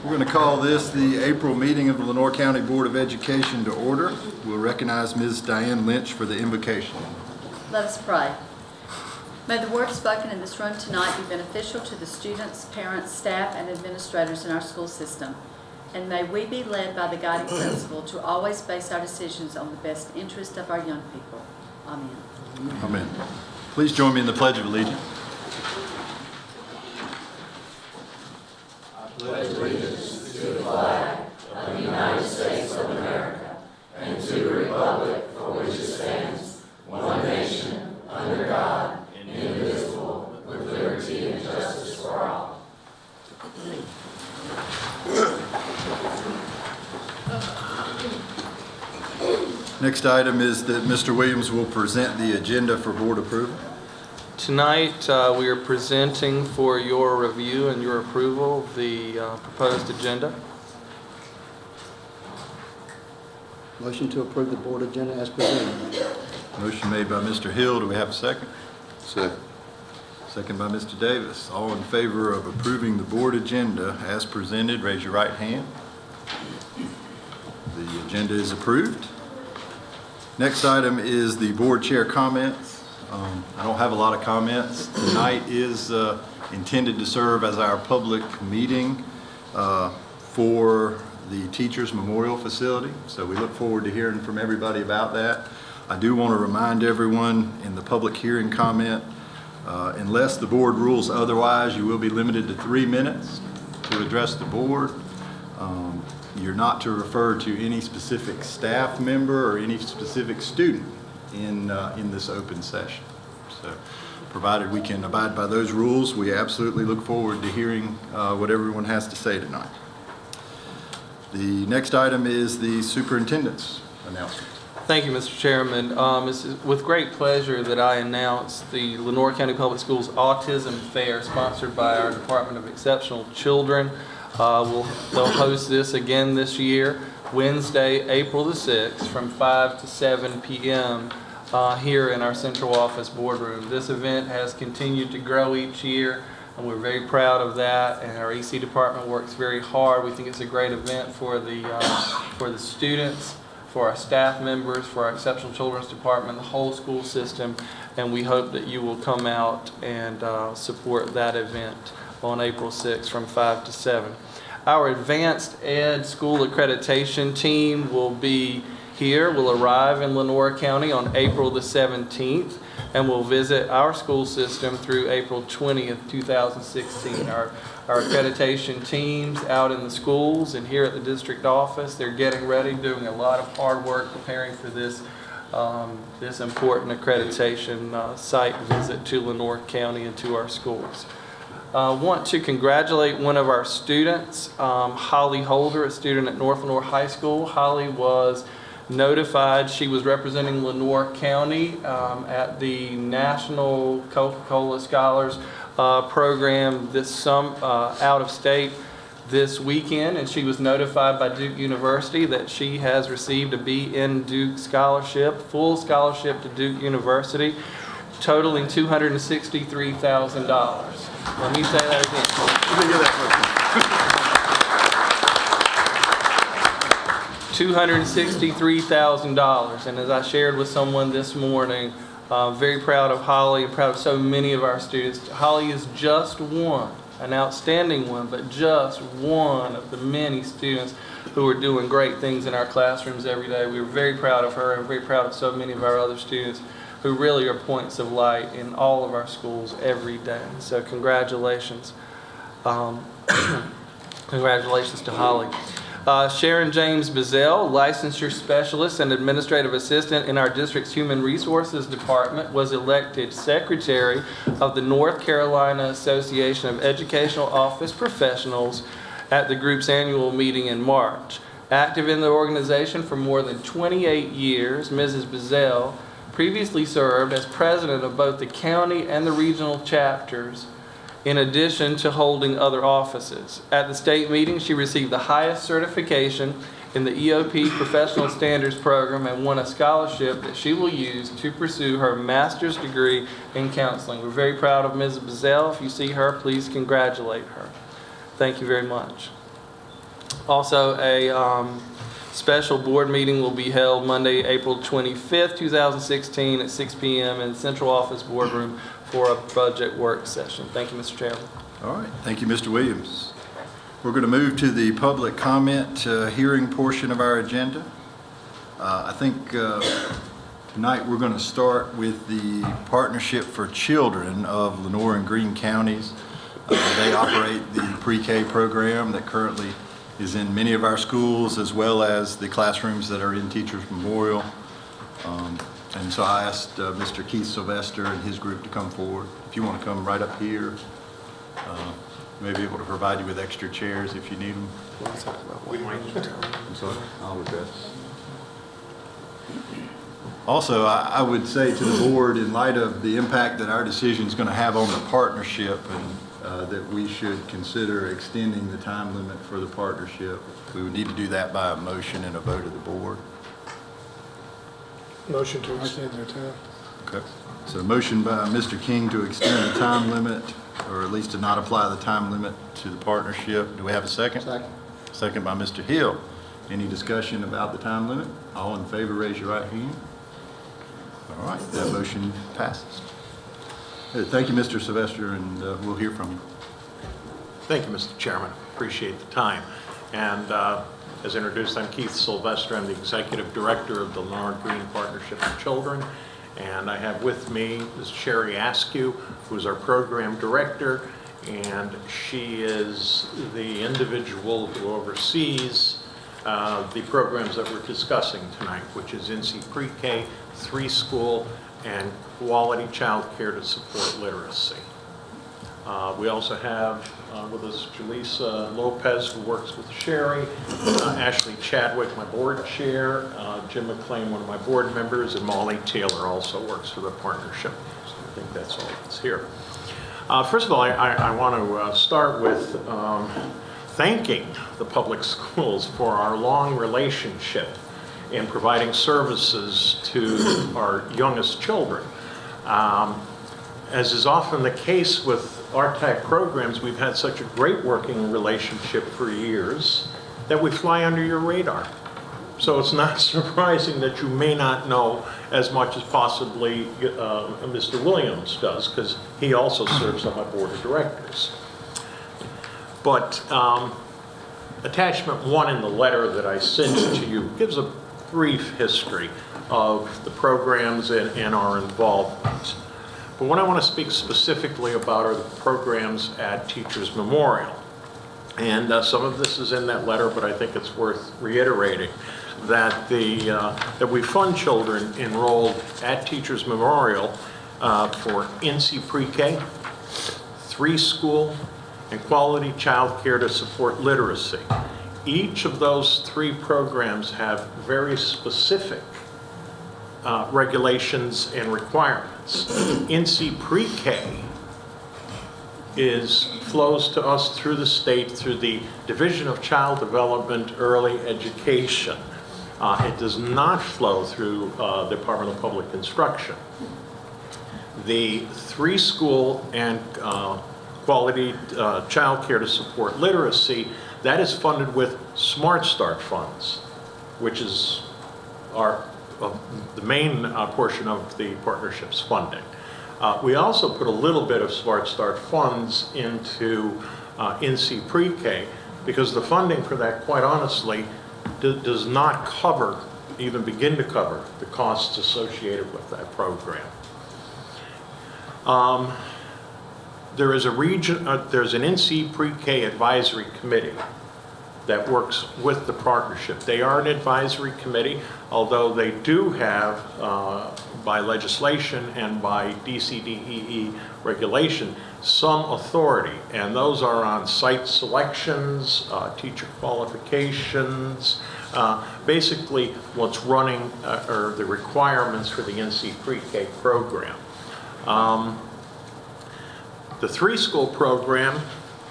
We're going to call this the April meeting of the Lenoir County Board of Education to order. We'll recognize Ms. Diane Lynch for the invocation. Let us pray. May the word spoken in this room tonight be beneficial to the students, parents, staff, and administrators in our school system. And may we be led by the guiding principle to always base our decisions on the best interest of our young people. Amen. Amen. Please join me in the Pledge of Allegiance. I pledge allegiance to the flag of the United States of America and to the republic for which it stands, one nation, under God, indivisible, with liberty and justice for all. Next item is that Mr. Williams will present the agenda for board approval. Tonight, we are presenting for your review and your approval the proposed agenda. Motion to approve the board agenda as presented. Motion made by Mr. Hill. Do we have a second? Second. Second by Mr. Davis. All in favor of approving the board agenda as presented, raise your right hand. The agenda is approved. Next item is the board chair comments. I don't have a lot of comments. Tonight is intended to serve as our public meeting for the Teachers Memorial Facility. So we look forward to hearing from everybody about that. I do want to remind everyone in the public hearing comment, unless the board rules otherwise, you will be limited to 3 minutes to address the board. You're not to refer to any specific staff member or any specific student in this open session. So provided we can abide by those rules, we absolutely look forward to hearing what everyone has to say tonight. The next item is the superintendent's announcement. Thank you, Mr. Chairman. It's with great pleasure that I announce the Lenoir County Public Schools Autism Fair, sponsored by our Department of Exceptional Children. They'll host this again this year, Wednesday, April the 6th, from 5 to 7 p.m. Here in our central office boardroom. This event has continued to grow each year, and we're very proud of that, and our EC department works very hard. We think it's a great event for the students, for our staff members, for our Exceptional Children's Department, the whole school system, and we hope that you will come out and support that event on April 6th from 5 to 7. Our Advanced Ed School Accreditation team will be here, will arrive in Lenoir County on April the 17th, and will visit our school system through April 20th, 2016. Our accreditation teams out in the schools and here at the district office, they're getting ready, doing a lot of hard work preparing for this important accreditation site visit to Lenoir County and to our schools. Want to congratulate one of our students, Holly Holder, a student at North Lenoir High School. Holly was notified she was representing Lenoir County at the National Coca-Cola Scholars program out of state this weekend, and she was notified by Duke University that she has received a B in Duke scholarship, full scholarship to Duke University, totaling $263,000. Let me say that again. $263,000. And as I shared with someone this morning, very proud of Holly and proud of so many of our students. Holly is just one, an outstanding one, but just one of the many students who are doing great things in our classrooms every day. We are very proud of her and very proud of so many of our other students who really are points of light in all of our schools every day. So congratulations. Congratulations to Holly. Sharon James Bazell, licensure specialist and administrative assistant in our district's Human Resources Department, was elected secretary of the North Carolina Association of Educational Office Professionals at the group's annual meeting in March. Active in the organization for more than 28 years, Mrs. Bazell previously served as president of both the county and the regional chapters, in addition to holding other offices. At the state meeting, she received the highest certification in the EOP Professional Standards Program and won a scholarship that she will use to pursue her master's degree in counseling. We're very proud of Ms. Bazell. If you see her, please congratulate her. Thank you very much. Also, a special board meeting will be held Monday, April 25th, 2016 at 6 p.m. in the Central Office Boardroom for a budget work session. Thank you, Mr. Chairman. All right, thank you, Mr. Williams. We're going to move to the public comment hearing portion of our agenda. I think tonight we're going to start with the Partnership for Children of Lenoir and Greene Counties. They operate the pre-K program that currently is in many of our schools, as well as the classrooms that are in Teachers Memorial. And so I asked Mr. Keith Sylvester and his group to come forward. If you want to come right up here, may be able to provide you with extra chairs if you need them. I'm sorry, I'll address. Also, I would say to the board, in light of the impact that our decision is going to have on the partnership, and that we should consider extending the time limit for the partnership. We would need to do that by a motion and a vote of the board. Motion to extend their time. Okay. So a motion by Mr. King to extend the time limit, or at least to not apply the time limit to the partnership. Do we have a second? Second. Second by Mr. Hill. Any discussion about the time limit? All in favor, raise your right hand. All right, that motion passes. Thank you, Mr. Sylvester, and we'll hear from you. Thank you, Mr. Chairman. Appreciate the time. And as introduced, I'm Keith Sylvester. I'm the Executive Director of the Lenoir Greene Partnership for Children. And I have with me Ms. Sherry Askew, who is our Program Director, and she is the individual who oversees the programs that we're discussing tonight, which is NC Pre-K, 3-School, and Quality Child Care to Support Literacy. We also have with us Jaleesa Lopez, who works with Sherry, Ashley Chadwick, my board chair, Jim McLean, one of my board members, and Molly Taylor also works for the partnership. So I think that's all that's here. First of all, I want to start with thanking the public schools for our long relationship in providing services to our youngest children. As is often the case with RTAC programs, we've had such a great working relationship for years that we fly under your radar. So it's not surprising that you may not know as much as possibly Mr. Williams does, because he also serves on my board of directors. But attachment 1 in the letter that I sent to you gives a brief history of the programs and our involvement. But what I want to speak specifically about are the programs at Teachers Memorial. And some of this is in that letter, but I think it's worth reiterating that that we fund children enrolled at Teachers Memorial for NC Pre-K, 3-School, and Quality Child Care to Support Literacy. Each of those 3 programs have very specific regulations and requirements. NC Pre-K flows to us through the state through the Division of Child Development Early Education. It does not flow through the Department of Public Instruction. The 3-School and Quality Child Care to Support Literacy, that is funded with Smart Start funds, which is the main portion of the partnership's funding. We also put a little bit of Smart Start funds into NC Pre-K because the funding for that, quite honestly, does not even begin to cover the costs associated with that program. There's an NC Pre-K advisory committee that works with the partnership. They are an advisory committee, although they do have, by legislation and by DCDEE regulation, some authority, and those are on site selections, teacher qualifications, basically what's running, or the requirements for the NC Pre-K program. The 3-School program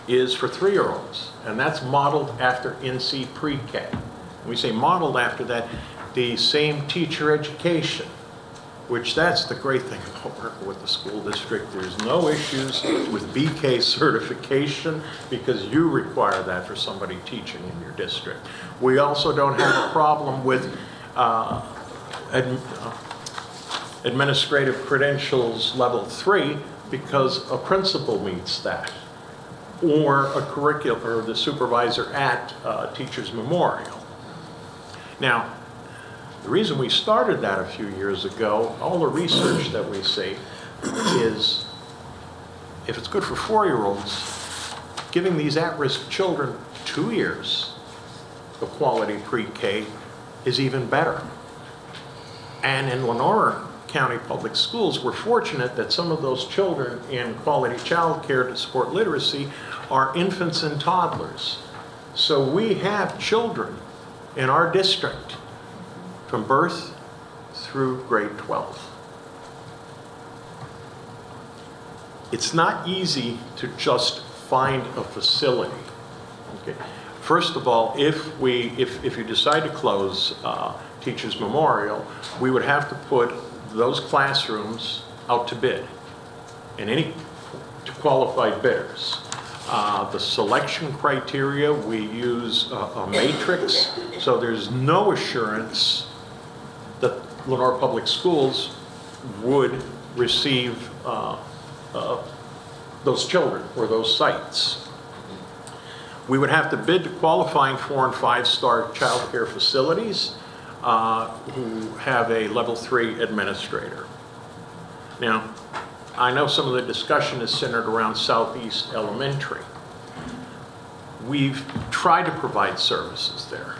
is for 3-year-olds, and that's modeled after NC Pre-K. When we say modeled after that, the same teacher education which that's the great thing about working with the school district. There's no issues with BK certification because you require that for somebody teaching in your district. We also don't have a problem with administrative credentials level 3 because a principal meets that, or a curriculum, or the supervisor at Teachers Memorial. Now, the reason we started that a few years ago, all the research that we see is, if it's good for 4-year-olds, giving these at-risk children 2 years of quality pre-K is even better. And in Lenore County Public Schools, we're fortunate that some of those children in quality child care to support literacy are infants and toddlers. So we have children in our district from birth through grade 12. It's not easy to just find a facility. Okay. First of all, if you decide to close Teachers Memorial, we would have to put those classrooms out to bid, and any to qualified bidders. The selection criteria, we use a matrix, so there's no assurance that Lenore Public Schools would receive those children or those sites. We would have to bid to qualifying 4- and 5-star child care facilities who have a level 3 administrator. Now, I know some of the discussion is centered around Southeast Elementary. We've tried to provide services there.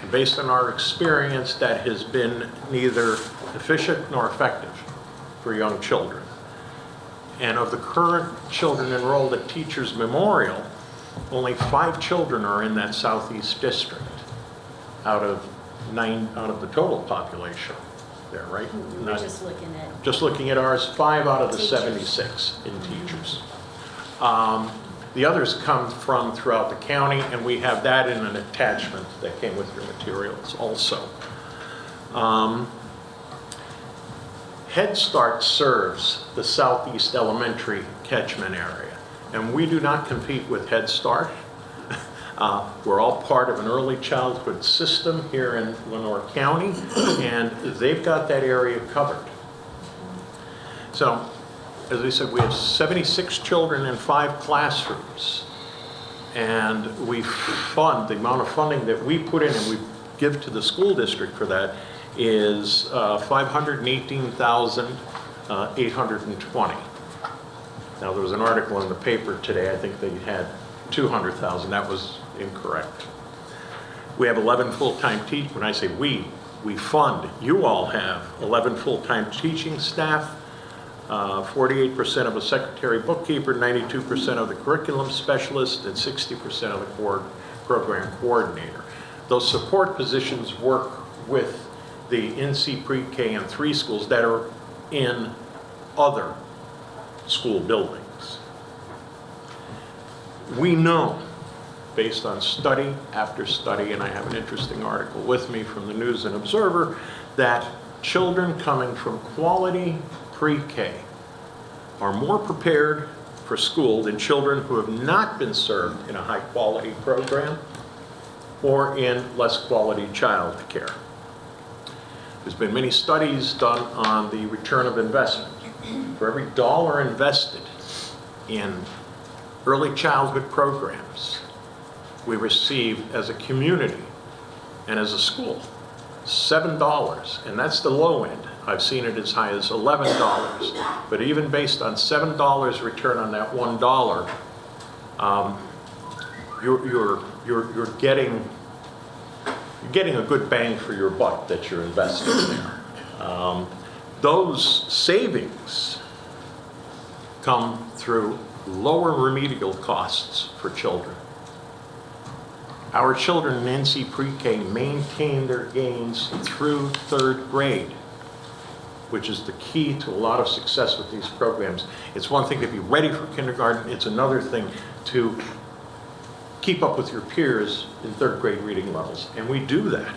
And based on our experience, that has been neither efficient nor effective for young children. And of the current children enrolled at Teachers Memorial, only 5 children are in that Southeast district out of the total population there, right? We're just looking at. Just looking at ours, 5 out of the Teachers. 76 in teachers. The others come from throughout the county, and we have that in an attachment that came with your materials also. Head Start serves the Southeast Elementary catchment area, and we do not compete with Head Start. We're all part of an early childhood system here in Lenore County, and they've got that area covered. So, as I said, we have 76 children in 5 classrooms, and we fund, the amount of funding that we put in and we give to the school district for that is $518,820. Now, there was an article in the paper today, I think they had 200,000, that was incorrect. We have 11 full-time teachers. When I say we fund, you all have 11 full-time teaching staff, 48% of a secretary bookkeeper, 92% of the curriculum specialist, and 60% of the program coordinator. Those support positions work with the NC Pre-K and 3 schools that are in other school buildings. We know, based on study after study, and I have an interesting article with me from the News and Observer, that children coming from quality pre-K are more prepared for school than children who have not been served in a high quality program or in less quality child care. There's been many studies done on the return of investment. For every dollar invested in early childhood programs, we receive as a community and as a school $7, and that's the low end. I've seen it as high as $11, but even based on $7 return on that $1, you're getting a good bang for your buck that you're investing there. Those savings come through lower remedial costs for children. Our children in NC Pre-K maintain their gains through 3rd grade, which is the key to a lot of success with these programs. It's one thing to be ready for kindergarten, it's another thing to keep up with your peers in 3rd grade reading levels, and we do that.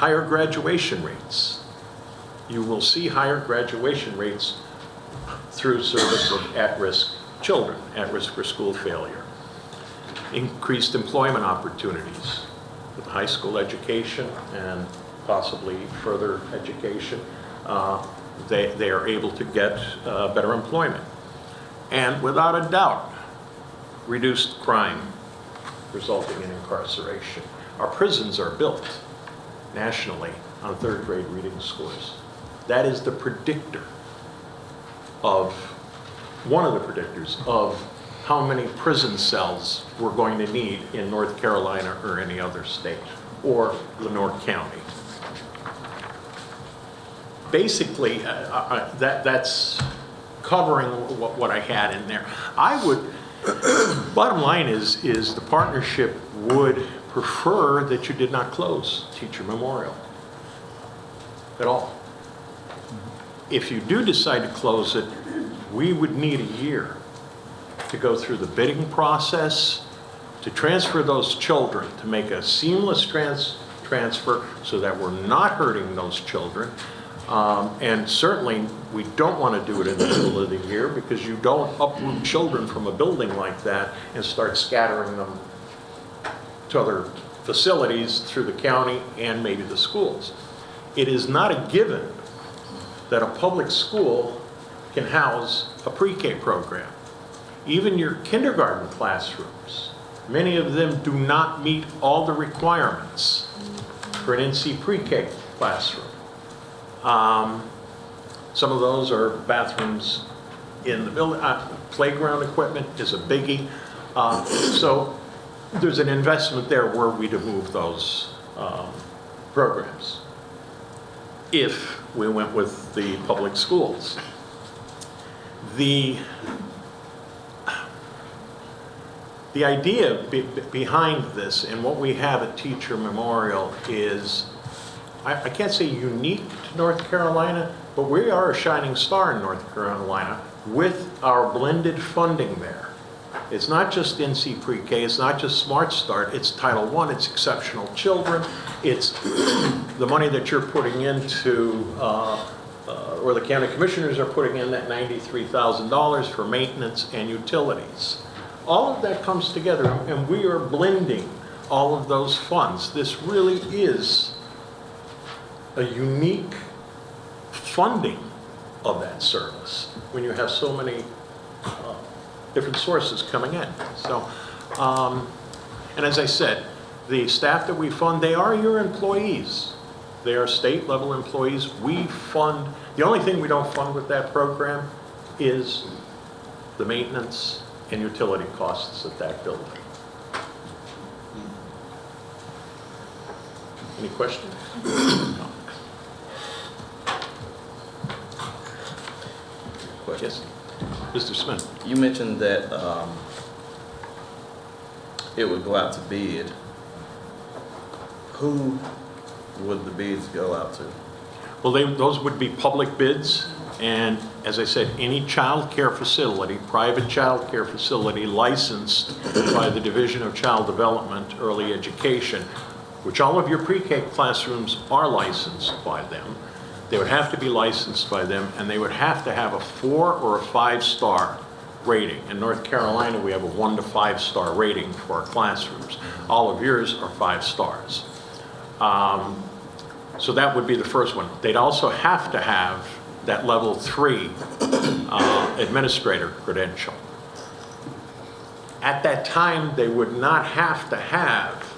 higher graduation rates. You will see higher graduation rates through service of at-risk children, at risk for school failure. Increased employment opportunities with high school education and possibly further education. They are able to get better employment. And without a doubt, reduced crime resulting in incarceration. Our prisons are built nationally on third grade reading scores. That is the predictor of, one of the predictors of how many prison cells we're going to need in North Carolina or any other state, or Lenoir County. Basically, that's covering what I had in there. I would, bottom line is the partnership would prefer that you did not close Teacher Memorial at all. If you do decide to close it, we would need a year to go through the bidding process, to transfer those children, to make a seamless transfer so that we're not hurting those children. And certainly, we don't want to do it in the middle of the year because you don't uproot children from a building like that and start scattering them to other facilities through the county and maybe the schools. It is not a given that a public school can house a pre-K program. Even your kindergarten classrooms, many of them do not meet all the requirements for an NC pre-K classroom. Some of those are bathrooms in the building. Playground equipment is a biggie. So there's an investment there were we to move those programs if we went with the public schools. The idea behind this and what we have at Teacher Memorial is, I can't say unique to North Carolina, but we are a shining star in North Carolina with our blended funding there. It's not just NC Pre-K, it's not just Smart Start, it's Title I, it's Exceptional Children, it's the money that you're putting into, or the county commissioners are putting in that $93,000 for maintenance and utilities. All of that comes together and we are blending all of those funds. This really is a unique funding of that service when you have so many different sources coming in. So, and as I said, the staff that we fund, they are your employees. They are state level employees. We fund, the only thing we don't fund with that program is the maintenance and utility costs at that building. Any questions? Yes, Mr. Smith. You mentioned that it would go out to bid. Who would the bids go out to? Well, those would be public bids, and as I said, any child care facility, private child care facility licensed by the Division of Child Development, Early Education, which all of your pre-K classrooms are licensed by them. They would have to be licensed by them, and they would have to have a 4 or a 5-star rating. In North Carolina, we have a 1 to 5-star rating for our classrooms. All of yours are 5 stars. So that would be the first one. They'd also have to have that level 3 administrator credential. At that time, they would not have to have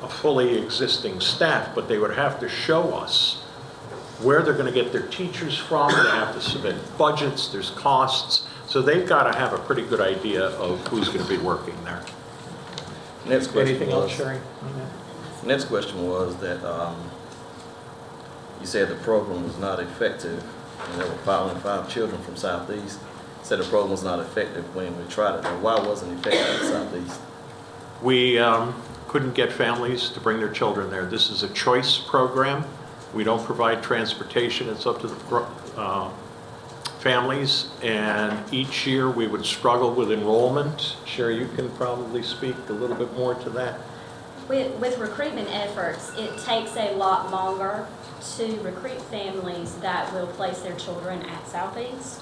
a fully existing staff, but they would have to show us where they're going to get their teachers from. They have to submit budgets, there's costs. So they've got to have a pretty good idea of who's going to be working there. Next question Anything was, else, Sherry? Next question was that you said the program was not effective, and there were only 5 children from Southeast. You said the program was not effective when we tried it. Now, why wasn't it effective in Southeast? We couldn't get families to bring their children there. This is a choice program. We don't provide transportation. It's up to the families, and each year we would struggle with enrollment. Sherry, you can probably speak a little bit more to that. With recruitment efforts, it takes a lot longer to recruit families that will place their children at Southeast.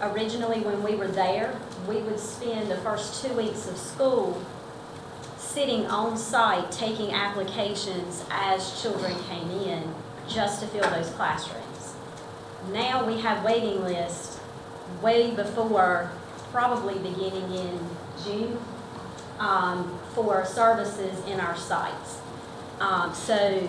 Originally, when we were there, we would spend the first 2 weeks of school sitting on site, taking applications as children came in, just to fill those classrooms. Now we have waiting lists way before, probably beginning in June, for services in our sites. So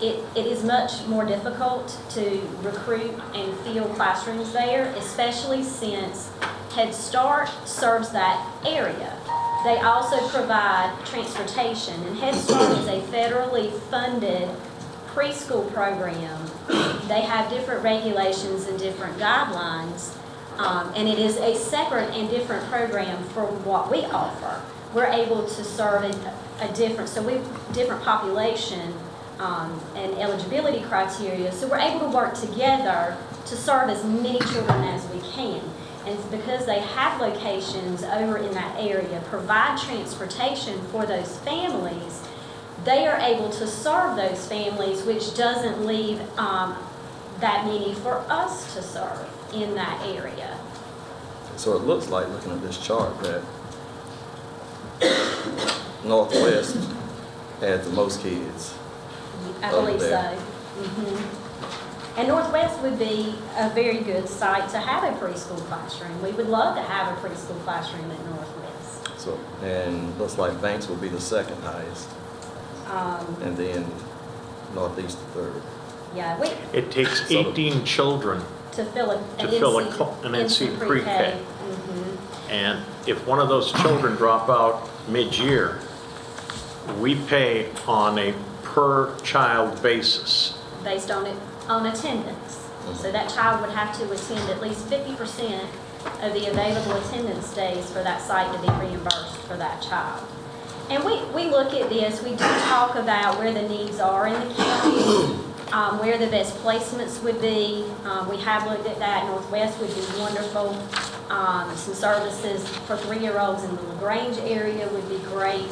it is much more difficult to recruit and fill classrooms there, especially since Head Start serves that area. They also provide transportation, and Head Start is a federally funded preschool program. They have different regulations and different guidelines, and it is a separate and different program from what we offer. We're able to serve a different population and eligibility criteria, so we're able to work together to serve as many children as we can. And because they have locations over in that area, provide transportation for those families, they are able to serve those families, which doesn't leave that many for us to serve in that area. So it looks like, looking at this chart, that Northwest had the most kids. I Over believe so. there. And Northwest would be a very good site to have a preschool classroom. We would love to have a preschool classroom at Northwest. So, and looks like Banks will be the second highest, and then Northeast the third. Yeah, It takes 18 children to fill an NC pre-K. Mhm. And if one of those children drop out mid-year, we pay on a per-child basis. Based on attendance. So that child would have to attend at least 50% of the available attendance days for that site to be reimbursed for that child. And we look at this, we do talk about where the needs are in the county, where the best placements would be. We have looked at that. Northwest would be wonderful. Some services for 3-year-olds in the LaGrange area would be great.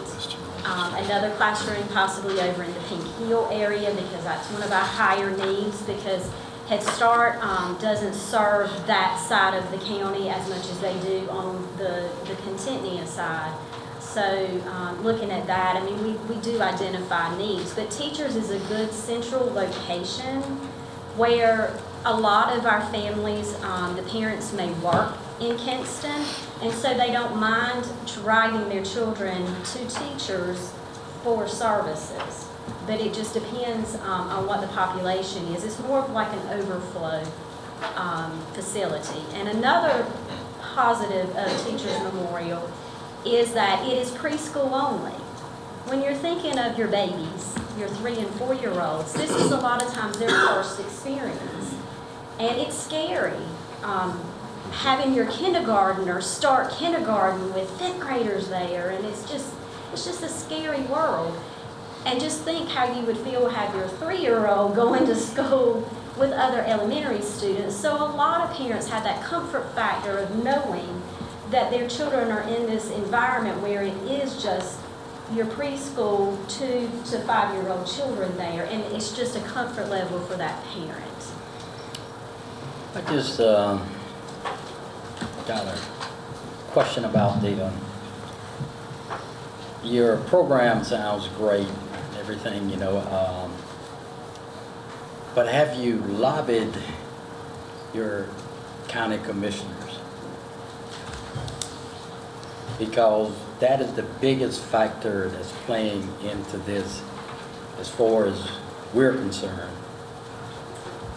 Another classroom possibly over in the Pink Hill area, because that's one of our higher needs, because Head Start doesn't serve that side of the county as much as they do on the Contentnia side. So looking at that, I mean, we do identify needs, but teachers is a good central location where a lot of our families, the parents may work in Kinston, and so they don't mind driving their children to teachers for services. But it just depends on what the population is. It's more of like an overflow facility. And another positive of Teachers Memorial is that it is preschool only. When you're thinking of your babies, your 3- and 4-year-olds, this is a lot of times their first experience. And it's scary. Having your kindergartner start kindergarten with 5th graders there, and it's just a scary world. And just think how you would feel have your 3-year-old going to school with other elementary students. So a lot of parents have that comfort factor of knowing that their children are in this environment where it is just your preschool 2 to 5-year-old children there, and it's just a comfort level for that parent. I just got a question about your program sounds great and everything, but have you lobbied your county commissioners? Because that is the biggest factor that's playing into this as far as we're concerned.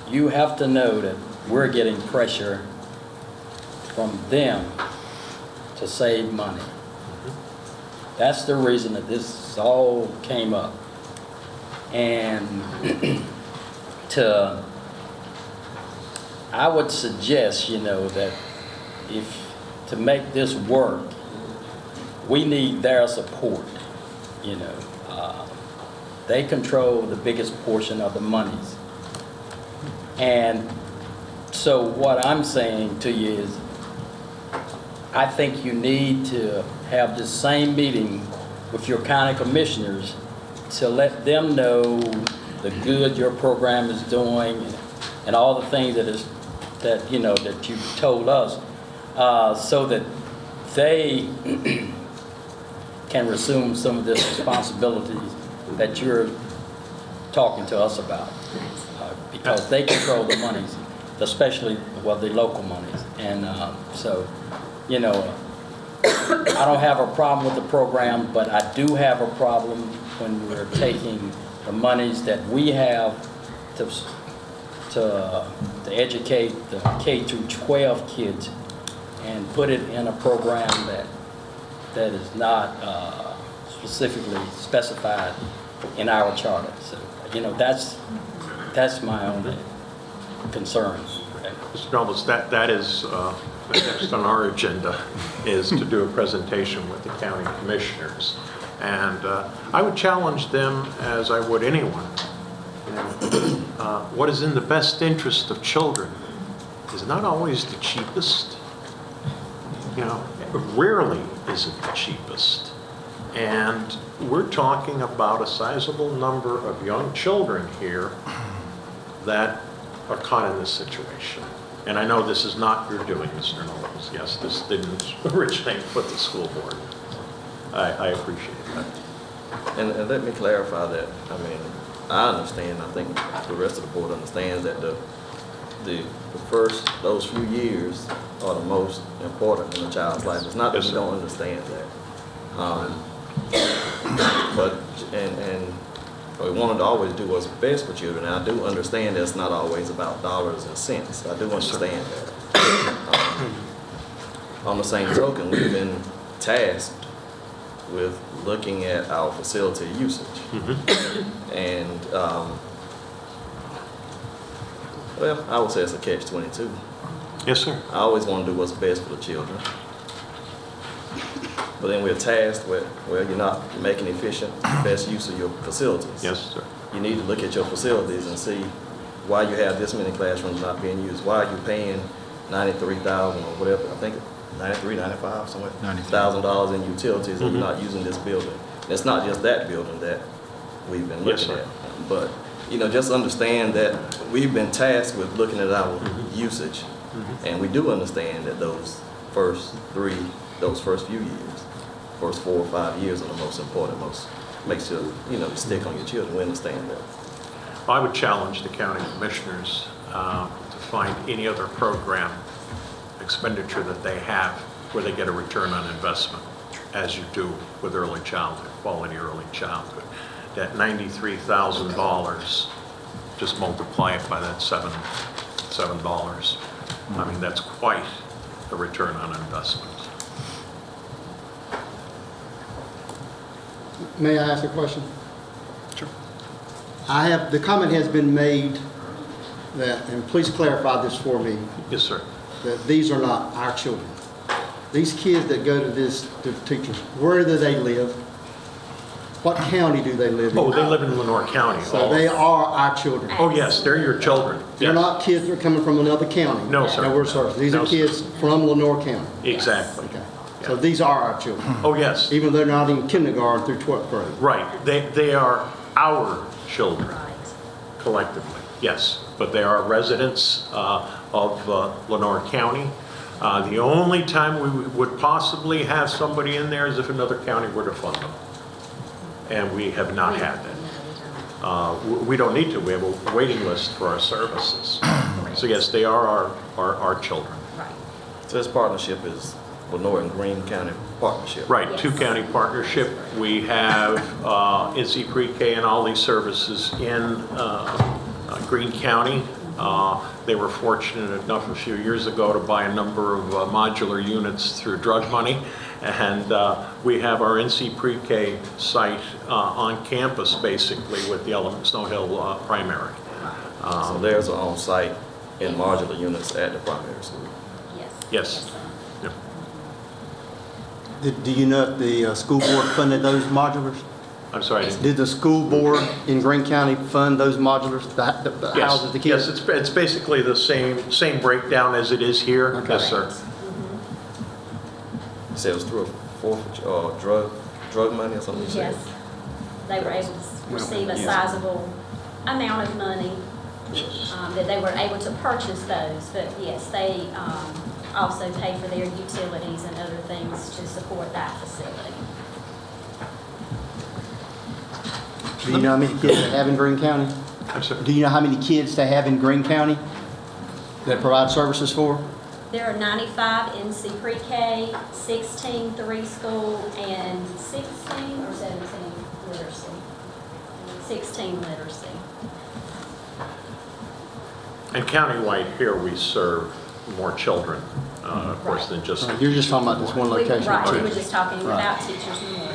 You have to know that we're getting pressure from them to save money. That's the reason that this all came up. And I would suggest, that to make this work, we need their support. They control the biggest portion of the monies. And so what I'm saying to you is, I think you need to have the same meeting with your county commissioners to let them know the good your program is doing and all the things that you've told us, so that they can resume some of this responsibilities that you're talking to us about, because they control the monies, especially, well, the local monies. And so, I don't have a problem with the program, but I do have a problem when we're taking the monies that we have to educate the K through 12 kids and put it in a program that is not specifically specified in our charter. So, that's my only concern. Mr. Nobles, that is, next on our agenda is to do a presentation with the county commissioners. And I would challenge them, as I would anyone, what is in the best interest of children is not always the cheapest. Rarely is it the cheapest. And we're talking about a sizable number of young children here that are caught in this situation. And I know this is not your doing, Mr. Nobles. Yes, this didn't originate with the school board. I appreciate that. And let me clarify that. I mean, I understand, I think the rest of the board understands that those few years are the most important in a child's life. It's not that we don't understand that. But we wanted to always do what's best for children. And I do understand that it's not always about dollars and cents. I do understand that. On the same token, we've been tasked with looking at our facility usage. And, well, I would say it's a catch-22. Yes, sir. I always want to do what's best for the children. But then we're tasked with, well, you're not making efficient best use of your facilities. Yes, sir. You need to look at your facilities and see why you have this many classrooms not being used. Why are you paying $93,000 or whatever, I think $93, $95, somewhere, $1,000 in utilities and you're not using this building. And it's not just that building that we've been looking at. But, just understand that we've been tasked with looking at our usage. And we do understand that those first few years, first 4 or 5 years are the most important, makes you, stick on your children. We understand that. I would challenge the county commissioners to find any other program expenditure that they have where they get a return on investment, as you do with early childhood, quality early childhood. That $93,000, just multiply it by that $7. I mean, that's quite a return on investment. May I ask a question? Sure. The comment has been made that, and please clarify this for me, Yes, sir. that these are not our children. These kids that go to the teachers, where do they live? What county do they live in? Oh, they live in Lenoir County. So they are our children. Oh, yes, they're your children. They're Yes. not kids that are coming from another county. No, sir. That we're serving. These No, are sir. kids from Lenoir County. Exactly. Okay. Yeah. So these are our children, Oh, yes. even though they're not in kindergarten through 12th grade. Right. They are our children collectively, yes. But they are residents of Lenoir County. The only time we would possibly have somebody in there is if another county were to fund them. And we have not had that. We don't need to. We have a waiting list for our services. So yes, they are our children. So this partnership is Lenoir and Greene County partnership. Right, two-county partnership. We have NC Pre-K and all these services in Greene County. They were fortunate enough a few years ago to buy a number of modular units through drug money. And we have our NC Pre-K site on campus, basically, with the Snow Hill Primary. So there's an on-site in modular units at the primary school. Yes. Yep. Do you know if the school board funded those modulars? I'm sorry. Did the school board in Greene County fund those modulars, the houses, the kids? Yes, it's basically the same breakdown as it is here. Okay. Yes, sir. You said it was through a forfeiture or drug money or something you said? Yes. They were able to receive a sizable amount of money that they were able to purchase those. But yes, they also pay for their utilities and other things to support that facility. Do you know how many kids they have in Greene County? I'm sorry. Do you know how many kids they have in Greene County that provide services for? There are 95 NC pre-K, 16 3-school, and 16 or 17 literacy. 16 literacy. And countywide here, we serve more children, of course, than just. You're just talking about this one location. Right, we were just talking Right. about teachers more.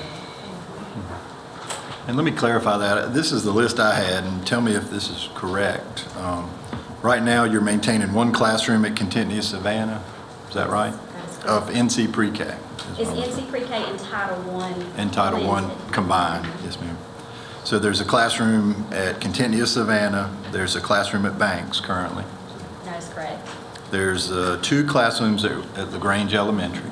And let me clarify that. This is the list I had, and tell me if this is correct. Right now, you're maintaining one classroom at Contentney Savannah, is that right? That is correct. Of NC Pre-K? It's NC pre-K and Title I. And Title I blended. combined, yes, ma'am. So there's a classroom at Contentney Savannah, there's a classroom at Banks currently. That is correct. There's 2 classrooms at LaGrange Elementary.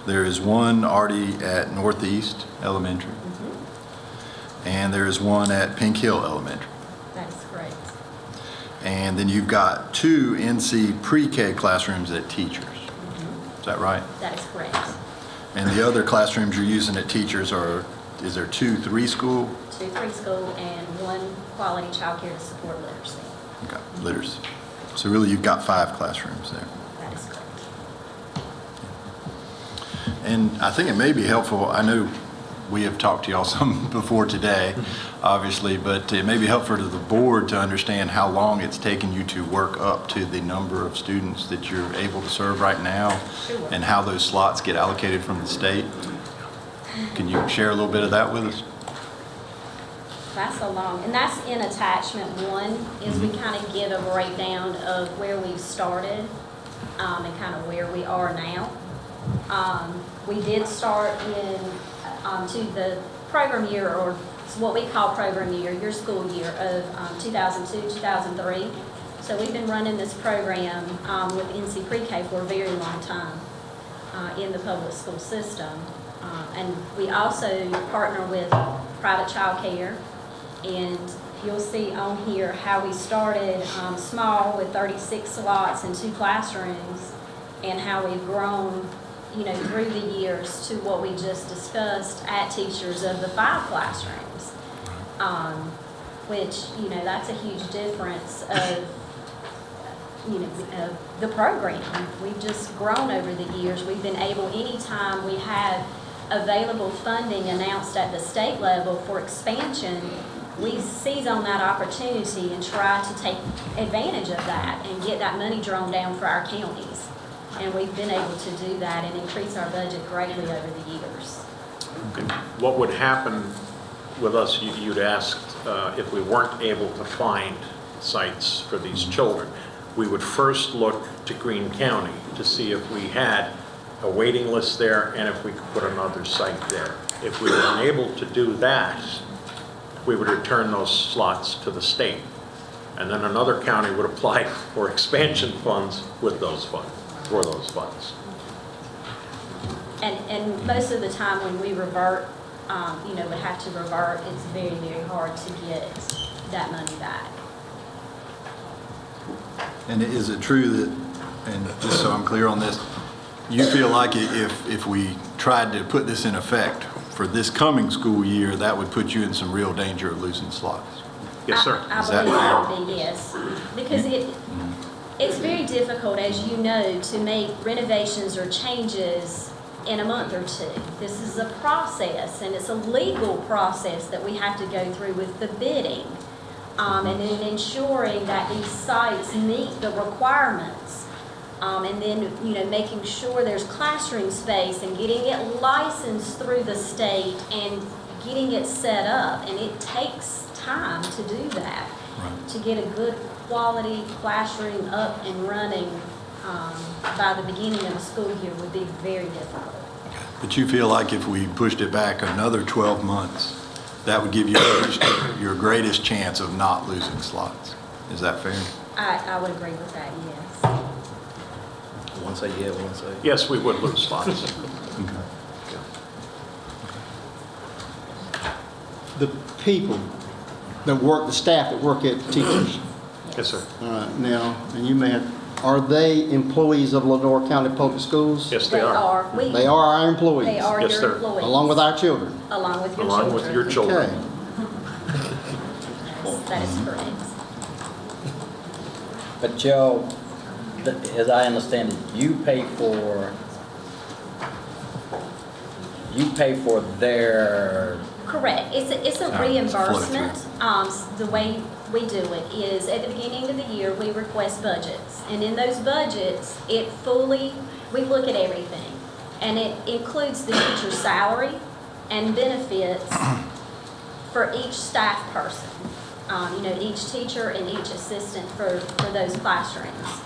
There is one already at Northeast Elementary. And there is one at Pink Hill Elementary. That is correct. And then you've got 2 NC Pre-K classrooms at Teachers. Is that right? That is correct. And the other classrooms you're using at Teachers is there 2 3-school? 2 preschool and 1 quality childcare to support literacy. Okay, literacy. So really you've got 5 classrooms there. That is correct. And I think it may be helpful, I know we have talked to y'all some before today, obviously, but it may be helpful to the board to understand how long it's taken you to work up to the number of students that you're able to serve right now, Sure. and how those slots get allocated from the state. Can you share a little bit of that with us? That's a long, and that's in attachment 1, is we kind of give a breakdown of where we've started and kind of where we are now. We did start to the program year, or what we call program year, your school year of 2002, 2003. So we've been running this program with NC Pre-K for a very long time in the public school system. And we also partner with private child care. And you'll see on here how we started small with 36 slots and 2 classrooms, and how we've grown, through the years to what we just discussed at Teachers of the 5 classrooms, which, that's a huge difference of, of the program. We've just grown over the years. We've been able, anytime we have available funding announced at the state level for expansion, we seize on that opportunity and try to take advantage of that and get that money drawn down for our counties. And we've been able to do that and increase our budget greatly over the years. Okay. What would happen with us, you'd asked if we weren't able to find sites for these children. We would first look to Greene County to see if we had a waiting list there and if we could put another site there. If we were unable to do that, we would return those slots to the state. And then another county would apply for expansion funds with those funds, for those funds. And most of the time when we revert, would have to revert, it's very, very hard to get that money back. And is it true that, and just so I'm clear on this, you feel like if we tried to put this in effect for this coming school year, that would put you in some real danger of losing slots? Yes, sir. I Is that believe fair? that would be, yes. Because it's very difficult, as you know, to make renovations or changes in a month or 2. This is a process, and it's a legal process that we have to go through with the bidding. And then ensuring that these sites meet the requirements. And then, making sure there's classroom space and getting it licensed through the state and getting it set up. And it takes time to do that, Right. to get a good quality classroom up and running by the beginning of the school year would be very difficult. But you feel like if we pushed it back another 12 months, that would give you your greatest chance of not losing slots. Is that fair? I would agree with that, yes. One say you had one, say. Yes, we would lose slots. The people that work, the staff that work at teachers, Yes, sir. now, and you may have, are they employees of Lenore County Public Schools? Yes, they are. They are our employees? They are Yes, your sir. employees. Along with our children? Along with your children. Along with your children. Okay. Yes, that is correct. But Joe, as I understand it, you pay for their, Correct. It's a reimbursement. The way we do it is at the beginning of the year, we request budgets. And in those budgets, we look at everything. And it includes the teacher's salary and benefits for each staff person. Each teacher and each assistant for those classrooms.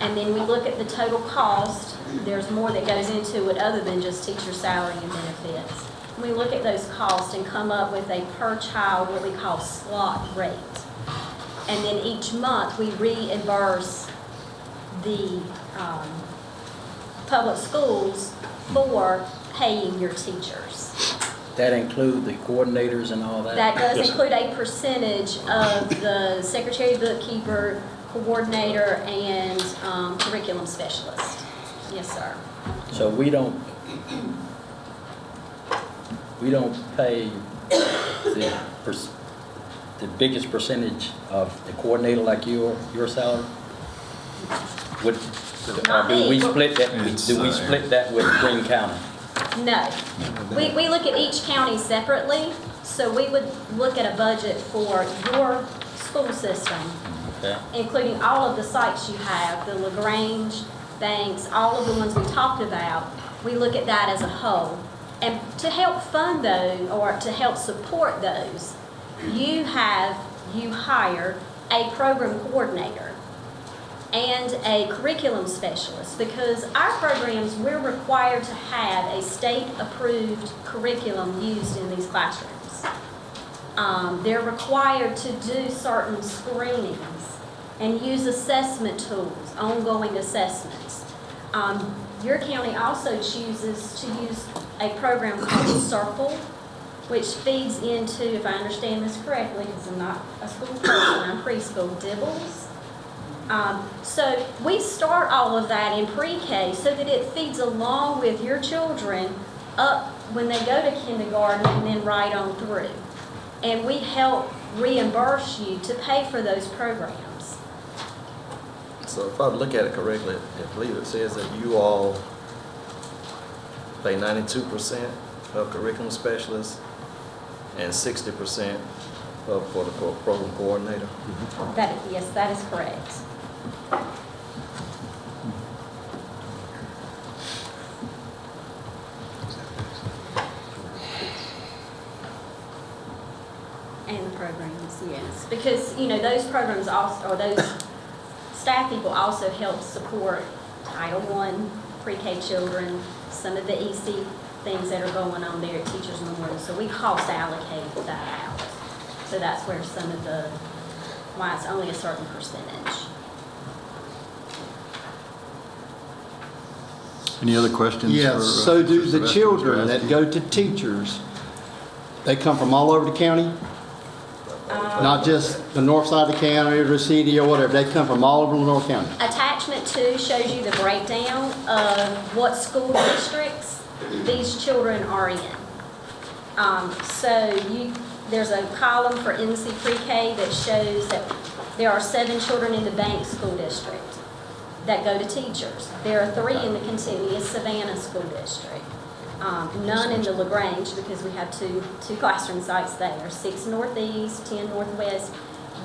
And then we look at the total cost. There's more that goes into it other than just teacher salary and benefits. We look at those costs and come up with a per child, what we call slot rate. And then each month we reimburse the public schools for paying your teachers. that include the coordinators and all that? That does Yes, sir. include a percentage of the secretary, bookkeeper, coordinator, and curriculum specialist. Yes, sir. So we don't pay the biggest percentage of the coordinator like your salary? Would, Not do we me. split that, It's, do we split that with Greene County? No. We look at each county separately, so we would look at a budget for your school system, Okay. including all of the sites you have, the LaGrange, Banks, all of the ones we talked about. We look at that as a whole. And to help fund those, or to help support those, you hire a program coordinator and a curriculum specialist, because our programs, we're required to have a state-approved curriculum used in these classrooms. They're required to do certain screenings and use assessment tools, ongoing assessments. Your county also chooses to use a program called Circle, which feeds into, if I understand this correctly, because I'm not a school person, I'm preschool, Dibbles. So we start all of that in pre-K so that it feeds along with your children up when they go to kindergarten and then right on through. And we help reimburse you to pay for those programs. So if I look at it correctly, I believe it says that you all pay 92% of curriculum specialists and 60% for the program coordinator. Yes, that is correct. And the programs, yes. Because, those programs also, or those staff people also help support Title I, pre-K children, some of the EC things that are going on there at Teachers Memorial. So we cost allocate that out. So that's where some of why it's only a certain percentage. Any other questions? Yes, for, so do Mr. the Sylvester, children Mr. that Askew? go to teachers, they come from all over the county? Not just the north side of the county or the city or whatever, they come from all over Lenore County? Attachment 2 shows you the breakdown of what school districts these children are in. There's a column for NC Pre-K that shows that there are 7 children in the Banks School District that go to teachers. There are 3 in the contiguous Savannah School District. None in the LaGrange, because we have two classroom sites there, 6 Northeast, 10 Northwest.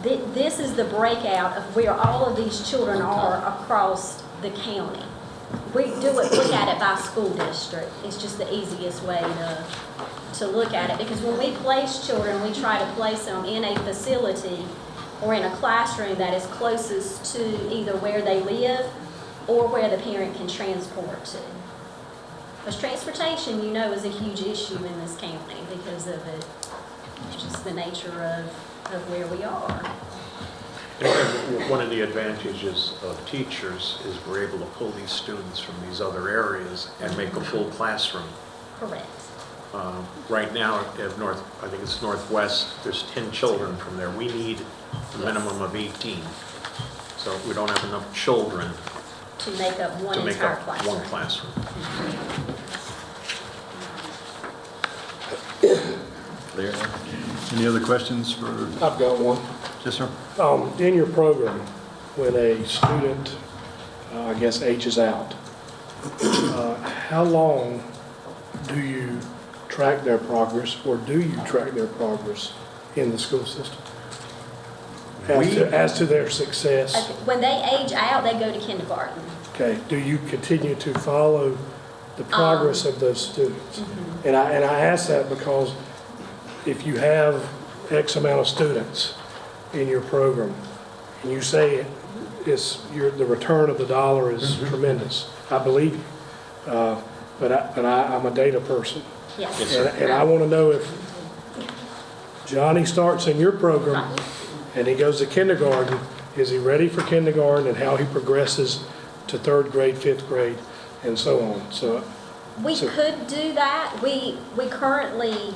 This is the breakout of where all of these children are across the county. We look at it by school district. It's just the easiest way to look at it, because when we place children, we try to place them in a facility or in a classroom that is closest to either where they live or where the parent can transport to. Because transportation, is a huge issue in this county because of it. It's just the nature of where we are. And one of the advantages of teachers is we're able to pull these students from these other areas and make a full classroom. Correct. Right now, at I think it's Northwest, there's 10 children from there. We need a minimum of 18. So we don't have enough children To make up one to make entire up classroom. one classroom. Clear? Any other questions for, I've got one. yes, sir? In your program, when a student, I guess, ages out, how long do you track their progress, or do you track their progress in the school system? As to their success, When they age out, they go to kindergarten. okay, do you continue to follow the progress of those students? And I ask that because if you have X amount of students in your program, and you say the return of the dollar is tremendous, I believe you. But I'm a data person. Yes. And I want to know if Johnny starts in your program and he goes to kindergarten, is he ready for kindergarten, and how he progresses to 3rd grade, 5th grade, and so on. We could do that. We currently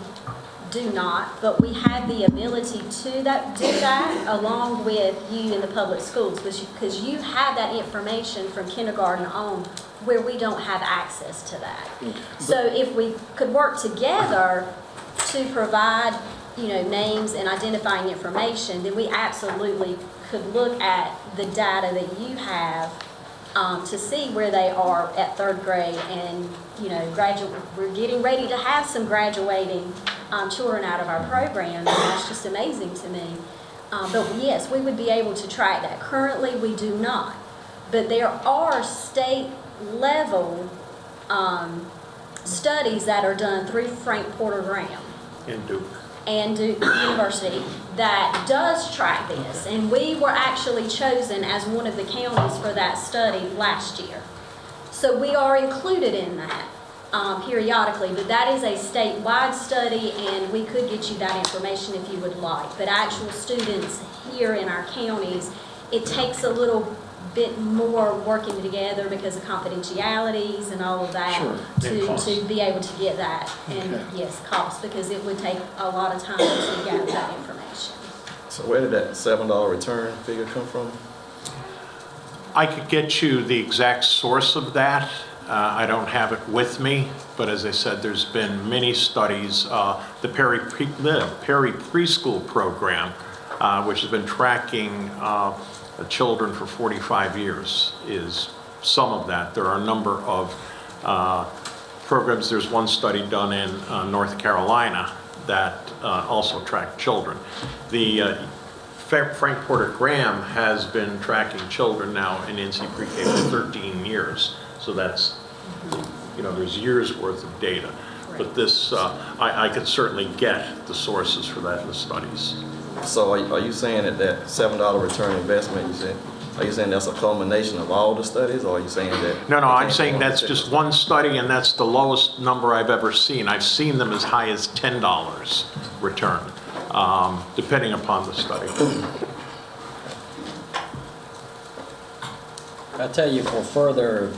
do not, but we have the ability to do that along with you in the public schools, because you have that information from kindergarten on where we don't have access to that. So if we could work together to provide, names and identifying information, then we absolutely could look at the data that you have to see where they are at 3rd grade, and we're getting ready to have some graduating children out of our program, and that's just amazing to me. But yes, we would be able to track that. Currently, we do not, but there are state level studies that are done through Frank Porter Graham In Duke. and Duke University that does track this, and we were actually chosen as one of the counties for that study last year. So we are included in that periodically, but that is a statewide study, and we could get you that information if you would like. But actual students here in our counties, it takes a little bit more working together because of confidentialities and all of that. Sure. And cost. To be able to get that. And Okay. yes, cost, because it would take a lot of time to gather that information. So where did that $7 return figure come from? I could get you the exact source of that. I don't have it with me, but as I said, there's been many studies. The Perry Preschool Program, which has been tracking children for 45 years, is some of that. There are a number of programs. There's one study done in North Carolina that also tracked children. The Frank Porter Graham has been tracking children now in NC Pre-K for 13 years. So that's, there's years worth of data. But this, I could certainly get the sources for that in the studies. So are you saying that $7 return investment, are you saying that's a culmination of all the studies, or are you saying that? No, I'm saying that's just one study, and that's the lowest number I've ever seen. I've seen them as high as $10 return, depending upon the study. I tell you, for further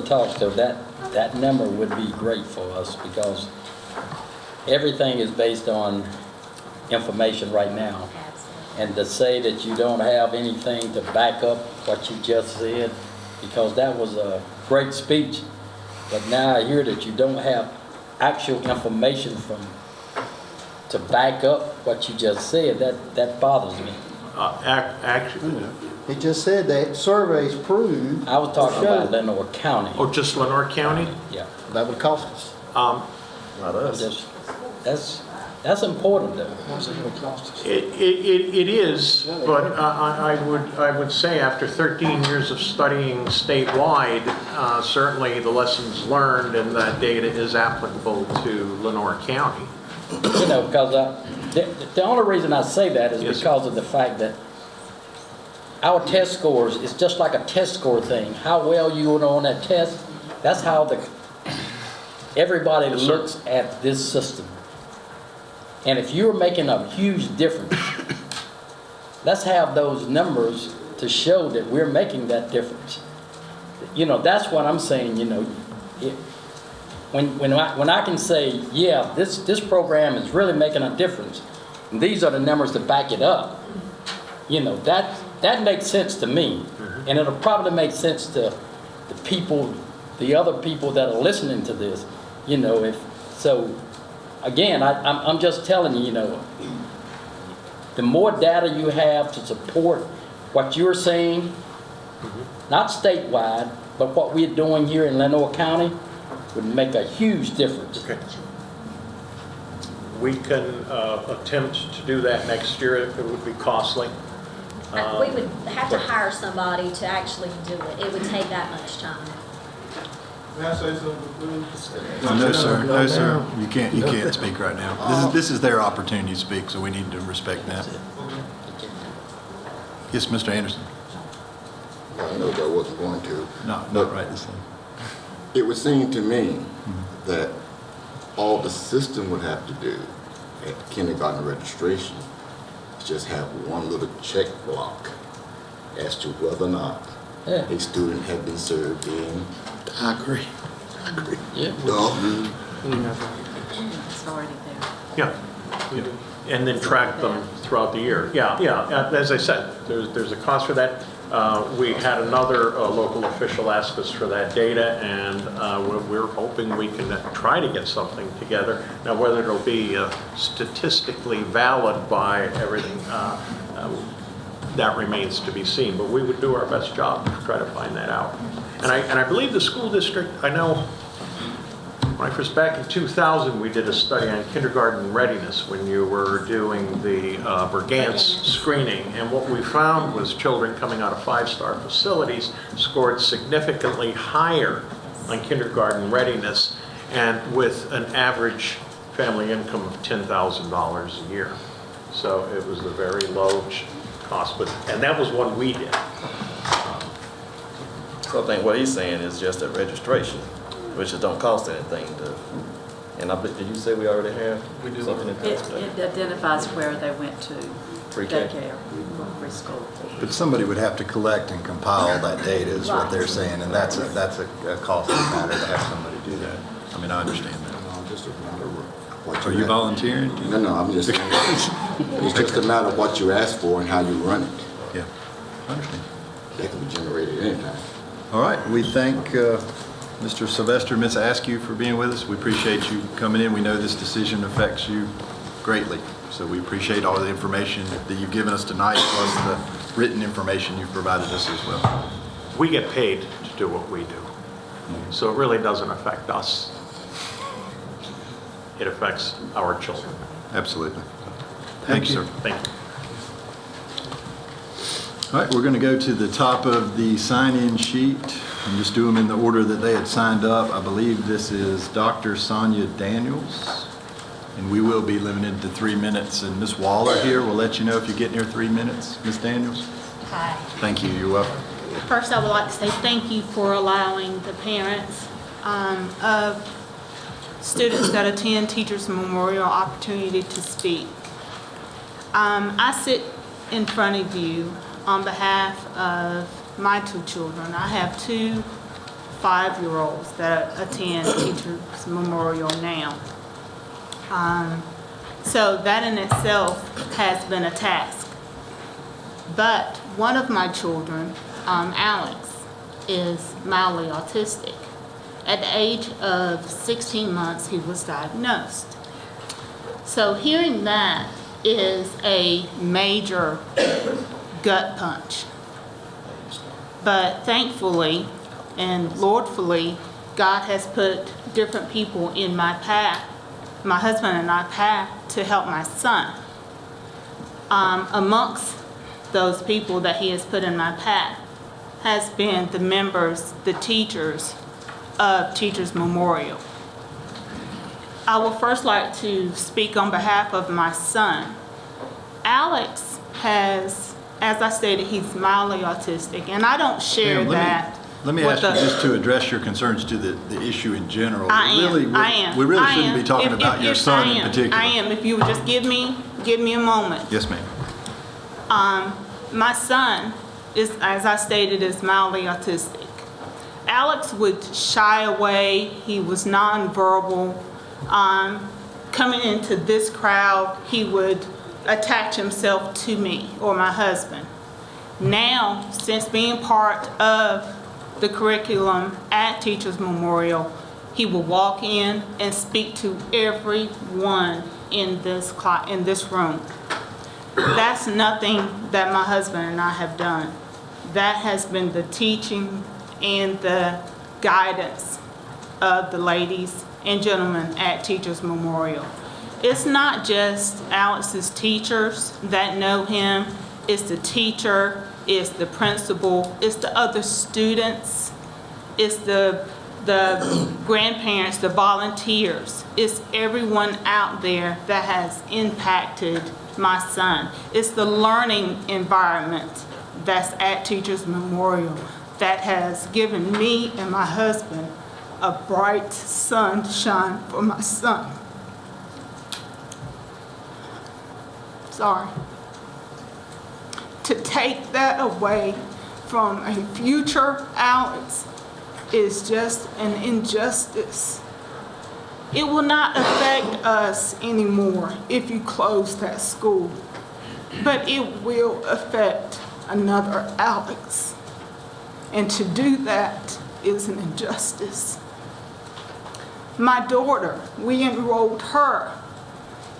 talks, though, that number would be great for us, because everything is based on information right now. And to say that you don't have anything to back up what you just said, because that was a great speech, but now I hear that you don't have actual information to back up what you just said, that bothers me. Actually, He just said that surveys prove. I was talking about show Lenore County. oh, just Lenore County? Yeah. That would cost us. Not us. That's important, though. It is, but I would say after 13 years of studying statewide, certainly the lessons learned and that data is applicable to Lenore County. Because the only reason I say that is Yes, because of the fact that our test scores, it's just like a test score thing. How well you were on that test, that's how everybody Yes, sir. looks at this system. And if you're making a huge difference let's have those numbers to show that we're making that difference. You know, that's what I'm saying, you know. When I can say, yeah, this program is really making a difference, and these are the numbers to back it up, you know, that makes sense to me. And it'll probably make sense to the people, the other people that are listening to this, you know. Again, I'm just telling you, you know, the more data you have to support what you're saying, not statewide, but what we're doing here in Lenoir County, would make a huge difference. Okay. We can attempt to do that next year. It would be costly. We would have to hire somebody to actually do it. It would take that much time. May I say something, please? No, sir. No, sir. You can't speak right now. This is their opportunity to speak, so we need to respect that. Yes, Mr. Anderson. I know that wasn't going to. No, not right this time. It would seem to me that all the system would have to do at kindergarten registration is just have one little check block as to whether or not a student had been served in. I agree. Yeah. It's already there. Yeah. And then track them throughout the year. Yeah. As I said, there's a cost for that. We had another local official ask us for that data, and we're hoping we can try to get something together. Now, whether it'll be statistically valid by everything, that remains to be seen. But we would do our best job to try to find that out. And I believe the school district, I know, when I first back in 2000, we did a study on kindergarten readiness when you were doing the Bergantz screening. And what we found was children coming out of five-star facilities scored significantly higher on kindergarten readiness, and with an average family income of $10,000 a year. So it was a very low cost, and that was one we did. So I think what he's saying is just a registration, which it don't cost anything to. And did you say we already have something in place? It identifies where they went to Pre-K. daycare or preschool. But somebody would have to collect and compile that data is what they're saying, and that's a costly matter to have somebody do that. I mean, I understand that. No, just a matter of what Are you ask- volunteering? No, I'm just saying, it's just a matter of what you ask for and how you run it. Yeah, I understand. That can be generated anytime. All right, we thank Mr. Sylvester, Ms. Askew for being with us. We appreciate you coming in. We know this decision affects you greatly, so we appreciate all the information that you've given us tonight, plus the written information you've provided us as well. We get paid to do what we do, so it really doesn't affect us. It affects our children. Absolutely. Thank you, sir. Thank you. All right, we're going to go to the top of the sign-in sheet and just do them in the order that they had signed up. I believe this is Dr. Sonia Daniels, and we will be limited to 3 minutes. And Ms. Waller here will let you know if you get near 3 minutes. Ms. Daniels? Hi. Thank you. You're welcome. First, I would like to say thank you for allowing the parents of students that attend Teachers Memorial opportunity to speak. I sit in front of you on behalf of my two children. I have two 5-year-olds that attend Teachers Memorial now. So that in itself has been a task. But one of my children, Alex, is mildly autistic. At the age of 16 months, he was diagnosed. So hearing that is a major gut punch. But thankfully and Lordfully, God has put different people in my path, my husband and I path, to help my son. Amongst those people that he has put in my path has been the members, the teachers of Teachers Memorial. I would first like to speak on behalf of my son. Alex has, as I stated, he's mildly autistic, and I don't share Ma'am, that. Let me ask you just to address your concerns to the issue in general. I am. We really shouldn't be talking about your son in particular. I am. If you would just give me a moment. Yes, ma'am. My son is, as I stated, is mildly autistic. Alex would shy away. He was nonverbal. Coming into this crowd, he would attach himself to me or my husband. Now, since being part of the curriculum at Teachers Memorial, he will walk in and speak to everyone in this room. That's nothing that my husband and I have done. That has been the teaching and the guidance of the ladies and gentlemen at Teachers Memorial. It's not just Alex's teachers that know him, it's the teacher, it's the principal, it's the other students, it's the grandparents, the volunteers. It's everyone out there that has impacted my son. It's the learning environment that's at Teachers Memorial that has given me and my husband a bright sunshine for my son. Sorry. To take that away from a future Alex is just an injustice. It will not affect us anymore if you close that school, but it will affect another Alex. And to do that is an injustice. My daughter, we enrolled her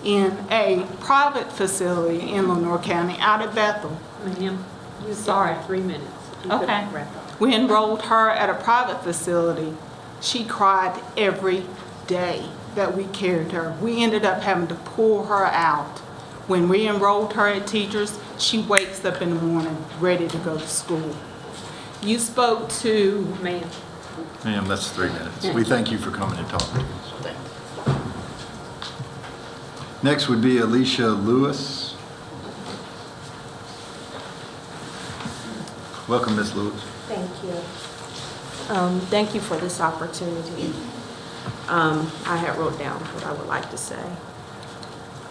in a private facility in Lenore County out of Bethel. Ma'am, you've Sorry. got 3 minutes. You Okay. better wrap up. We enrolled her at a private facility. She cried every day that we carried her. We ended up having to pull her out. When we enrolled her at Teachers, she wakes up in the morning ready to go to school. You spoke to, Ma'am. Ma'am, that's 3 minutes. We thank you for coming and talking to us. Next would be Alicia Lewis. Welcome, Ms. Lewis. Thank you. Thank you for this opportunity. I had wrote down what I would like to say.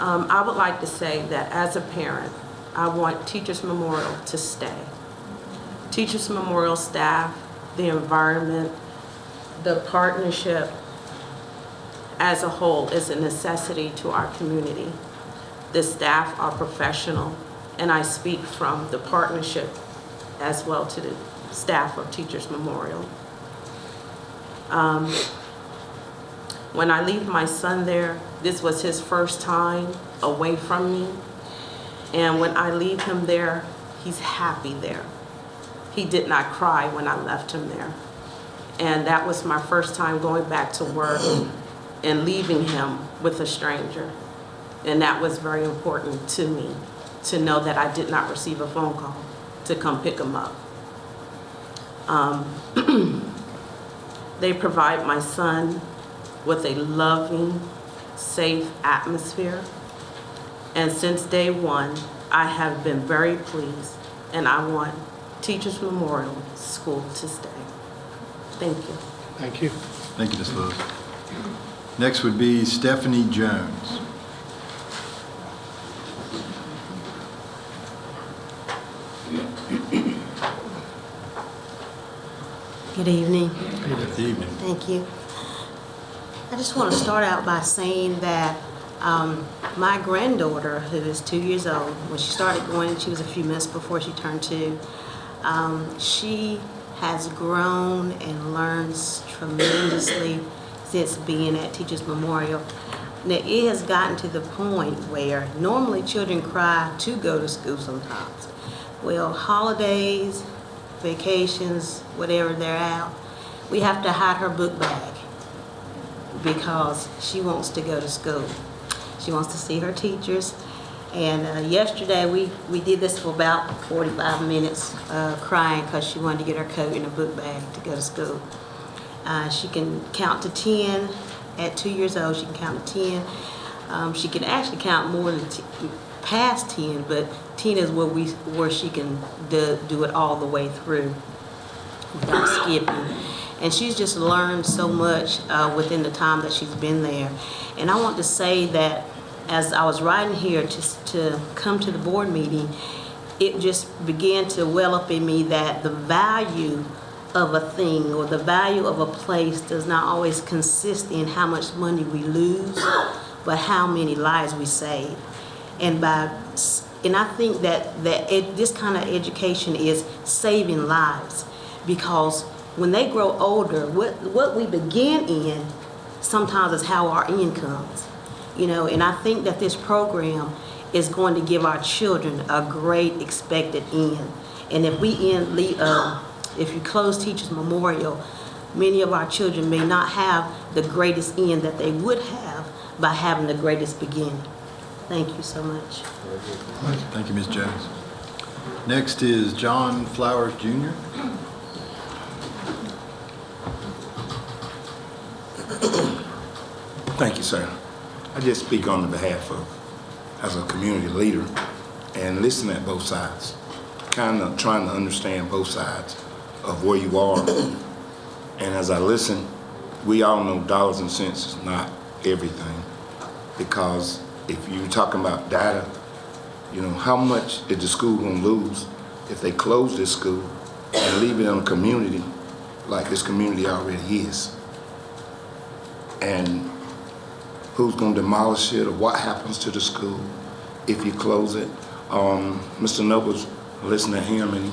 I would like to say that as a parent, I want Teachers Memorial to stay. Teachers Memorial staff, the environment, the partnership as a whole is a necessity to our community. The staff are professional, and I speak from the partnership as well to the staff of Teachers Memorial. When I leave my son there, this was his first time away from me. And when I leave him there, he's happy there. He did not cry when I left him there. And that was my first time going back to work and leaving him with a stranger. And that was very important to me, to know that I did not receive a phone call to come pick him up. They provide my son with a loving, safe atmosphere. And since day one, I have been very pleased, and I want Teachers Memorial School to stay. Thank you. Thank you. Thank you, Ms. Lewis. Next would be Stephanie Jones. Good evening. Good evening. Thank you. I just want to start out by saying that my granddaughter, who is 2 years old, when she started going, she was a few months before she turned 2, she has grown and learns tremendously since being at Teachers Memorial. Now, it has gotten to the point where normally children cry to go to school sometimes. Well, holidays, vacations, whatever they're out, we have to hide her book bag because she wants to go to school. She wants to see her teachers. And yesterday we did this for about 45 minutes, crying because she wanted to get her coat and her book bag to go to school. She can count to 10. At 2 years old, she can count to 10. She can actually count more than past 10, but 10 is where she can do it all the way through without skipping. And she's just learned so much within the time that she's been there. And I want to say that as I was riding here to come to the board meeting, it just began to well up in me that the value of a thing or the value of a place does not always consist in how much money we lose, but how many lives we save. And I think that this kind of education is saving lives, because when they grow older, what we begin in sometimes is how our end comes. And I think that this program is going to give our children a great expected end. And if you close Teachers Memorial, many of our children may not have the greatest end that they would have by having the greatest beginning. Thank you so much. Thank you, Ms. Jones. Next is John Flowers, Jr. Thank you, sir. I just speak on the behalf of, as a community leader, and listen at both sides, kind of trying to understand both sides of where you are. And as I listen, we all know dollars and cents is not everything, because if you're talking about data, how much is the school gonna lose if they close this school and leave it in a community like this community already is? And who's gonna demolish it, or what happens to the school if you close it? Mr. Nobles, listening to him, and he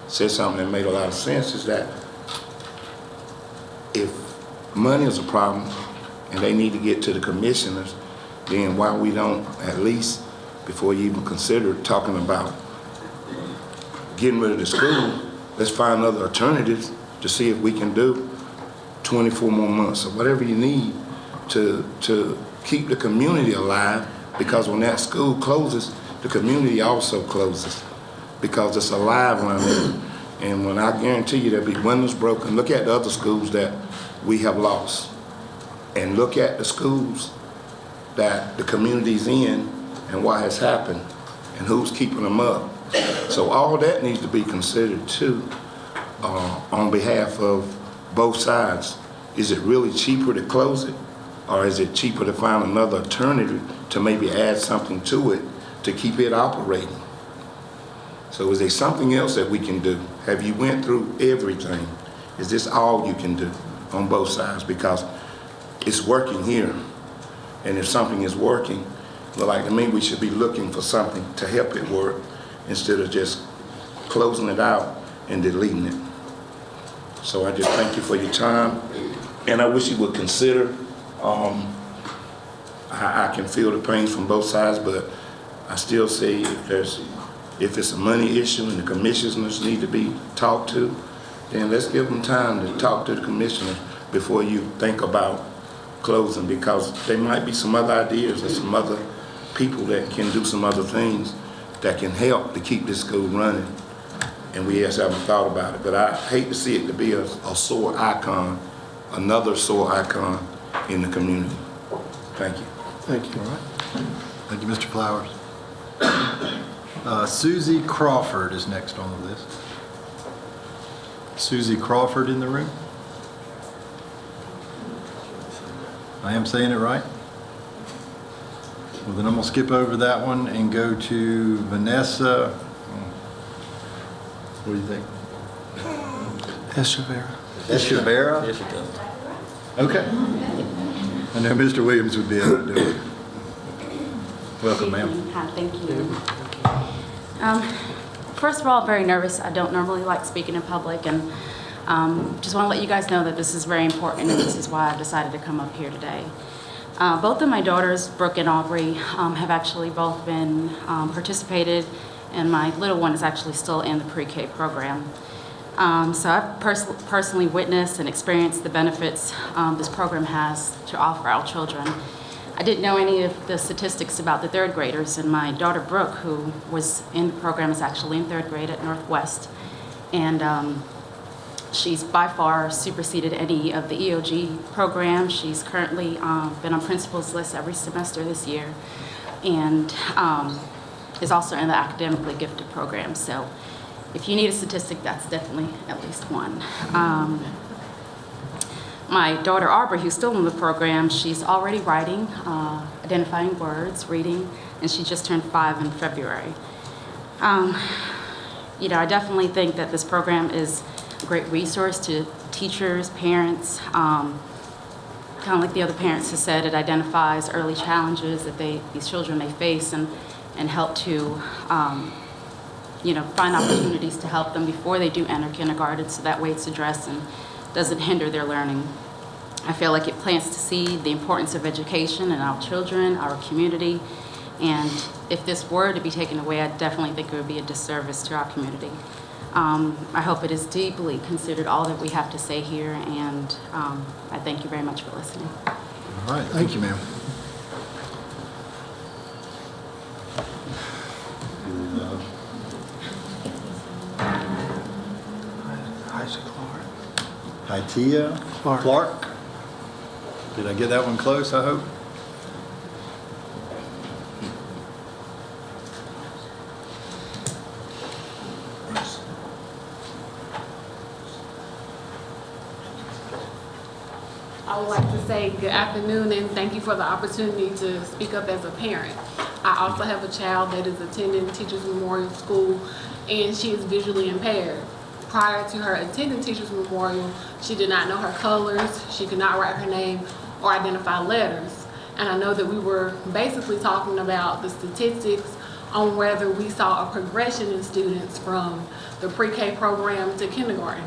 said something that made a lot of sense, is that if money is a problem and they need to get to the commissioners, then why we don't, at least before you even consider talking about getting rid of the school, let's find other alternatives to see if we can do 24 more months or whatever you need to keep the community alive, because when that school closes, the community also closes, because it's alive around there. And when I guarantee you there'll be windows broken, look at the other schools that we have lost, and look at the schools that the community's in and what has happened and who's keeping them up. So all that needs to be considered too, on behalf of both sides. Is it really cheaper to close it, or is it cheaper to find another alternative to maybe add something to it to keep it operating? So is there something else that we can do? Have you went through everything? Is this all you can do on both sides? Because it's working here. And if something is working, well, like to me, we should be looking for something to help it work instead of just closing it out and deleting it. So I just thank you for your time. And I wish you would consider, I can feel the pains from both sides, but I still say if it's a money issue and the commissioners need to be talked to, then let's give them time to talk to the commissioner before you think about closing, because there might be some other ideas or some other people that can do some other things that can help to keep this school running. And we just haven't thought about it. But I hate to see it to be a sore icon, another sore icon in the community. Thank you. Thank you. All right. Thank you, Mr. Flowers. Susie Crawford is next on the list. Susie Crawford in the room? I am saying it right? Well, then I'm going to skip over that one and go to Vanessa. What do you think? Echeverria. Echeverria? Yes, it does. Okay. I know Mr. Williams would be able to do it. Welcome, ma'am. Hi, thank you. First of all, I'm very nervous. I don't normally like speaking in public, and just want to let you guys know that this is very important, and this is why I decided to come up here today. Both of my daughters, Brooke and Aubrey, have actually both been participated, and my little one is actually still in the pre-K program. So I've personally witnessed and experienced the benefits this program has to offer our children. I didn't know any of the statistics about the third graders, and my daughter Brooke, who was in the program, is actually in third grade at Northwest. And she's by far superseded any of the EOG programs. She's currently been on principal's list every semester this year, and is also in the academically gifted program. So if you need a statistic, that's definitely at least one. My daughter Aubrey, who's still in the program, she's already writing, identifying words, reading, and she just turned 5 in February. You know, I definitely think that this program is a great resource to teachers, parents. Kind of like the other parents have said, it identifies early challenges that these children may face and help to, you know, find opportunities to help them before they do enter kindergarten, so that way it's addressed and doesn't hinder their learning. I feel like it plants to see the importance of education in our children, our community, and if this were to be taken away, I definitely think it would be a disservice to our community. I hope it is deeply considered all that we have to say here, and I thank you very much for listening. All right, thank you, ma'am. Hitia Clark. Did I get that one close, I hope? I would like to say good afternoon and thank you for the opportunity to speak up as a parent. I also have a child that is attending Teachers Memorial School and she is visually impaired. Prior to her attending Teachers Memorial, she did not know her colors, she could not write her name or identify letters. And I know that we were basically talking about the statistics on whether we saw a progression in students from the pre-K program to kindergarten.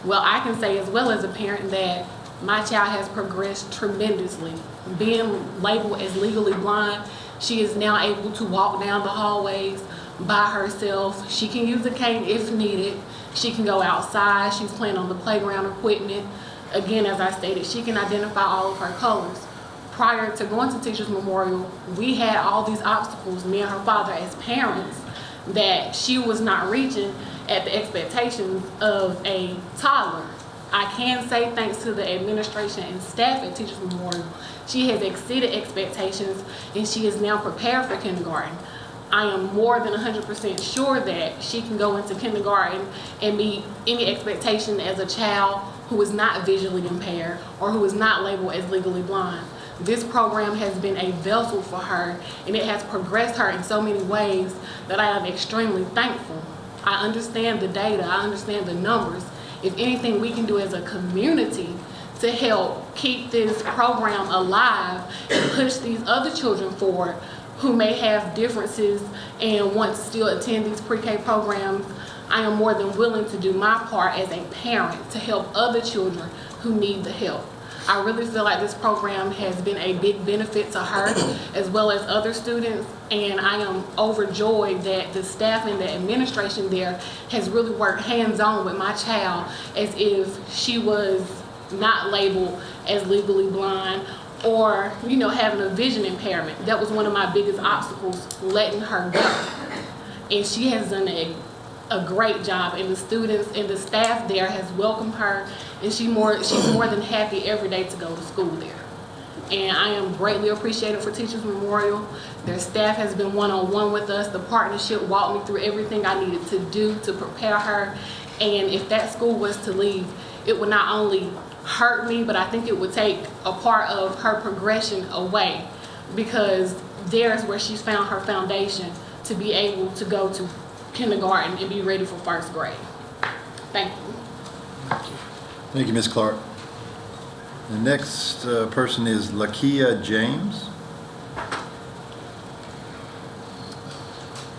Well, I can say as well as a parent that my child has progressed tremendously. Being labeled as legally blind, she is now able to walk down the hallways by herself. She can use a cane if needed. She can go outside. She's playing on the playground equipment. Again, as I stated, she can identify all of her colors. Prior to going to Teachers Memorial, we had all these obstacles, me and her father as parents, that she was not reaching at the expectations of a toddler. I can say thanks to the administration and staff at Teachers Memorial, she has exceeded expectations and she is now prepared for kindergarten. I am more than 100% sure that she can go into kindergarten and meet any expectation as a child who is not visually impaired or who is not labeled as legally blind. This program has been a vessel for her and it has progressed her in so many ways that I am extremely thankful. I understand the data, I understand the numbers. If anything we can do as a community to help keep this program alive and push these other children forward who may have differences and want to still attend these pre-K programs, I am more than willing to do my part as a parent to help other children who need the help. I really feel like this program has been a big benefit to her as well as other students, and I am overjoyed that the staff and the administration there has really worked hands-on with my child as if she was not labeled as legally blind or, you know, having a vision impairment. That was one of my biggest obstacles, letting her go. And she has done a great job, and the students and the staff there has welcomed her, and she's more than happy every day to go to school there. And I am greatly appreciated for Teachers Memorial. Their staff has been one-on-one with us. The partnership walked me through everything I needed to do to prepare her. And if that school was to leave, it would not only hurt me, but I think it would take a part of her progression away, because there's where she's found her foundation to be able to go to kindergarten and be ready for first grade. Thank you. Thank you, Ms. Clark. The next person is Lakia James.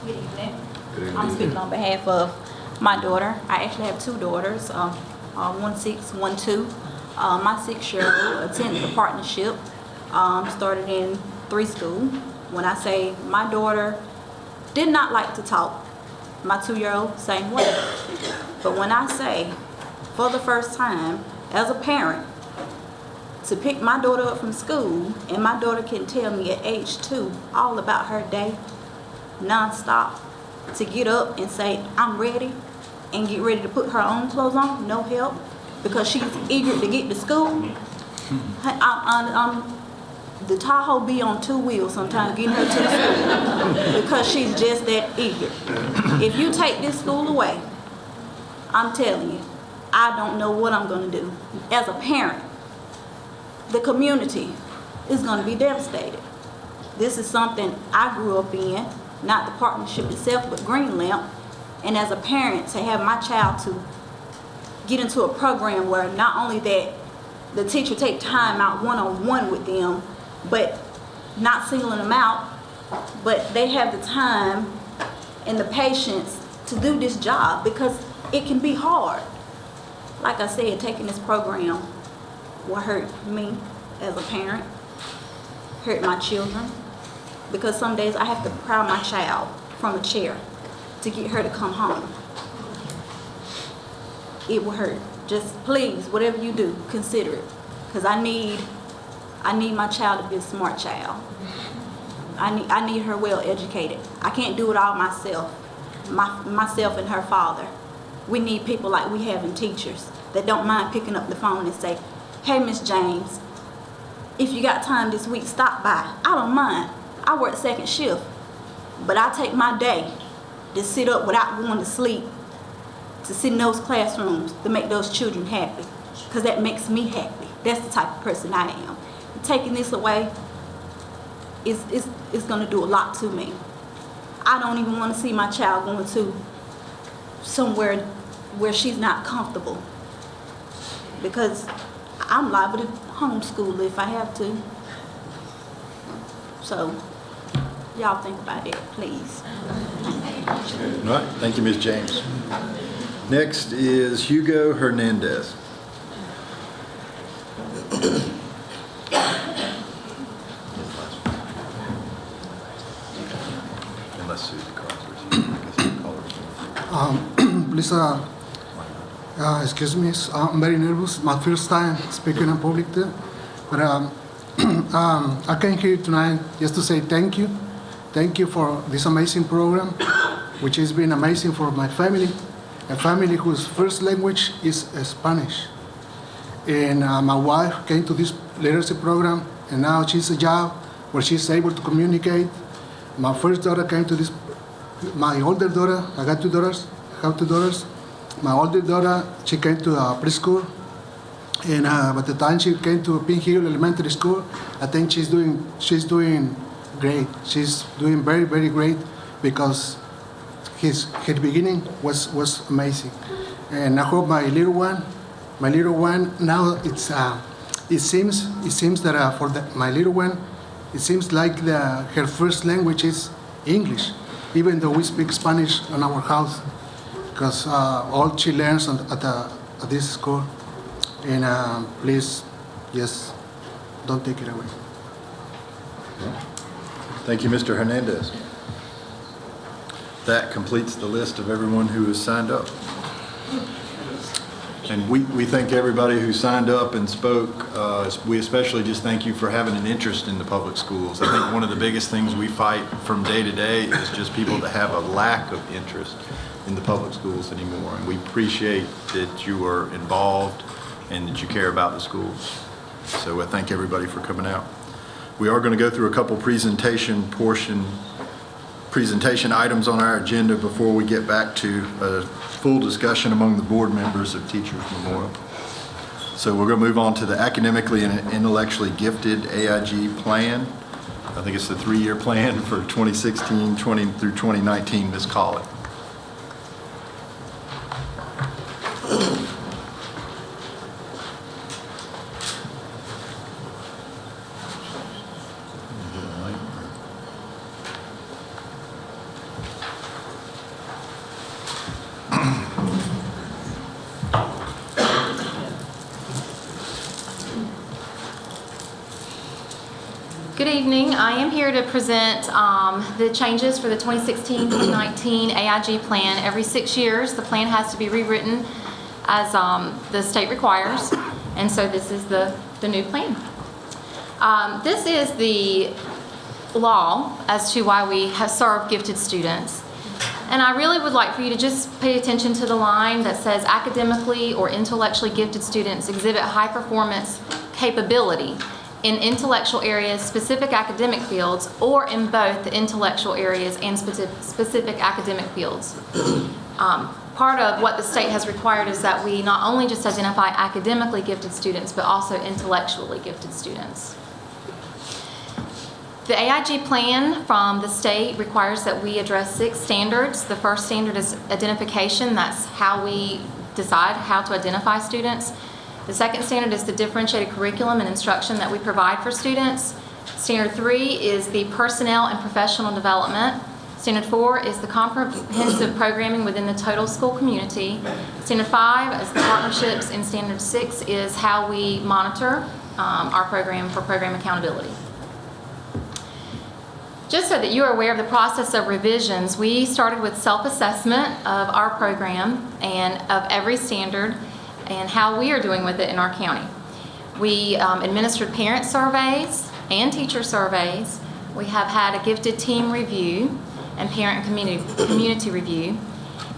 Good evening. I'm speaking on behalf of my daughter. I actually have two daughters, 1-6, 1-2. My 6-year-old attended the partnership, started in 3 school. When I say my daughter did not like to talk, my 2-year-old, same way. But when I say, for the first time, as a parent, to pick my daughter up from school, and my daughter can tell me at age 2 all about her day, nonstop, to get up and say, I'm ready, and get ready to put her own clothes on, no help, because she's eager to get to school. The Tahoe be on 2 wheels sometimes getting her to the school because she's just that eager. If you take this school away, I'm telling you, I don't know what I'm going to do. As a parent, the community is going to be devastated. This is something I grew up in. not the partnership itself, but Green Lamp. And as a parent, to have my child to get into a program where not only that the teacher take time out one-on-one with them, but not singling them out, but they have the time and the patience to do this job, because it can be hard. Like I said, taking this program will hurt me as a parent, hurt my children, because some days I have to pry my child from a chair to get her to come home. It will hurt. Just please, whatever you do, consider it, because I need my child to be a smart child. I need her well educated. I can't do it all myself. Myself and her father. We need people like we have in teachers that don't mind picking up the phone and say, "Hey, Miss James, if you got time this week, stop by." I don't mind. I work second shift, but I take my day to sit up without going to sleep, to sit in those classrooms to make those children happy, because that makes me happy. That's the type of person I am. Taking this away is going to do a lot to me. I don't even want to see my child going to somewhere where she's not comfortable, because I'm liable to homeschool if I have to. So y'all think about it, please. All right, thank you, Ms. James. Next is Hugo Hernandez. Unless Susie Crawford, I guess we'll call her. Please, excuse me, I'm very nervous. My first time speaking in public there. But I came here tonight just to say thank you. Thank you for this amazing program, which has been amazing for my family, a family whose first language is Spanish. And my wife came to this literacy program, and now she's a job where she's able to communicate. My first daughter came to this, my older daughter, I got two daughters, I have two daughters. My older daughter, she came to preschool, and by the time she came to Pin Hill Elementary School, I think she's doing great. She's doing very, very great, because her beginning was amazing. And I hope my little one now it seems that for my little one, it seems like her first language is English, even though we speak Spanish in our house, because all she learns at this school. And please, yes, don't take it away. Thank you, Mr. Hernandez. That completes the list of everyone who has signed up. And we thank everybody who signed up and spoke. We especially just thank you for having an interest in the public schools. I think one of the biggest things we fight from day to day is just people that have a lack of interest in the public schools anymore. And we appreciate that you are involved and that you care about the schools. So I thank everybody for coming out. We are going to go through a couple presentation items on our agenda before we get back to a full discussion among the board members of Teachers Memorial. So we're going to move on to the academically and intellectually gifted AIG plan. I think it's the 3-year plan for 2016 through 2019, Ms. Colley. Good evening. I am here to present the changes for the 2016-2019 AIG plan. Every 6 years, the plan has to be rewritten as the state requires, and so this is the new plan. This is the law as to why we have served gifted students. And I really would like for you to just pay attention to the line that says academically or intellectually gifted students exhibit high performance capability in intellectual areas, specific academic fields, or in both the intellectual areas and specific academic fields. Part of what the state has required is that we not only just identify academically gifted students, but also intellectually gifted students. The AIG plan from the state requires that we address 6 standards. The first standard is identification. That's how we decide how to identify students. The second standard is the differentiated curriculum and instruction that we provide for students. Standard 3 is the personnel and professional development. Standard 4 is the comprehensive programming within the total school community. Standard 5 is the partnerships, and Standard 6 is how we monitor our program for program accountability. Just so that you are aware of the process of revisions, we started with self-assessment of our program and of every standard and how we are doing with it in our county. We administered parent surveys and teacher surveys. We have had a gifted team review and parent and community review.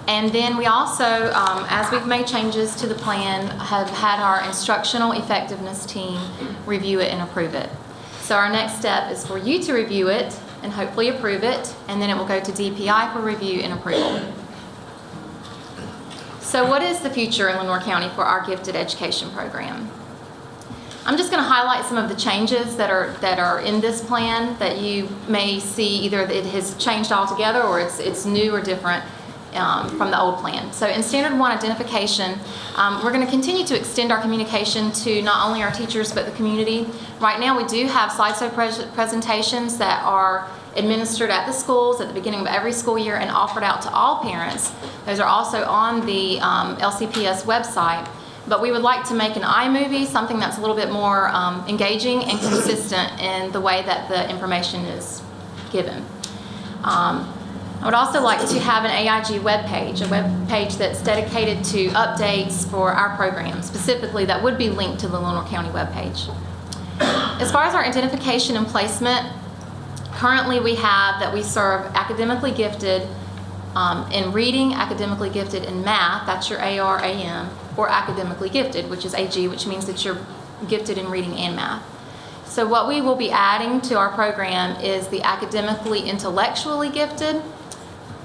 And then we also, as we've made changes to the plan, have had our instructional effectiveness team review it and approve it. So our next step is for you to review it and hopefully approve it, and then it will go to DPI for review and approval. So what is the future in Lenoir County for our gifted education program? I'm just going to highlight some of the changes that are in this plan that you may see either it has changed altogether or it's new or different from the old plan. So in Standard 1 identification, we're going to continue to extend our communication to not only our teachers but the community. Right now we do have slideshow presentations that are administered at the schools at the beginning of every school year and offered out to all parents. Those are also on the LCPS website. But we would like to make an iMovie, something that's a little bit more engaging and consistent in the way that the information is given. I would also like to have an AIG webpage, a web page that's dedicated to updates for our program, specifically that would be linked to the Lenoir County webpage. As far as our identification and placement, currently we have that we serve academically gifted in reading, academically gifted in math, that's your AR/AM, or academically gifted, which is AG, which means that you're gifted in reading and math. So what we will be adding to our program is the academically intellectually gifted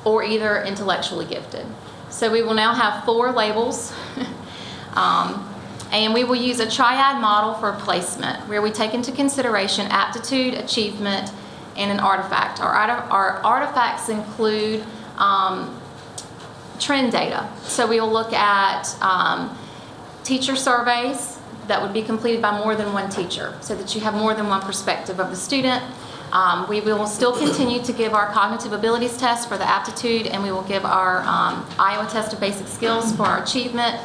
or either intellectually gifted. So we will now have 4 labels and we will use a triad model for placement where we take into consideration aptitude, achievement, and an artifact. Our artifacts include trend data. So we will look at teacher surveys that would be completed by more than one teacher so that you have more than one perspective of the student. We will still continue to give our cognitive abilities test for the aptitude, and we will give our Iowa test of basic skills for our achievement.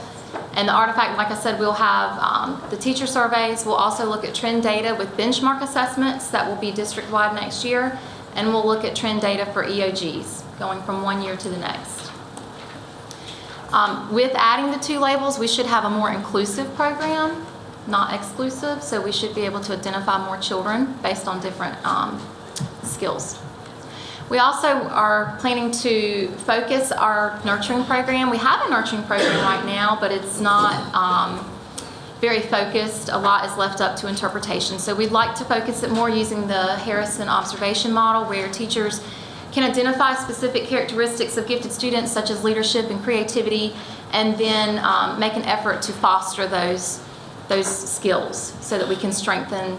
And the artifact, like I said, we'll have the teacher surveys. We'll also look at trend data with benchmark assessments that will be district-wide next year. And we'll look at trend data for EOGs going from one year to the next. With adding the 2 labels, we should have a more inclusive program, not exclusive, so we should be able to identify more children based on different skills. We also are planning to focus our nurturing program. We have a nurturing program right now, but it's not very focused. A lot is left up to interpretation. So we'd like to focus it more using the Harrison observation model where teachers can identify specific characteristics of gifted students such as leadership and creativity, and then make an effort to foster those skills so that we can strengthen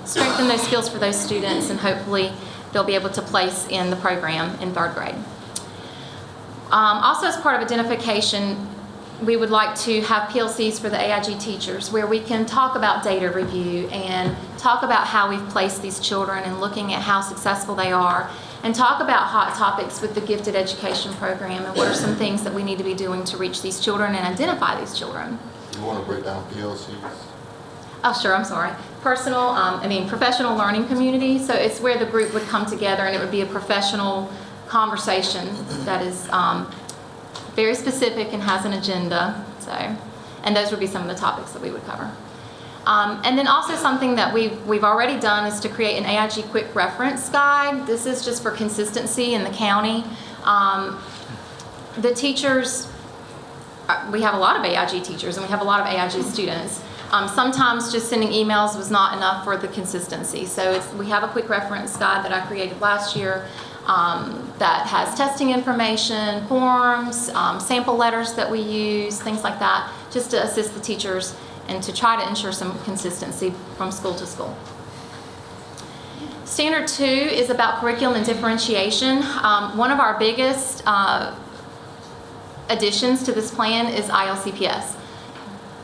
those skills for those students, and hopefully they'll be able to place in the program in 3rd grade. Also, as part of identification, we would like to have PLCs for the AIG teachers where we can talk about data review and talk about how we've placed these children and looking at how successful they are, and talk about hot topics with the gifted education program and what are some things that we need to be doing to reach these children and identify these children. You want to break down PLCs? Oh, sure, I'm sorry. Professional learning community. So it's where the group would come together and it would be a professional conversation that is very specific and has an agenda. And those would be some of the topics that we would cover. And then also something that we've already done is to create an AIG quick reference guide. This is just for consistency in the county. The teachers, we have a lot of AIG teachers and we have a lot of AIG students. Sometimes just sending emails was not enough for the consistency. So we have a quick reference guide that I created last year that has testing information, forms, sample letters that we use, things like that, just to assist the teachers and to try to ensure some consistency from school to school. Standard 2 is about curriculum and differentiation. One of our biggest additions to this plan is ILCPS.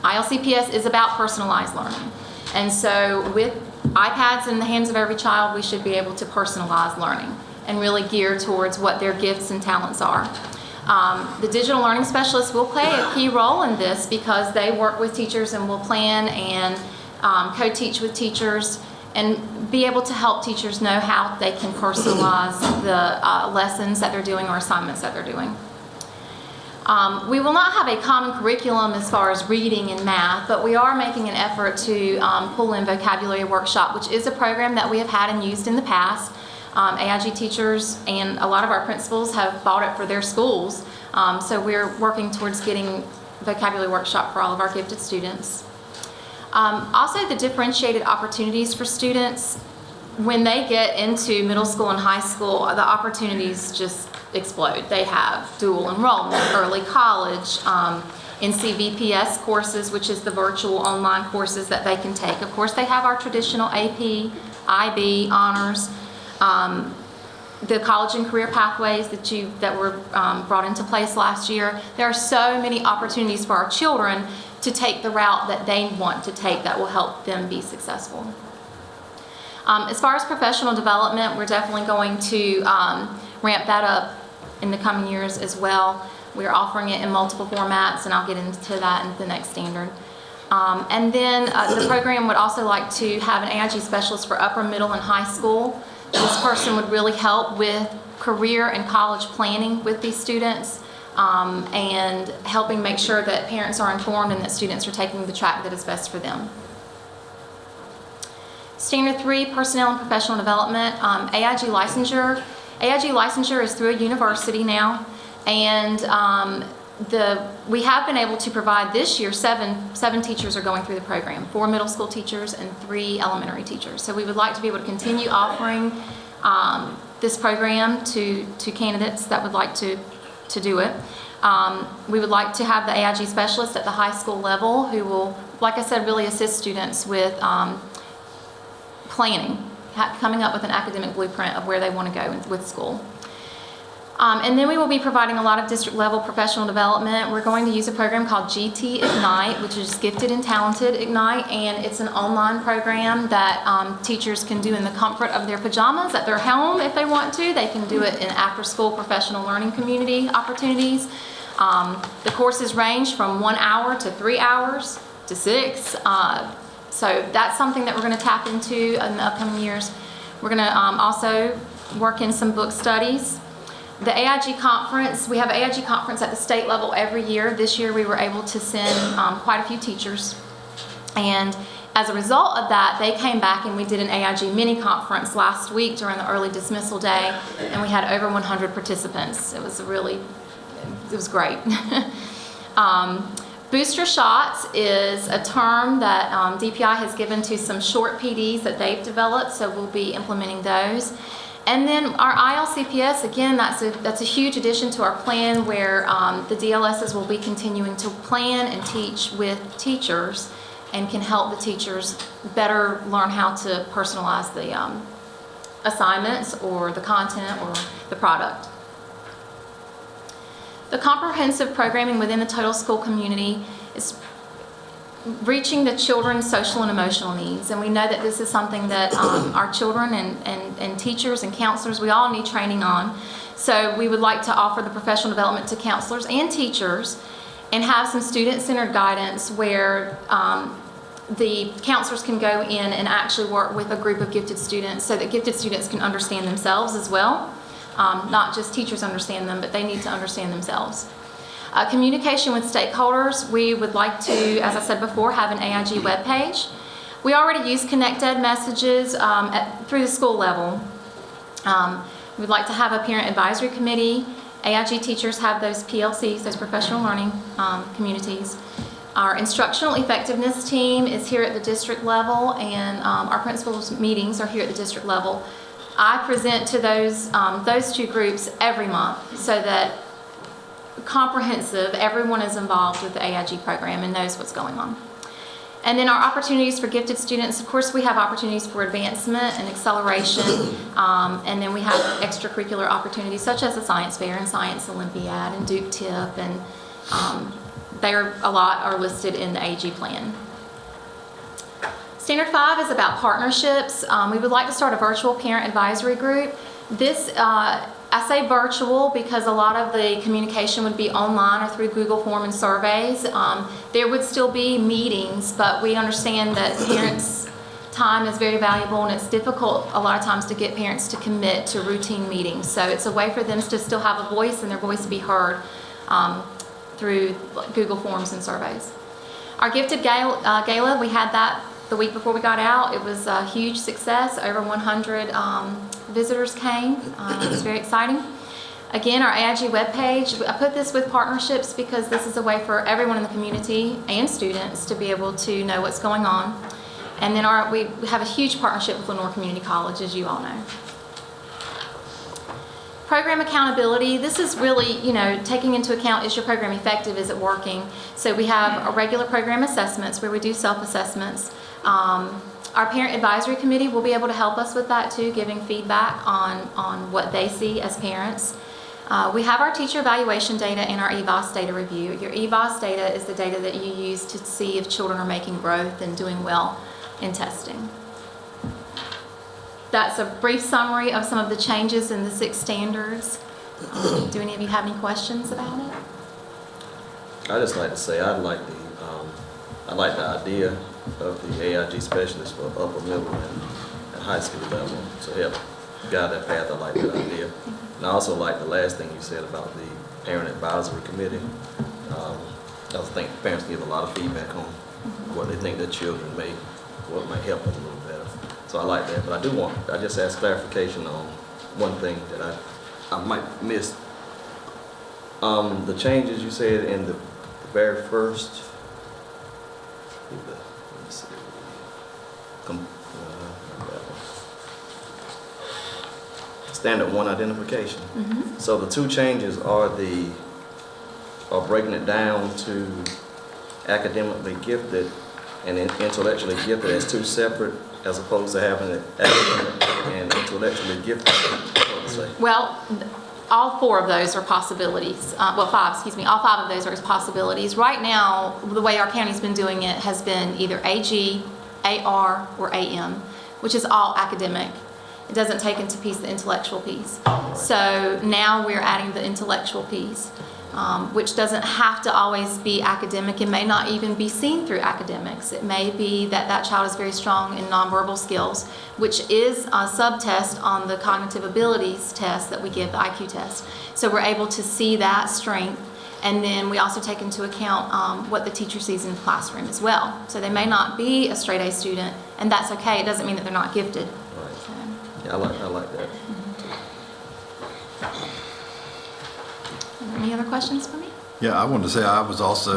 ILCPS is about personalized learning. And so with iPads in the hands of every child, we should be able to personalize learning and really gear towards what their gifts and talents are. The digital learning specialists will play a key role in this because they work with teachers and will plan and co-teach with teachers and be able to help teachers know how they can personalize the lessons that they're doing or assignments that they're doing. We will not have a common curriculum as far as reading and math, but we are making an effort to pull in vocabulary workshop, which is a program that we have had and used in the past. AIG teachers and a lot of our principals have bought it for their schools, so we're working towards getting vocabulary workshop for all of our gifted students. Also, the differentiated opportunities for students, when they get into middle school and high school, the opportunities just explode. They have dual enrollment, early college, NCVPS courses, which is the virtual online courses that they can take. Of course, they have our traditional AP, IB, honors, the college and career pathways that were brought into place last year. There are so many opportunities for our children to take the route that they want to take that will help them be successful. As far as professional development, we're definitely going to ramp that up in the coming years as well. We're offering it in multiple formats, and I'll get into that in the next standard. And then the program would also like to have an AIG specialist for upper, middle, and high school. This person would really help with career and college planning with these students, and helping make sure that parents are informed and that students are taking the track that is best for them. Standard 3, personnel and professional development, AIG licensure. AIG licensure is through a university now, and we have been able to provide this year, seven teachers are going through the program, 4 middle school teachers and 3 elementary teachers. So we would like to be able to continue offering this program to candidates that would like to do it. We would like to have the AIG specialist at the high school level who will, like I said, really assist students with planning, coming up with an academic blueprint of where they want to go with school. And then we will be providing a lot of district level professional development. We're going to use a program called GT Ignite, which is Gifted and Talented Ignite, and it's an online program that teachers can do in the comfort of their pajamas at their home if they want to. They can do it in after school professional learning community opportunities. The courses range from 1 hour to 3 hours to 6. So that's something that we're going to tap into in the upcoming years. We're going to also work in some book studies. The AIG conference, we have an AIG conference at the state level every year. This year we were able to send quite a few teachers. And as a result of that, they came back and we did an AIG mini conference last week during the early dismissal day, and we had over 100 participants. It was great. Booster shots is a term that DPI has given to some short PDs that they've developed, so we'll be implementing those. And then our ILCPS, again, that's a huge addition to our plan where the DLSs will be continuing to plan and teach with teachers and can help the teachers better learn how to personalize the assignments or the content or the product. The comprehensive programming within the total school community is reaching the children's social and emotional needs. And we know that this is something that our children and teachers and counselors, we all need training on. So we would like to offer the professional development to counselors and teachers and have some student-centered guidance where the counselors can go in and actually work with a group of gifted students so that gifted students can understand themselves as well. Not just teachers understand them, but they need to understand themselves. Communication with stakeholders, we would like to, as I said before, have an AIG webpage. We already use ConnectEd messages through the school level. We'd like to have a parent advisory committee. AIG teachers have those PLCs, those professional learning communities. Our instructional effectiveness team is here at the district level, and our principals' meetings are here at the district level. I present to those 2 groups every month so that comprehensive, everyone is involved with the AIG program and knows what's going on. And then our opportunities for gifted students, of course, we have opportunities for advancement and acceleration. And then we have extracurricular opportunities such as the Science Fair and Science Olympiad and Duke Tip. And a lot are listed in the AG plan. Standard 5 is about partnerships. We would like to start a virtual parent advisory group. This, I say virtual because a lot of the communication would be online or through Google Form and surveys. There would still be meetings, but we understand that parents' time is very valuable and it's difficult a lot of times to get parents to commit to routine meetings. So it's a way for them to still have a voice and their voice be heard through Google Forms and surveys. Our Gifted Gala, we had that the week before we got out. It was a huge success. Over 100 visitors came. It was very exciting. Again, our AIG webpage, I put this with partnerships because this is a way for everyone in the community and students to be able to know what's going on. And then we have a huge partnership with Lenore Community College, as you all know. Program accountability, this is really, taking into account, is your program effective, is it working? So we have regular program assessments where we do self-assessments. Our parent advisory committee will be able to help us with that too, giving feedback on what they see as parents. We have our teacher evaluation data and our EVOS data review. Your EVOS data is the data that you use to see if children are making growth and doing well in testing. That's a brief summary of some of the changes in the 6 standards. Do any of you have any questions about it? I just like to say I like the idea of the AIG specialist for upper, middle, and high school level. So help guide that path. I like that idea. And I also like the last thing you said about the parent advisory committee. I think parents give a lot of feedback on what they think their children what might help them a little better. So I like that. But I just ask clarification on one thing that I might miss. The changes you said in the very first, standard 1 identification. Mm-hmm. So the 2 changes are breaking it down to academically gifted and intellectually gifted as 2 separate, as opposed to having it academic and intellectually gifted. Well, all 4 of those are possibilities. All 5 of those are possibilities. Right now, the way our county's been doing it has been either AG, AR, or AM, which is all academic. It doesn't take into piece the intellectual piece. So now we're adding the intellectual piece, which doesn't have to always be academic. It may not even be seen through academics. It may be that child is very strong in nonverbal skills, which is a subtest on the cognitive abilities test that we give, the IQ test. So we're able to see that strength. And then we also take into account what the teacher sees in the classroom as well. So they may not be a straight A student, and that's okay. It doesn't mean that they're not gifted. Right. So. Yeah, I like that. Any other questions for me? Yeah, I wanted to say I was also,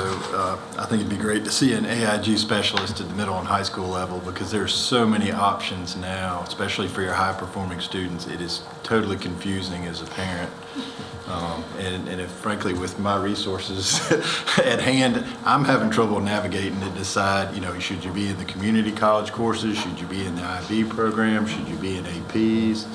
I think it'd be great to see an AIG specialist at the middle and high school level because there's so many options now, especially for your high-performing students. It is totally confusing as a parent. And if, frankly, with my resources at hand, I'm having trouble navigating to decide, should you be in the community college courses? Should you be in the IB program? Should you be in APs?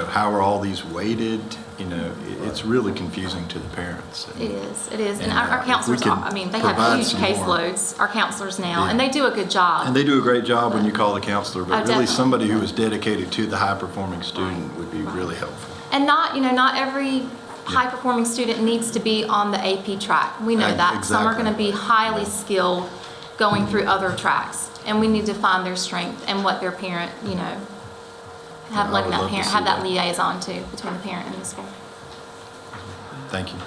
How are all these weighted? It's really confusing to the parents. It is. And our counselors, they have huge caseloads, our counselors now, and they do a good job. And they do a great job when you call a counselor, but really somebody who is dedicated to the high-performing student would be really helpful. And not every high-performing student needs to be on the AP track. We know that. Exactly. Some are going to be highly skilled going through other tracks, and we need to find their strength and what their parent, have that liaison too between the parent and the school. Thank you.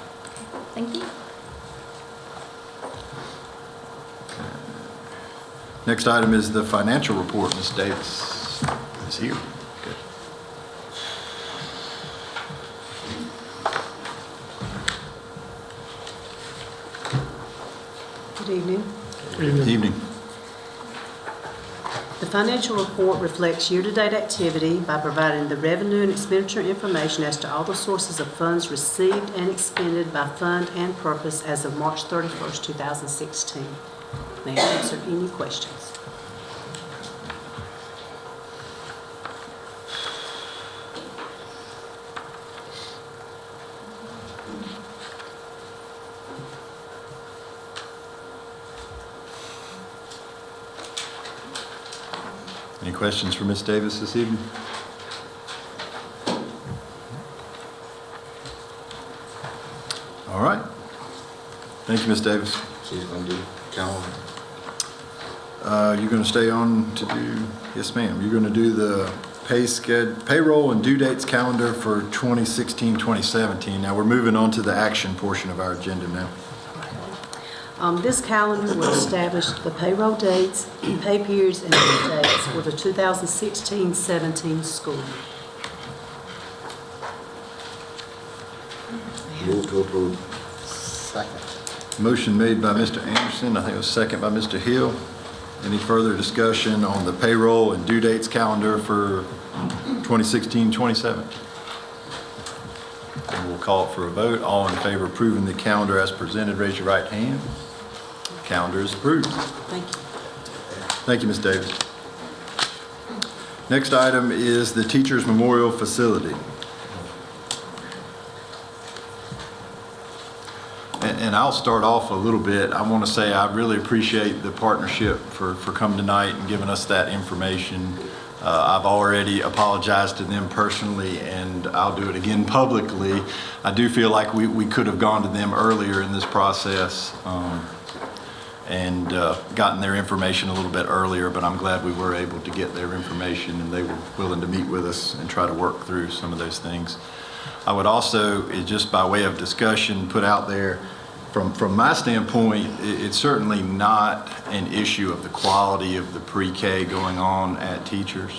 Thank you. Next item is the financial report. Ms. Davis is here. Good. Good evening. Good evening. The financial report reflects year-to-date activity by providing the revenue and expenditure information as to all the sources of funds received and expended by fund and purpose as of March 31st, 2016. may I answer any questions. Any questions for Ms. Davis this evening? All right. Thank you, Ms. Davis. She's gonna do calendar. You're going to stay on to do, yes ma'am, you're going to do the payroll and due dates calendar for 2016-2017. Now we're moving on to the action portion of our agenda now. This calendar will establish the payroll dates, pay periods, and due dates for the 2016-17 school year. Move to approve. Second. Motion made by Mr. Anderson, I think it was second by Mr. Hill. Any further discussion on the payroll and due dates calendar for 2016-2017? And we'll call it for a vote. All in favor of approving the calendar as presented, raise your right hand. Calendar is approved. Thank you. Thank you, Ms. Davis. Next item is the Teachers Memorial Facility. And I'll start off a little bit. I want to say I really appreciate the partnership for coming tonight and giving us that information. I've already apologized to them personally, and I'll do it again publicly. I do feel like we could have gone to them earlier in this process and gotten their information a little bit earlier, but I'm glad we were able to get their information, and they were willing to meet with us and try to work through some of those things. I would also, just by way of discussion, put out there, from my standpoint, it's certainly not an issue of the quality of the pre-K going on at teachers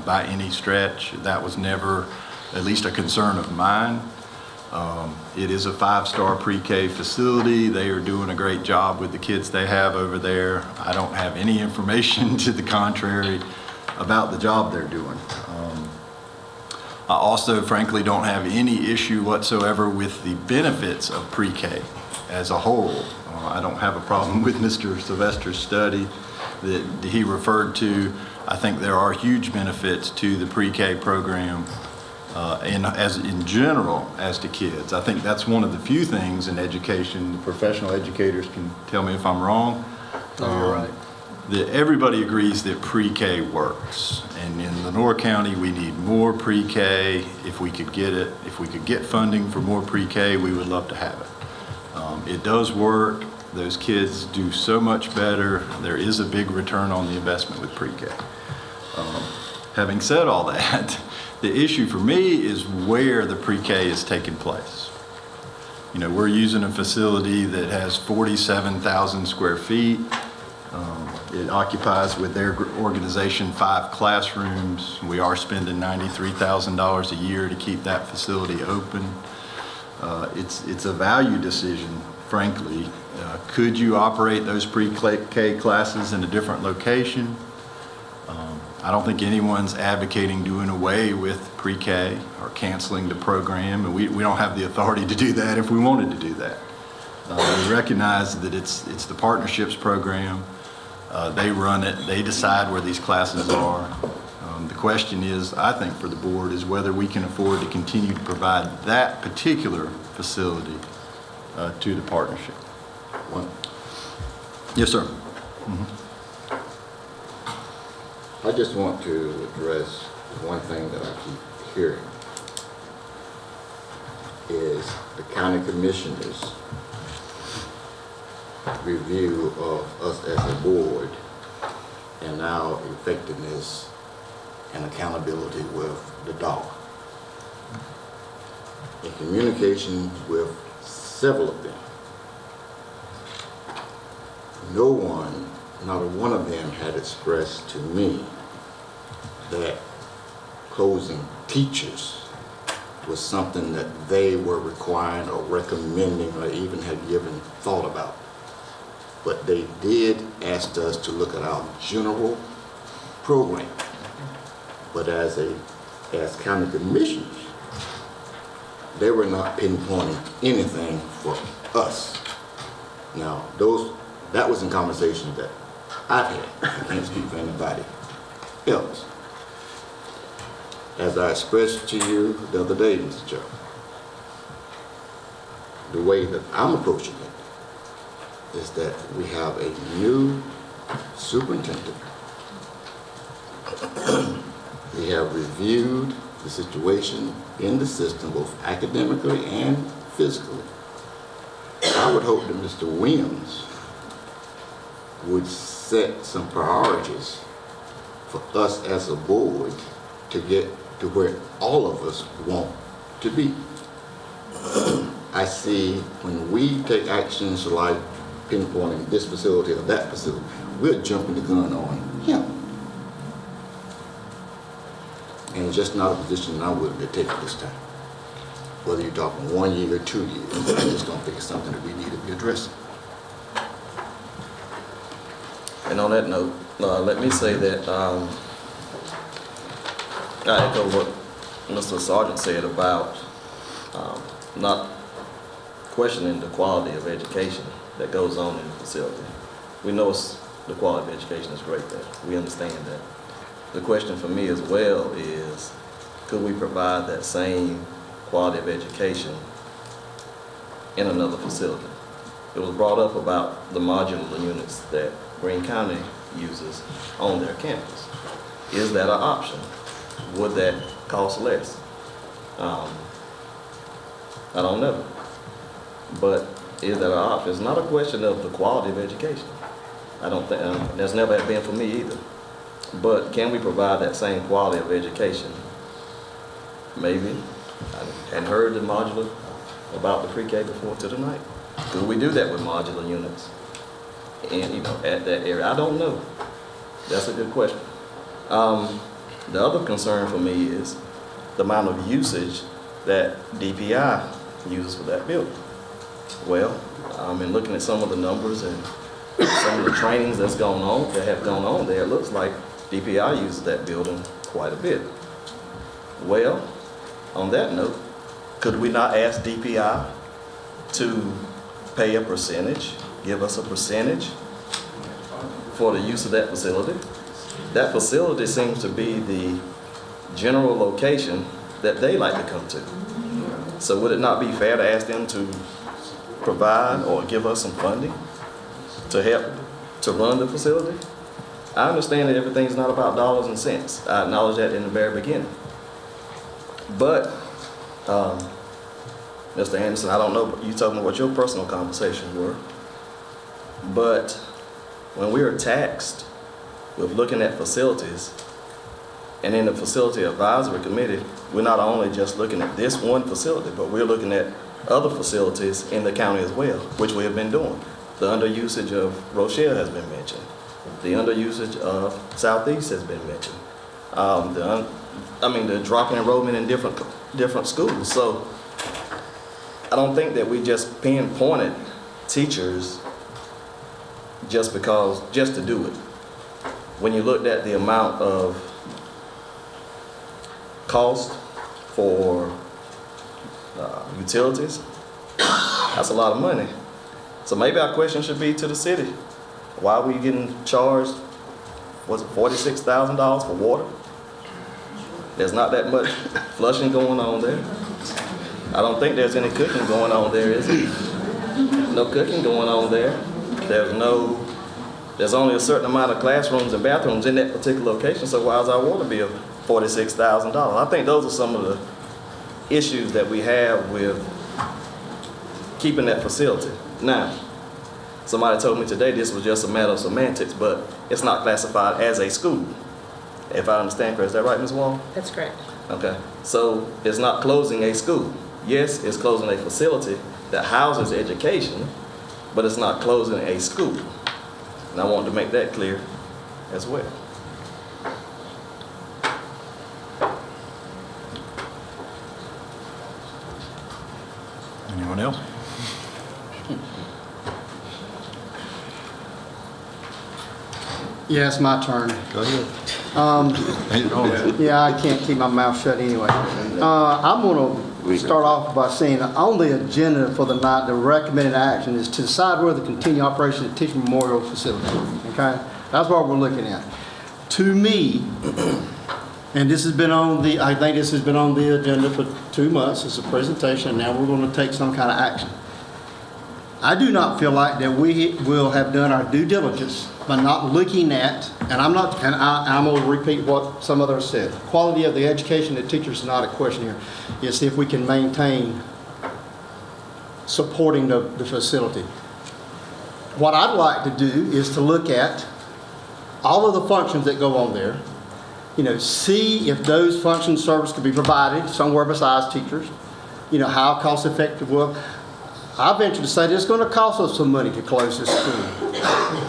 by any stretch. That was never at least a concern of mine. It is a 5-star pre-K facility. They are doing a great job with the kids they have over there. I don't have any information to the contrary about the job they're doing. I also, frankly, don't have any issue whatsoever with the benefits of pre-K as a whole. I don't have a problem with Mr. Sylvester's study that he referred to. I think there are huge benefits to the pre-K program and as in general as to kids. I think that's one of the few things in education, professional educators can tell me if I'm wrong. You're right. That everybody agrees that pre-K works. And in Lenore County, we need more pre-K. If we could get it, if we could get funding for more pre-K, we would love to have it. It does work. Those kids do so much better. There is a big return on the investment with pre-K. Having said all that, the issue for me is where the pre-K is taking place. You know, we're using a facility that has 47,000 square feet. It occupies with their organization 5 classrooms. We are spending $93,000 a year to keep that facility open. It's a value decision, frankly. Could you operate those pre-K classes in a different location? I don't think anyone's advocating doing away with pre-K or canceling the program, and we don't have the authority to do that if we wanted to do that. We recognize that it's the partnerships program. They run it, they decide where these classes are. The question is, I think for the board, is whether we can afford to continue to provide that particular facility to the partnership. Yes, sir. I just want to address one thing that I keep hearing is the county commissioners' review of us as a board and our effectiveness and accountability with the dog. In communication with several of them, no one, not one of them had expressed to me that closing teachers was something that they were requiring or recommending or even had given thought about. But they did ask us to look at our general program. But as county commissioners, they were not pinpointing anything for us. Now, those That was in conversations that I've had. I can't speak for anybody else. As I expressed to you the other day, Mr. Chairman, the way that I'm approaching it is that we have a new superintendent. We have reviewed the situation in the system, both academically and physically. I would hope that Mr. Williams would set some priorities for us as a board to get to where all of us want to be. I see when we take actions like pinpointing this facility or that facility, we're jumping the gun on him. And it's just not a position that I'm willing to take at this time. Whether you're talking 1 year or 2 years, I just don't think it's something that we need to be addressing. And on that note, let me say that I echo what Mr. Sargeant said about not questioning the quality of education that goes on in the facility. We know the quality of education is great there. We understand that. The question for me as well is, could we provide that same quality of education in another facility? It was brought up about the modular units that Greene County uses on their campus. Is that an option? Would that cost less? I don't know. But is that an option? It's not a question of the quality of education. I don't think, that's never been for me either. But can we provide that same quality of education? Maybe. I hadn't heard the modular about the pre-K before to tonight. Could we do that with modular units? And, at that area, I don't know. That's a good question. The other concern for me is the amount of usage that DPI uses for that building. Well, in looking at some of the numbers and some of the trainings that have gone on there, it looks like DPI uses that building quite a bit. Well, on that note, could we not ask DPI to pay a percentage, give us a percentage for the use of that facility? That facility seems to be the general location that they like to come to. So would it not be fair to ask them to provide or give us some funding to help to run the facility? I understand that everything's not about dollars and cents. I acknowledge that in the very beginning. But, Mr. Anderson, I don't know, you told me what your personal conversations were. But when we are taxed with looking at facilities, and in the Facility Advisory Committee, we're not only just looking at this one facility, but we're looking at other facilities in the county as well, which we have been doing. The underusage of Rochelle has been mentioned. The underusage of Southeast has been mentioned. The drop in enrollment in different schools. So I don't think that we just pinpointed teachers just to do it. When you looked at the amount of cost for utilities, that's a lot of money. So maybe our question should be to the city. Why are we getting charged, was it $46,000 for water? There's not that much flushing going on there. I don't think there's any cooking going on there, is it? No cooking going on there. There's only a certain amount of classrooms and bathrooms in that particular location, so why is our water bill $46,000? I think those are some of the issues that we have with keeping that facility. Now, somebody told me today this was just a matter of semantics, but it's not classified as a school. If I understand correctly, is that right, Ms. Wong? That's correct. Okay, so it's not closing a school. Yes, it's closing a facility that houses education, but it's not closing a school. And I wanted to make that clear as well. Anyone else? Yeah, it's my turn. Go ahead. Yeah, I can't keep my mouth shut anyway. I'm gonna start off by saying on the agenda for the night, the recommended action is to decide whether to continue operation of the Teacher Memorial Facility. Okay? That's what we're looking at. To me, and this has been I think this has been on the agenda for 2 months. It's a presentation, and now we're going to take some kind of action. I do not feel like that we will have done our due diligence by not looking at, and I'm going to repeat what some others said. The quality of the education of teachers is not a question here. It's if we can maintain supporting the facility. What I'd like to do is to look at all of the functions that go on there, see if those function service could be provided somewhere besides teachers, how cost effective I venture to say that it's going to cost us some money to close this school.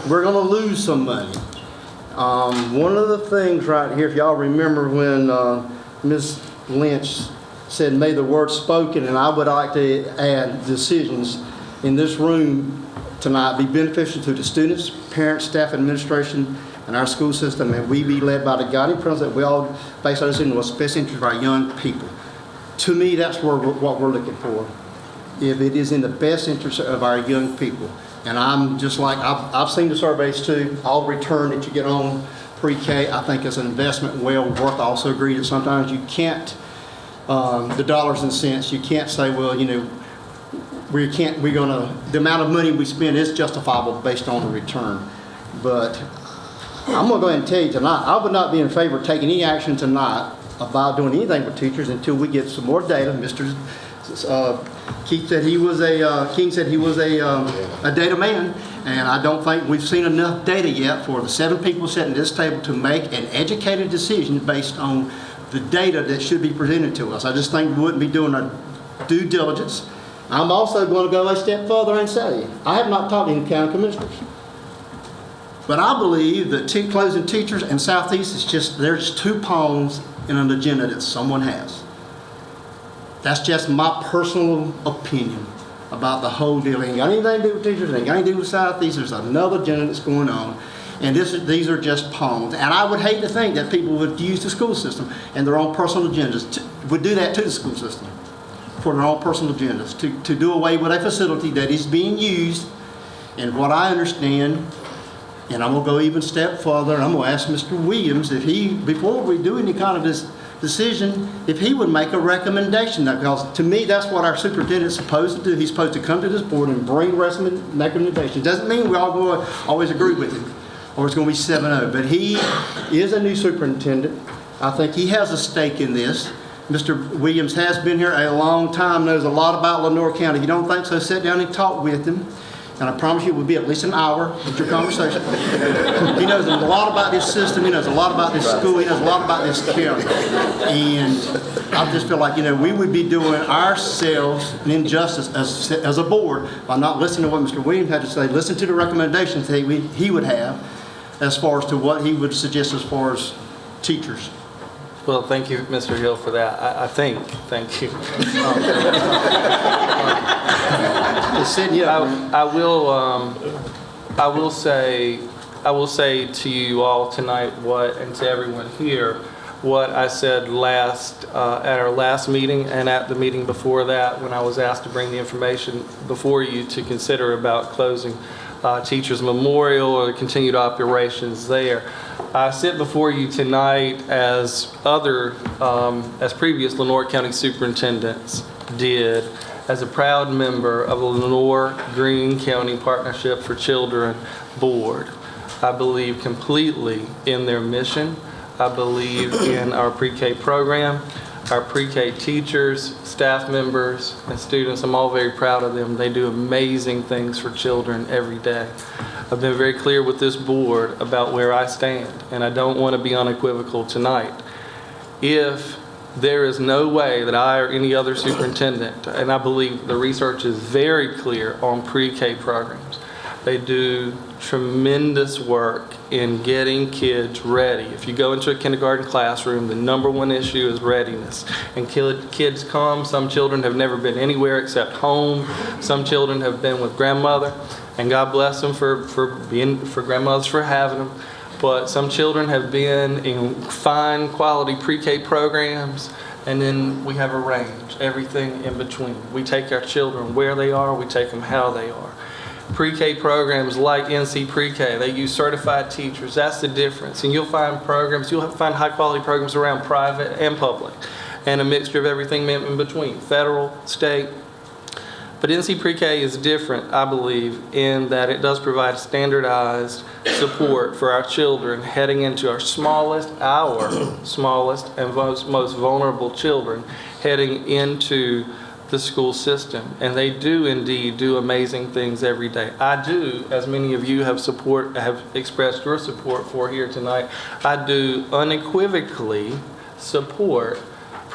We're going to lose some money. One of the things right here, if y'all remember when Ms. Lynch said, "May the word spoken," and I would like to add, decisions in this room tonight be beneficial to the students, parents, staff, administration, and our school system, and we be led by the guiding principle that we all base our decision on what's best interest of our young people. To me, that's what we're looking for. If it is in the best interest of our young people. And I'm just like, I've seen the surveys too, all the return that you get on pre-K, I think is an investment well worth. I also agree that sometimes you can't, the dollars and cents, you can't say, well, the amount of money we spend is justifiable based on the return. But I'm gonna go ahead and tell you tonight, I would not be in favor of taking any action tonight about doing anything with teachers until we get some more data. Mr. Keith said he was King said he was a data man, and I don't think we've seen enough data yet for the 7 people sitting at this table to make an educated decision based on the data that should be presented to us. I just think we wouldn't be doing our due diligence. I'm also going to go a step further and say, I have not talked to any county commissioners, but I believe that closing teachers in Southeast is just, there's 2 pawns in an agenda that someone has. That's just my personal opinion about the whole deal. It ain't got anything to do with teachers, it ain't got anything to do with Southeast. There's another agenda that's going on. And these are just pawns. And I would hate to think that people would use the school system and their own personal agendas, would do that to the school system for their own personal agendas, to do away with a facility that is being used. And what I understand, and I'm going to go even a step further, and I'm going to ask Mr. Williams if before we do any kind of this decision, if he would make a recommendation. Because to me, that's what our superintendent is supposed to do. He's supposed to come to this board and bring recommendations. Doesn't mean we all go always agree with him, or it's going to be 7-0. But he is a new superintendent. I think he has a stake in this. Mr. Williams has been here a long time, knows a lot about Lenoir County. If you don't think so, sit down and talk with him. And I promise you it will be at least an hour with your conversation. He knows a lot about this system. He knows a lot about this school. He knows a lot about this county. And I just feel like, we would be doing ourselves an injustice as a board by not listening to what Mr. Williams had to say. Listen to the recommendations that he would have as far as to what he would suggest as far as teachers. Well, thank you, Mr. Hill, for that. Thank you. I will say to you all tonight and to everyone here, what I said at our last meeting and at the meeting before that, when I was asked to bring the information before you to consider about closing Teachers Memorial or the continued operations there. I sit before you tonight as previous Lenoir County superintendents did, as a proud member of the Lenoir-Greene County Partnership for Children Board. I believe completely in their mission. I believe in our pre-K program, our pre-K teachers, staff members, and students. I'm all very proud of them. They do amazing things for children every day. I've been very clear with this board about where I stand, and I don't want to be unequivocal tonight. If there is no way that I or any other superintendent, and I believe the research is very clear on pre-K programs, they do tremendous work in getting kids ready. If you go into a kindergarten classroom, the #1 issue is readiness. And kids come, some children have never been anywhere except home. Some children have been with grandmother, and God bless them for grandmothers for having them. But some children have been in fine quality pre-K programs And then we have a range, everything in between. We take our children where they are, we take them how they are. Pre-K programs like NC Pre-K, they use certified teachers. That's the difference. And you'll find high quality programs around private and public, and a mixture of everything in between, federal, state. But NC Pre-K is different, I believe, in that it does provide standardized support for our children heading into our smallest and most vulnerable children heading into the school system. And they do indeed do amazing things every day. I do, as many of you have expressed your support for here tonight, I do unequivocally support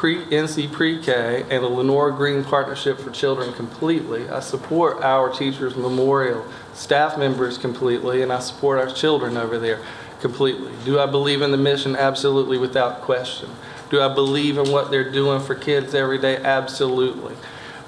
NC Pre-K and the Lenore Green Partnership for Children completely. I support our Teachers Memorial staff members completely, and I support our children over there completely. Do I believe in the mission? Absolutely, without question. Do I believe in what they're doing for kids every day? Absolutely.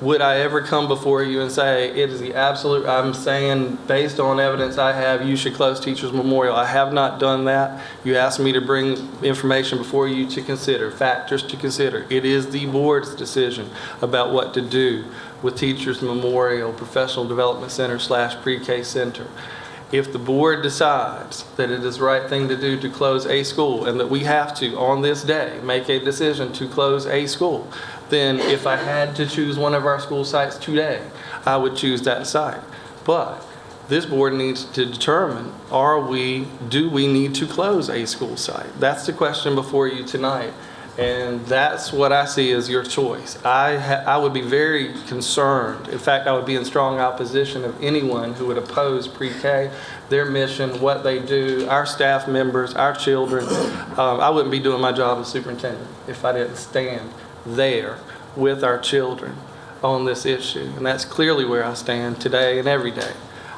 Would I ever come before you and say, it is the absolute, I'm saying based on evidence I have, you should close Teachers Memorial? I have not done that. You asked me to bring information before you to consider, factors to consider. It is the board's decision about what to do with Teachers Memorial Professional Development Center / Pre-K Center. If the board decides that it is the right thing to do to close a school, and that we have to, on this day, make a decision to close a school, then if I had to choose one of our school sites today, I would choose that site. But this board needs to determine, do we need to close a school site? That's the question before you tonight. And that's what I see as your choice. I would be very concerned. In fact, I would be in strong opposition of anyone who would oppose Pre-K, their mission, what they do, our staff members, our children. I wouldn't be doing my job as superintendent if I didn't stand there with our children on this issue. And that's clearly where I stand today and every day.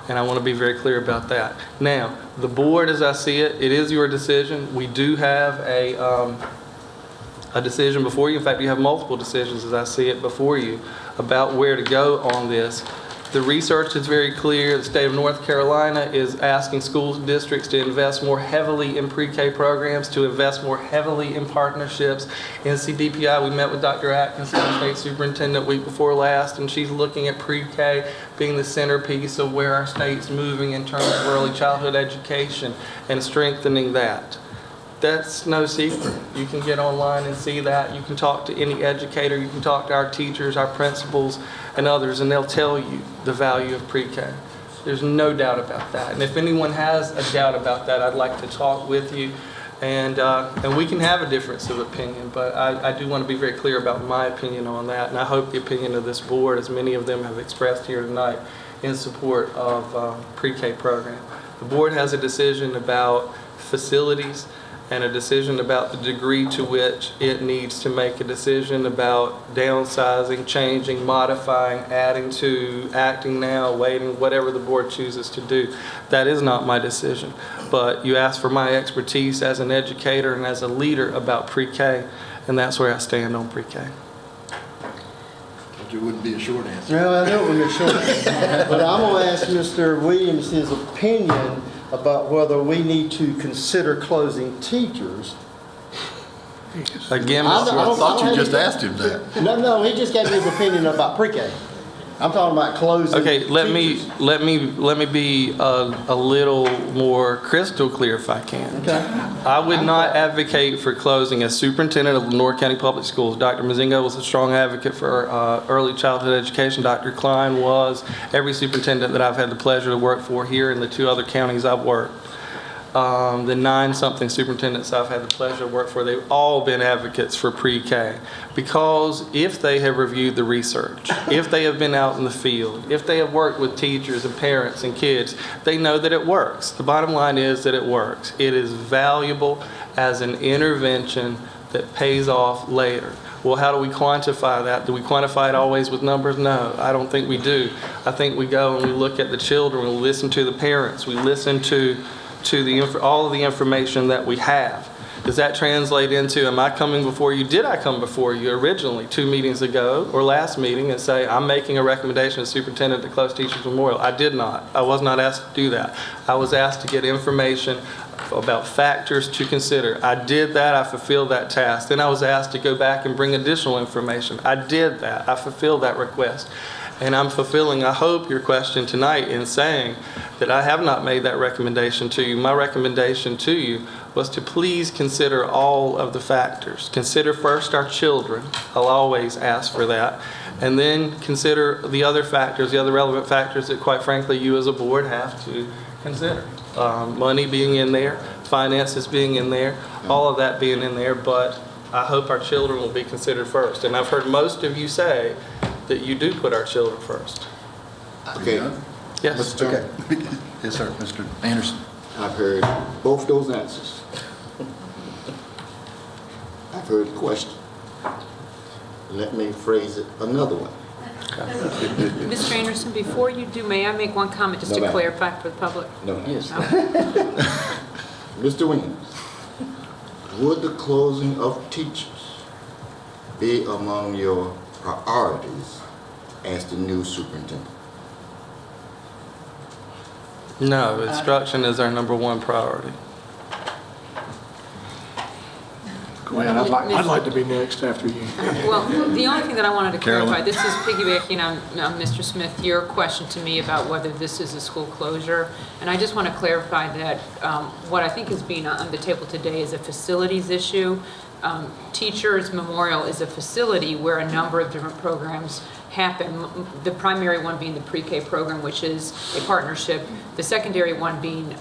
And I want to be very clear about that. Now, the board, as I see it, it is your decision. We do have a decision before you. In fact, you have multiple decisions, as I see it, before you about where to go on this. The research is very clear. The state of North Carolina is asking school districts to invest more heavily in pre-K programs, to invest more heavily in partnerships. NCDPI, we met with Dr. Atkinson, the state superintendent, week before last, and she's looking at pre-K being the centerpiece of where our state's moving in terms of early childhood education and strengthening that. That's no secret. You can get online and see that. You can talk to any educator. You can talk to our teachers, our principals, and others, and they'll tell you the value of pre-K. There's no doubt about that. And if anyone has a doubt about that, I'd like to talk with you, and we can have a difference of opinion, but I do want to be very clear about my opinion on that, and I hope the opinion of this board, as many of them have expressed here tonight, in support of pre-K program. The board has a decision about facilities, and a decision about the degree to which it needs to make a decision about downsizing, changing, modifying, adding to, acting now, waiting, whatever the board chooses to do. That is not my decision. But you asked for my expertise as an educator and as a leader about pre-K, and that's where I stand on pre-K. It wouldn't be a short answer. Well, I know it wouldn't be a short answer. But I'm going to ask Mr. Williams his opinion about whether we need to consider closing teachers. Again, I thought you just asked him that. No, he just gave me his opinion about pre-K. I'm talking about closing. Okay, let teachers. me be a little more crystal clear if I can. Okay. I would not advocate for closing. As superintendent of Lenore County Public Schools, Dr. Mazingo was a strong advocate for early childhood education. Dr. Klein was. Every superintendent that I've had the pleasure to work for here in the 2 other counties I've worked. The 9-something superintendents I've had the pleasure to work for, they've all been advocates for pre-K, because if they have reviewed the research, if they have been out in the field, if they have worked with teachers and parents and kids, they know that it works. The bottom line is that it works. It is valuable as an intervention that pays off later. Well, how do we quantify that? Do we quantify it always with numbers? No, I don't think we do. I think we go and we look at the children, we listen to the parents, we listen to all of the information that we have. Does that translate into, am I coming before you? Did I come before you originally 2 meetings ago or last meeting and say, I'm making a recommendation as superintendent to close Teachers Memorial? I did not. I was not asked to do that. I was asked to get information about factors to consider. I did that, I fulfilled that task. Then I was asked to go back and bring additional information. I did that, I fulfilled that request. And I'm fulfilling, I hope, your question tonight in saying that I have not made that recommendation to you. My recommendation to you was to please consider all of the factors. Consider first our children. I'll always ask for that. And then consider the other factors, the other relevant factors that, quite frankly, you as a board have to consider. Money being in there, finances being in there, all of that being in there, but I hope our children will be considered first. And I've heard most of you say that you do put our children first. Okay. Yes. Okay. Yes, sir, Mr. Anderson. I've heard both those answers. I've heard the question. Let me phrase it another way. Mr. Anderson, before you do, may I make one comment just No, to ma'am. clarify for the public? No, ma'am. Yes. Mr. Williams, would the closing of teachers be among your priorities as the new superintendent? No, instruction is our number one priority. Gwen, I'd like to be next after you. Well, the only thing that I wanted to clarify, Carolyn? this is piggybacking on Mr. Smith, your question to me about whether this is a school closure. And I just want to clarify that what I think is being on the table today is a facilities issue. Teachers Memorial is a facility where a number of different programs happen. The primary one being the pre-K program, which is a partnership. The secondary one being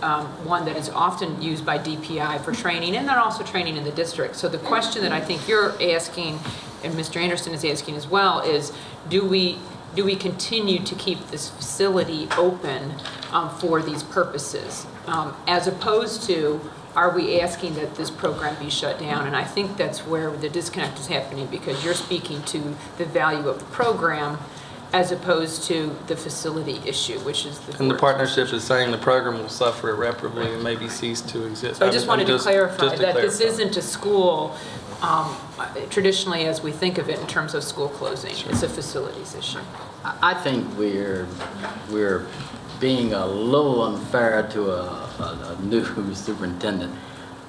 one that is often used by DPI for training, and then also training in the district. So the question that I think you're asking, and Mr. Anderson is asking as well, is do we continue to keep this facility open for these purposes, as opposed to are we asking that this program be shut down? And I think that's where the disconnect is happening, because you're speaking to the value of the program as opposed to the facility issue, which is the And the board's partnership is saying the program will suffer irreparably and maybe cease to exist. So I just wanted to clarify just to that this clarify. isn't a school traditionally as we think of it in terms of school closing. It's a facilities issue. I think we're being a little unfair to a new superintendent.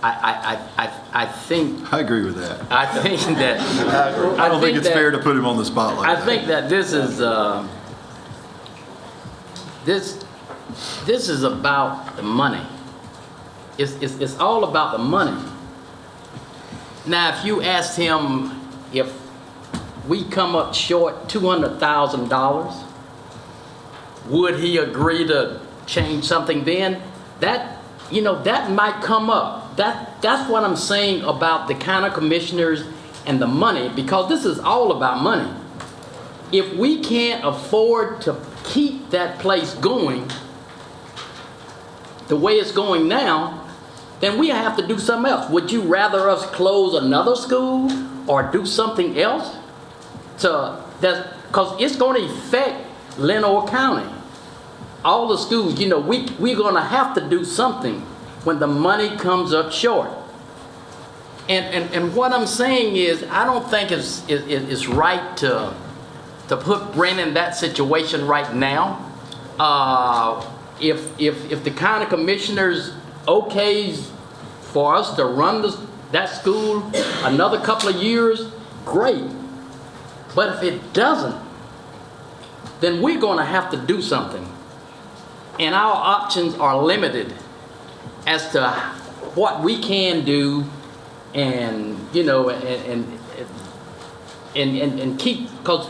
I think. I agree with that. I think that. I don't think it's fair to put him on the spot like that. I think that this is about the money. It's all about the money. Now, if you asked him if we come up short $200,000, would he agree to change something then? That might come up. That's what I'm saying about the county commissioners and the money, because this is all about money. If we can't afford to keep that place going the way it's going now, then we have to do something else. Would you rather us close another school or do something else? Because it's going to affect Lenoir County. All the schools, we're going to have to do something when the money comes up short. And what I'm saying is, I don't think it's right to put Brent in that situation right now. If the county commissioners okays for us to run that school another couple of years, great. But if it doesn't, then we're going to have to do something. And our options are limited as to what we can do and keep, because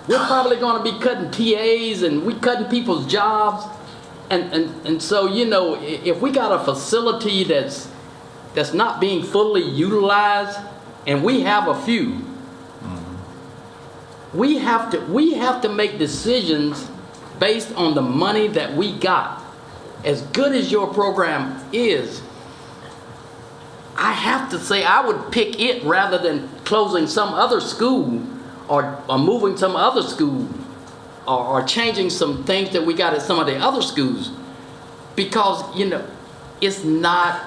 we're probably going to be cutting TAs and we're cutting people's jobs. And so, if we got a facility that's not being fully utilized, and we have a few, we have to make decisions based on the money that we got. As good as your program is, I have to say I would pick it rather than closing some other school or moving some other school or changing some things that we got at some of the other schools. Because, it's not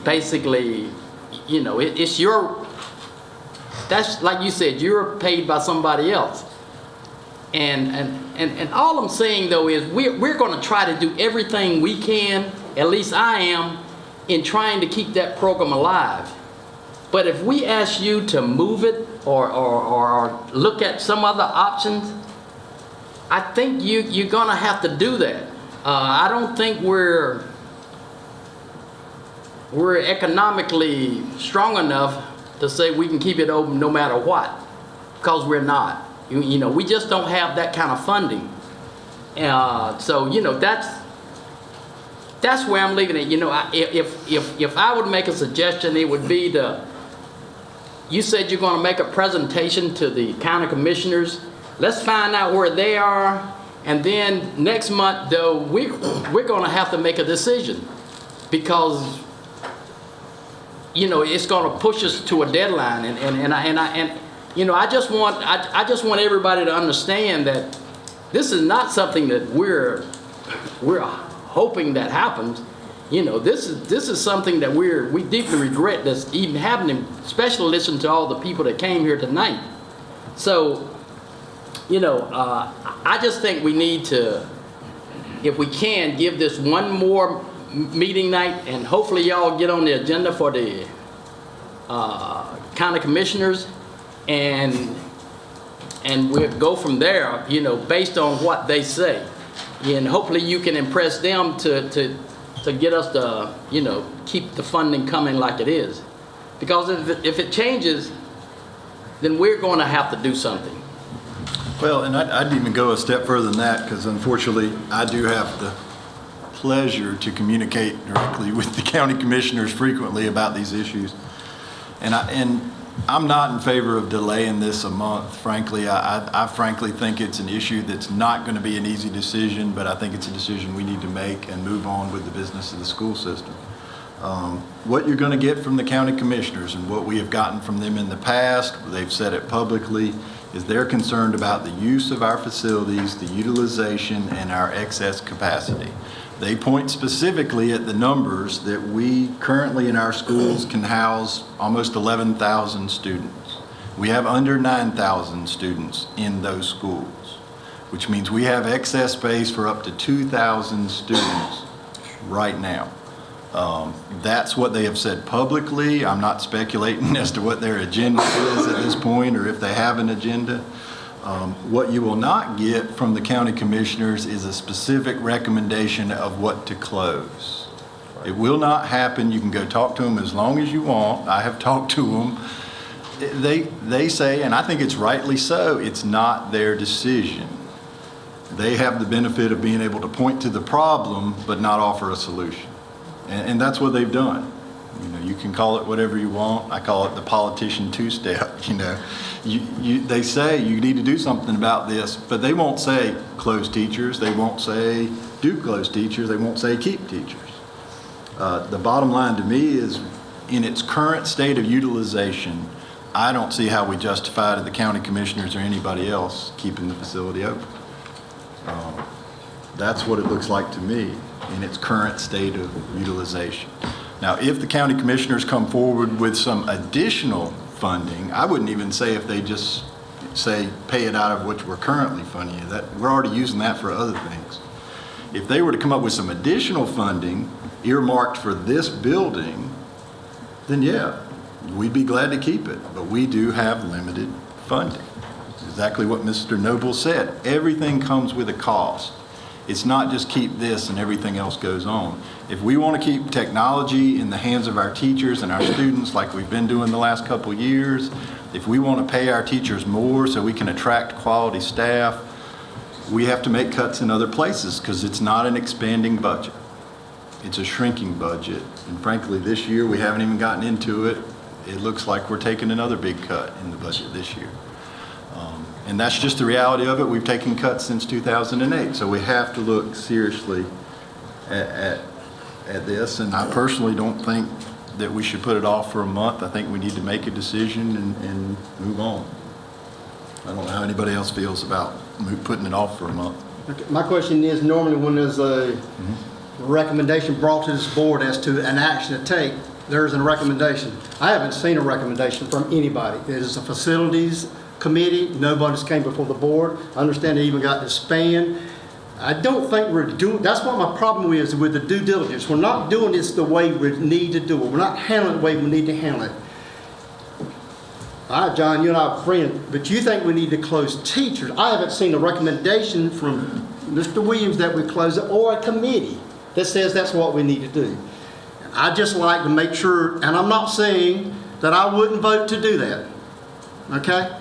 basically, it's your, that's like you said, you're paid by somebody else. And all I'm saying though is we're going to try to do everything we can, at least I am, in trying to keep that program alive. But if we ask you to move it or look at some other options, I think you're gonna have to do that. I don't think we're economically strong enough to say we can keep it open no matter what, because we're not. You know, we just don't have that kind of funding. So, you know, that's where I'm leaving it. You know, if I would make a suggestion, it would be you said you're going to make a presentation to the county commissioners. Let's find out where they are, and then next month, though, we're going to have to make a decision, because, you know, it's going to push us to a deadline, and you know, I just want everybody to understand that this is not something that we're hoping that happens. You know, this is something that we deeply regret that's even happening, especially listen to all the people that came here tonight. So, you know, I just think we need to, if we can, give this one more meeting night, and hopefully y'all get on the agenda for the county commissioners, and we'll go from there, you know, based on what they say. And hopefully you can impress them to get us to, you know, keep the funding coming like it is. Because if it changes, then we're going to have to do something. Well, and I'd even go a step further than that, because unfortunately, I do have the pleasure to communicate directly with the county commissioners frequently about these issues. And I'm not in favor of delaying this a month, frankly. I frankly think it's an issue that's not going to be an easy decision, but I think it's a decision we need to make and move on with the business of the school system. What you're going to get from the county commissioners, and what we have gotten from them in the past, they've said it publicly, is they're concerned about the use of our facilities, the utilization, and our excess capacity. They point specifically at the numbers that we currently in our schools can house almost 11,000 students. We have under 9,000 students in those schools, which means we have excess space for up to 2,000 students right now. That's what they have said publicly. I'm not speculating as to what their agenda is at this point, or if they have an agenda. What you will not get from the county commissioners is a specific recommendation of what to close. It will not happen. You can go talk to them as long as you want. I have talked to them. They say, and I think it's rightly so, it's not their decision. They have the benefit of being able to point to the problem but not offer a solution. And that's what they've done. You know, you can call it whatever you want. I call it the politician two-step. You know, they say you need to do something about this, but they won't say close teachers. They won't say do close teachers. They won't say keep teachers. The bottom line to me is, in its current state of utilization, I don't see how we justify to the county commissioners or anybody else keeping the facility open. That's what it looks like to me in its current state of utilization. Now, if the county commissioners come forward with some additional funding, I wouldn't even say if they just say pay it out of which we're currently funding it. That we're already using that for other things. If they were to come up with some additional funding earmarked for this building, then yeah, we'd be glad to keep it. But we do have limited funding. Exactly what Mr. Noble said. Everything comes with a cost. It's not just keep this and everything else goes on. If we want to keep technology in the hands of our teachers and our students like we've been doing the last couple of years, if we want to pay our teachers more so we can attract quality staff, we have to make cuts in other places, because it's not an expanding budget. It's a shrinking budget. And frankly, this year we haven't even gotten into it. It looks like we're taking another big cut in the budget this year. And that's just the reality of it. We've taken cuts since 2008, so we have to look seriously at this. And I personally don't think that we should put it off for a month. I think we need to make a decision and move on. I don't know how anybody else feels about putting it off for a month. Okay. My question is, normally when there's a recommendation brought to this board as to an action to take, there's a recommendation. I haven't seen a recommendation from anybody. It is a facilities committee. Nobody's came before the board. I understand they even got disbanded. I don't think we're doing, that's what my problem is with the due diligence. We're not doing this the way we need to do it. We're not handling it the way we need to handle it. All right, John, you and I are friends, but you think we need to close teachers. I haven't seen a recommendation from Mr. Williams that we close it, or a committee that says that's what we need to do. I just like to make sure, and I'm not saying that I wouldn't vote to do that, okay,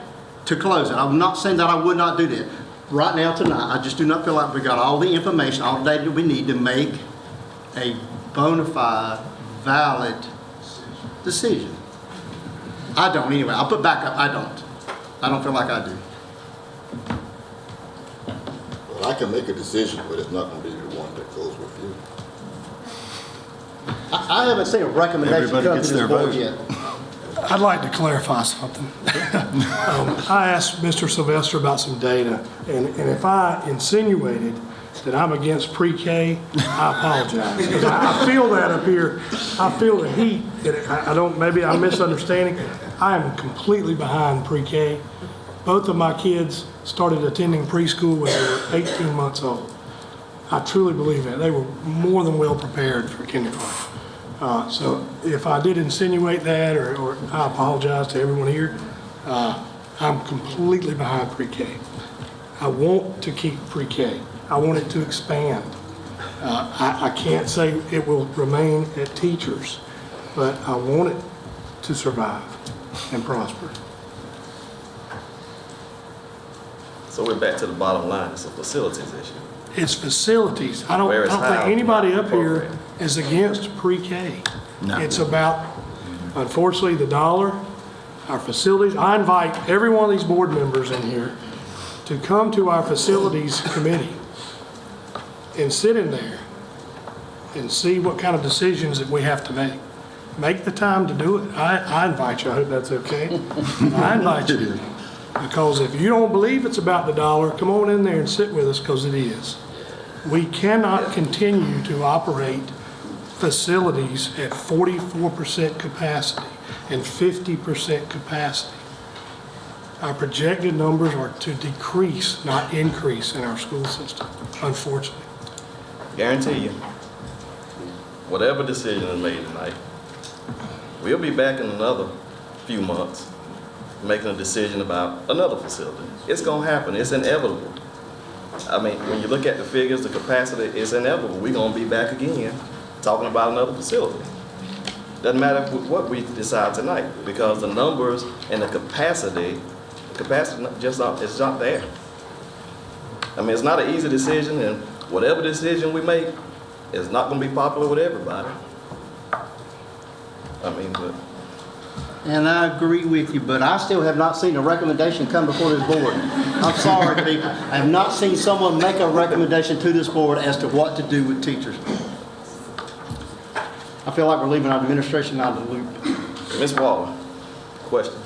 to close it. I'm not saying that I would not do that. Right now, tonight, I just do not feel like we got all the information, all the data that we need to make a bona fide, valid decision. I don't anyway. I'll put back up. I don't feel like I do. Well, I can make a decision, but it's not going to be the one that goes with you. I haven't seen a recommendation Everybody come gets to this their board vote. yet. I'd like to clarify something. I asked Mr. Sylvester about some data, and if I insinuated that I'm against pre-K, I apologize. 'Cause I feel that up here. I feel the heat. I don't, maybe I'm misunderstanding. I am completely behind pre-K. Both of my kids started attending preschool when they were 18 months old. I truly believe that. They were more than well prepared for kindergarten. So if I did insinuate that, or I apologize to everyone here, I'm completely behind pre-K. I want to keep pre-K. I want it to expand. I can't say it will remain at teachers, but I want it to survive and prosper. So we're back to the bottom line, it's a facilities issue. It's facilities. I don't Where is think how anybody up here appropriate. is against pre-K. No. It's about, unfortunately, the dollar, our facilities. I invite every one of these board members in here to come to our facilities committee and sit in there and see what kind of decisions that we have to make. Make the time to do it. I invite you. I hope that's okay. I invite you. Because if you don't believe it's about the dollar, come on in there and sit with us, because it is. We cannot continue to operate facilities at 44% capacity and 50% capacity. Our projected numbers are to decrease, not increase, in our school system, unfortunately. Guarantee you, whatever decision is made tonight, we'll be back in another few months making a decision about another facility. It's gonna happen, it's inevitable. I mean, when you look at the figures, the capacity, it's inevitable. We're gonna be back again talking about another facility. Doesn't matter what we decide tonight, because the numbers and the capacity just not, it's not there. I mean, it's not an easy decision, and whatever decision we make is not gonna be popular with everybody. I mean, but And I agree with you, but I still have not seen a recommendation come before this board. I'm sorry, people. I have not seen someone make a recommendation to this board as to what to do with teachers. I feel like we're leaving our administration out of the loop. Ms. Waller, question.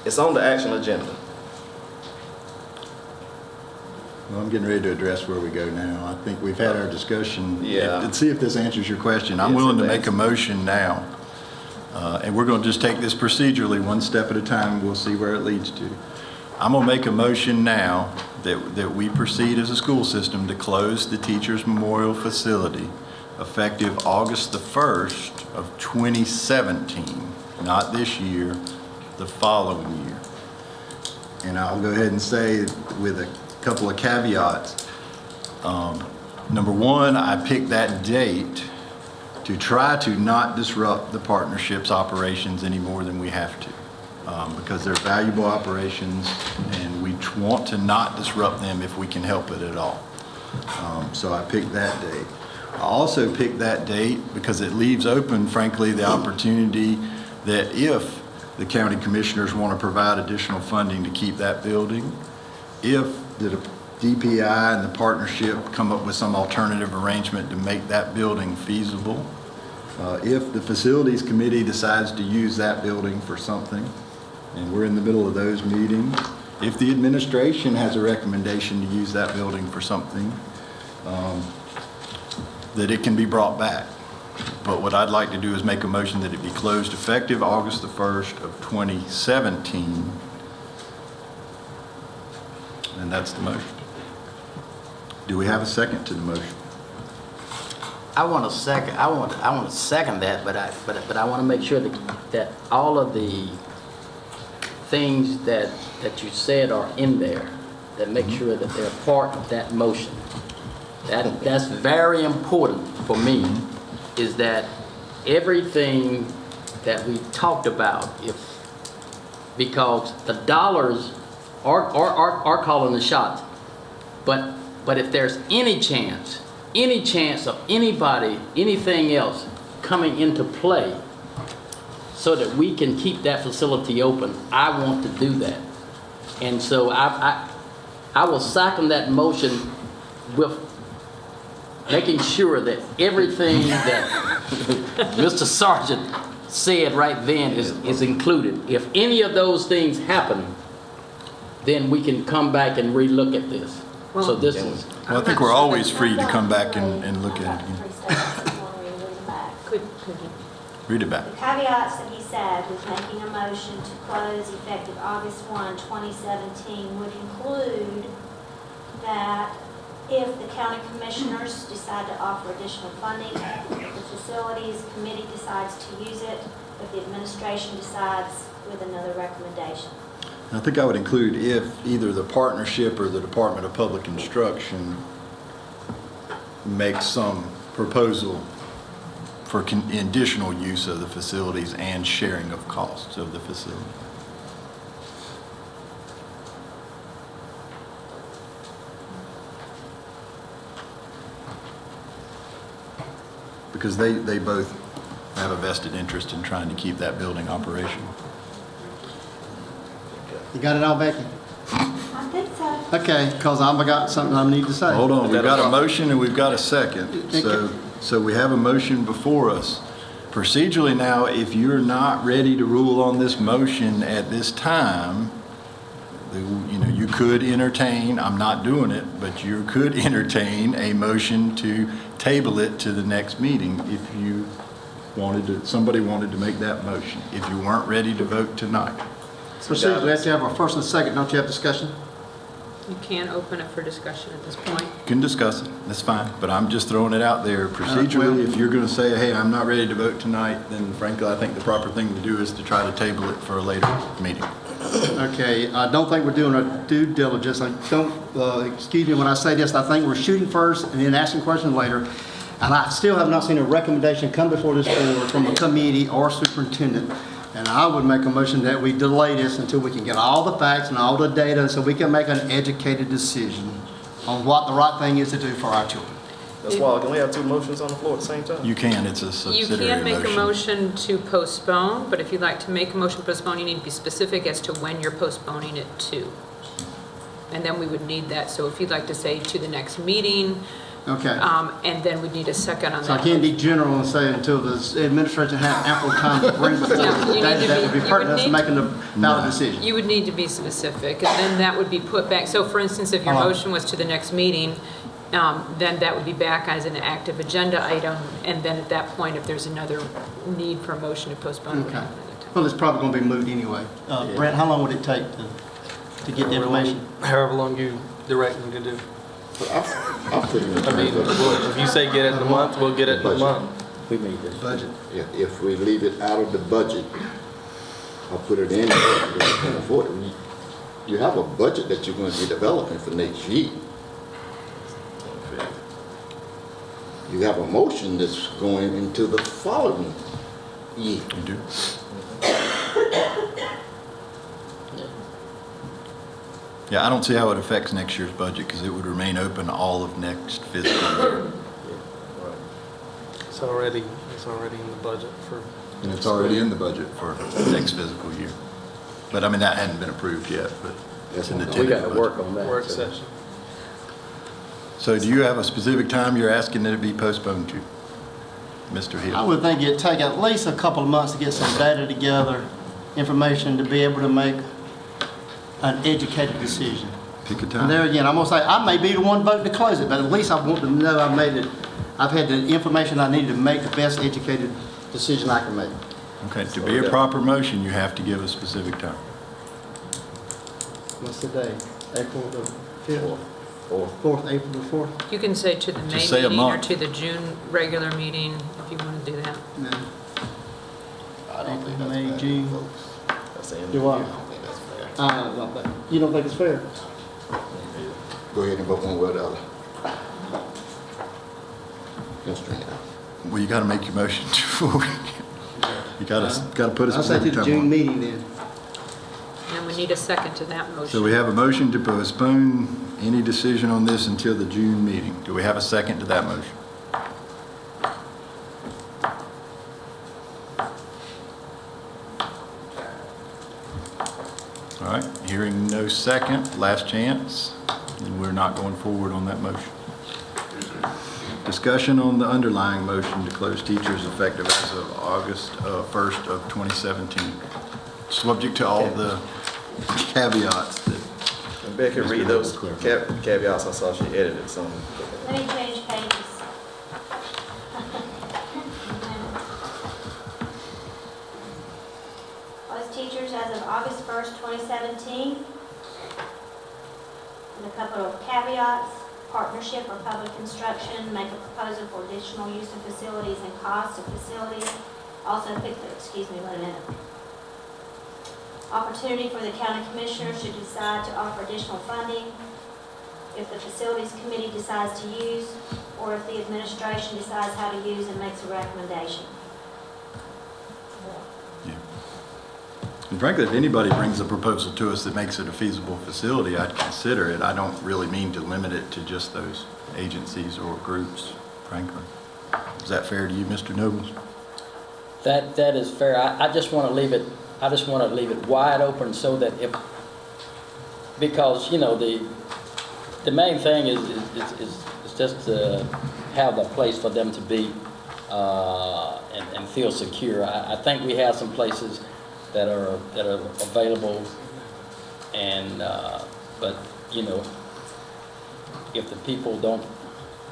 It's on the action agenda. Well, I'm getting ready to address where we go now. I think we've had our discussion. Yeah. Let's see if this answers your question. I'm Yes, willing it to make a does. motion now. And we're going to just take this procedurally, one step at a time. We'll see where it leads to. I'm going to make a motion now that we proceed as a school system to close the Teachers Memorial Facility effective August the 1st of 2017, not this year, the following year. And I'll go ahead and say with a couple of caveats. Number one, I picked that date to try to not disrupt the partnership's operations any more than we have to, because they're valuable operations and we want to not disrupt them if we can help it at all. So I picked that date. I also picked that date because it leaves open, frankly, the opportunity that if the county commissioners want to provide additional funding to keep that building, if the DPI and the partnership come up with some alternative arrangement to make that building feasible, if the facilities committee decides to use that building for something, and we're in the middle of those meetings, if the administration has a recommendation to use that building for something, that it can be brought back. But what I'd like to do is make a motion that it be closed effective August the 1st of 2017. And that's the motion. Do we have a second to the motion? I want to second that, but I want to make sure that all of the things that you said are in there, that make sure that they're part of that motion. That's very important for me, is that everything that we talked about, because the dollars are calling the shots, but if there's any chance of anybody, anything else coming into play so that we can keep that facility open, I want to do that. And so I will second that motion with making sure that everything that Mr. Sargeant said right then is included. If any of those things happen, then we can come back and relook at this. So this is... Well, I think we're always free to come back and look at it again. Could you? Read it back. The caveats that he said with making a motion to close effective August 1, 2017 would include that if the county commissioners decide to offer additional funding, if the facilities committee decides to use it, if the administration decides with another recommendation. I think I would include if either the partnership or the Department of Public Instruction makes some proposal for additional use of the facilities and sharing of costs of the facility. Because they both have a vested interest in trying to keep that building operational. You got it all, Becky? I think so. Okay, because I've got something I need to say. Hold on, we've got a motion and we've got a second. So we have a motion before us. Procedurally now, if you're not ready to rule on this motion at this time, you could entertain, I'm not doing it, but you could entertain a motion to table it to the next meeting if you somebody wanted to make that motion, if you weren't ready to vote tonight. Procedurally, we have to have a first and a second. Don't you have discussion? You can't open it for discussion at this point. You can discuss it, that's fine, but I'm just throwing it out there. Procedurally, if you're going to say, hey, I'm not ready to vote tonight, then frankly, I think the proper thing to do is to try to table it for a later meeting. Okay, I don't think we're doing our due diligence. Excuse me when I say this, I think we're shooting first and then asking questions later. And I still have not seen a recommendation come before this board from a committee or superintendent. And I would make a motion that we delay this until we can get all the facts and all the data so we can make an educated decision on what the right thing is to do for our children. That's why, can we have two motions on the floor at the same time? You can, it's a You subsidiary can make motion. a motion to postpone, but if you'd like to make a motion to postpone, you need to be specific as to when you're postponing it to. And then we would need that, so if you'd like to say to the next meeting, Okay. and then we'd need a second on that. So I can't be general and say until the administration has ample time to bring before Yeah, you need to that would be be- you pertinent would to need- making a valid decision. You would need to be specific, and then that would be put back. So for instance, if your Hold on. motion was to the next meeting, then that would be back as an active agenda item, and then at that point, if there's another need for a motion to postpone, it would Okay. happen at that time. Well, it's probably going to be moved anyway. Brent, how long would it take to get the information? However long you direct me to do. I'll put it in I mean, if you say get it in a month, we'll get it in a month. We made this. Budget. If we leave it out of the budget, I'll put it in. You have a budget that you're going to be developing for next year. You have a motion that's going into the following year. You do. Yeah, I don't see how it affects next year's budget because it would remain open all of next fiscal year. It's already in the budget for. And it's already in the budget for next fiscal year. But I mean, that hadn't been approved yet, but it's in the We tentative got to budget. work on that. Work so. session. So do you have a specific time you're asking that it be postponed to, Mr. Hill? I would think it'd take at least a couple of months to get some data together, information to be able to make an educated decision. Pick a And time. there again, I'm gonna say, I may be the one voting to close it, but at least I want to know I've had the information I need to make the best educated decision I can make. Okay, to be a proper motion, you have to give a specific time. What's the day? April the 5th? 4th, April the 4th? You can say to the May Just say a meeting or month. to the June regular meeting, if you want to do that. No. I don't think that's May, fair, June. folks. That's the end. Do what? I don't think that's fair. You don't think it's fair? Go ahead and vote one way or the other. Constrain it. Well, you gotta make your motion before we, you gotta put a I'll say to specific the time June on it. meeting then. And we need a second to that motion. So we have a motion to postpone any decision on this until the June meeting. Do we have a second to that motion? All right, hearing no second, last chance, then we're not going forward on that motion. Discussion on the underlying motion to close teachers effective as of August 1st of 2017. Subject to all the caveats that And Becky, read those caveats. I saw she edited some. Let me change pages. Close teachers as of August 1st, 2017. With a couple of caveats, partnership or public instruction, make a proposal for additional use of facilities and cost of facilities. Also pick the, excuse me, wait a minute. Opportunity for the county commissioners to decide to offer additional funding if the facilities committee decides to use, or if the administration decides how to use and makes a recommendation. And frankly, if anybody brings a proposal to us that makes it a feasible facility, I'd consider it. I don't really mean to limit it to just those agencies or groups, frankly. Is that fair to you, Mr. Nobles? That is fair. I just want to leave it, wide open so that if, because, you know, the main thing is just to have the place for them to be and feel secure. I think we have some places that are available, and but you know, if the people don't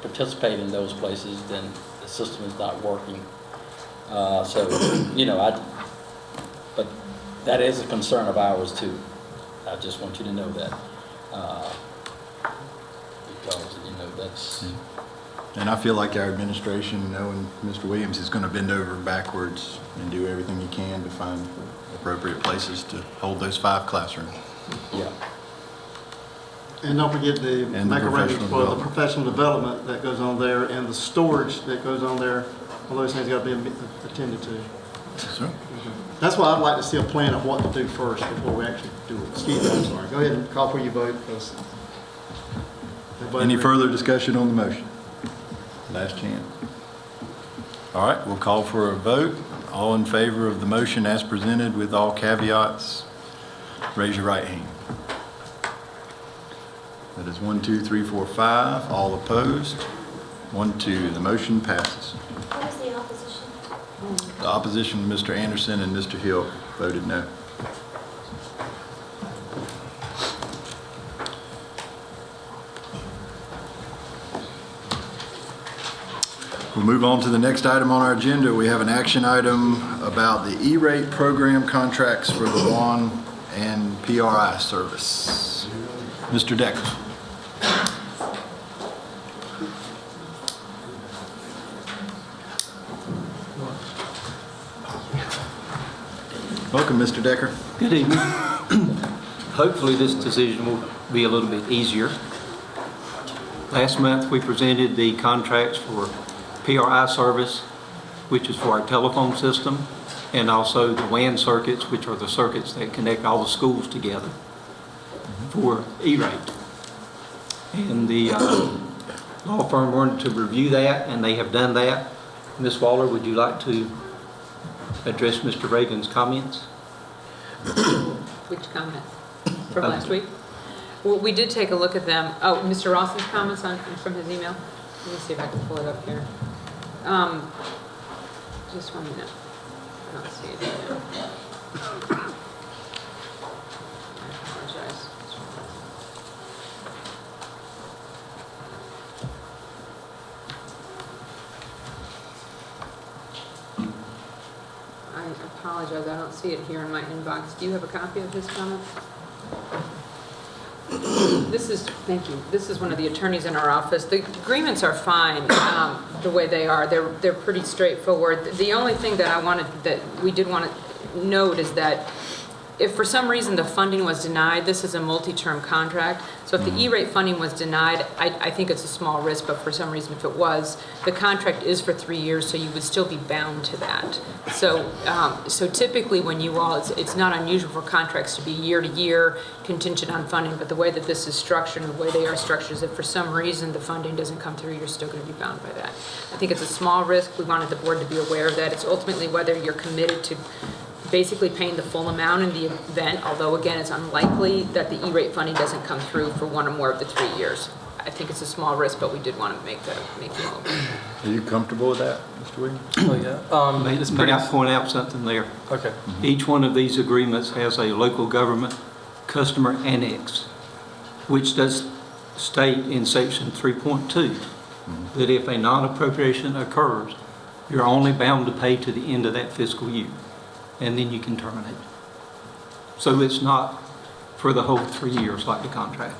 participate in those places, then the system is not working. So you know, but that is a concern of ours too. I just want you to know that because you know that's. And I feel like our administration, knowing Mr. Williams, is going to bend over backwards and do everything he can to find appropriate places to hold those 5 classrooms. Yeah. And don't forget the And the make arrangements professional for the development. professional development that goes on there and the storage that goes on there. All those things got to be attended to. Sure. That's why I'd like to see a plan of what to do first before we actually do it. Excuse me, I'm sorry. Go ahead and call for your vote. Any further discussion on the motion? Last chance. All right, we'll call for a vote. All in favor of the motion as presented with all caveats, raise your right hand. That is 1, 2, 3, 4, 5. All opposed? 1, 2. The motion passes. What was the opposition? The opposition, Mr. Anderson and Mr. Hill, voted no. We'll move on to the next item on our agenda. We have an action item about the E-rate program contracts for the WAN and PRI service. Mr. Decker. Welcome, Mr. Decker. Good evening. Hopefully this decision will be a little bit easier. Last month we presented the contracts for PRI service, which is for our telephone system, and also the WAN circuits, which are the circuits that connect all the schools together for E-rate. And the law firm wanted to review that, and they have done that. Ms. Waller, would you like to address Mr. Reagan's comments? Which comment? From last week? Well, we did take a look at them. Oh, Mr. Ross's comments from his email? Let me see if I can pull it up here. Just 1 minute. I don't see it here now. I apologize. I apologize, I don't see it here in my inbox. Do you have a copy of his comments? Thank you. This is one of the attorneys in our office. The agreements are fine, the way they are. They're pretty straightforward. The only thing that we did want to note is that if for some reason the funding was denied, this is a multi-term contract. So if the E-rate funding was denied, I think it's a small risk, but for some reason if it was, the contract is for 3 years, so you would still be bound to that. So typically when you all, it's not unusual for contracts to be year to year contingent on funding, but the way that this is structured and the way they are structured is if for some reason the funding doesn't come through, you're still going to be bound by that. I think it's a small risk. We wanted the board to be aware of that. It's ultimately whether you're committed to basically paying the full amount in the event, although again, it's unlikely that the E-rate funding doesn't come through for one or more of the 3 years. I think it's a small risk, but we did want to make the move. Are you comfortable with that, Mr. Williams? Oh, yeah. May I point out something there? Okay. Each one of these agreements has a local government customer annex, which does state in section 3.2 that if a non-appropriation occurs, you're only bound to pay to the end of that fiscal year, and then you can terminate. So it's not for the whole 3 years like the contract.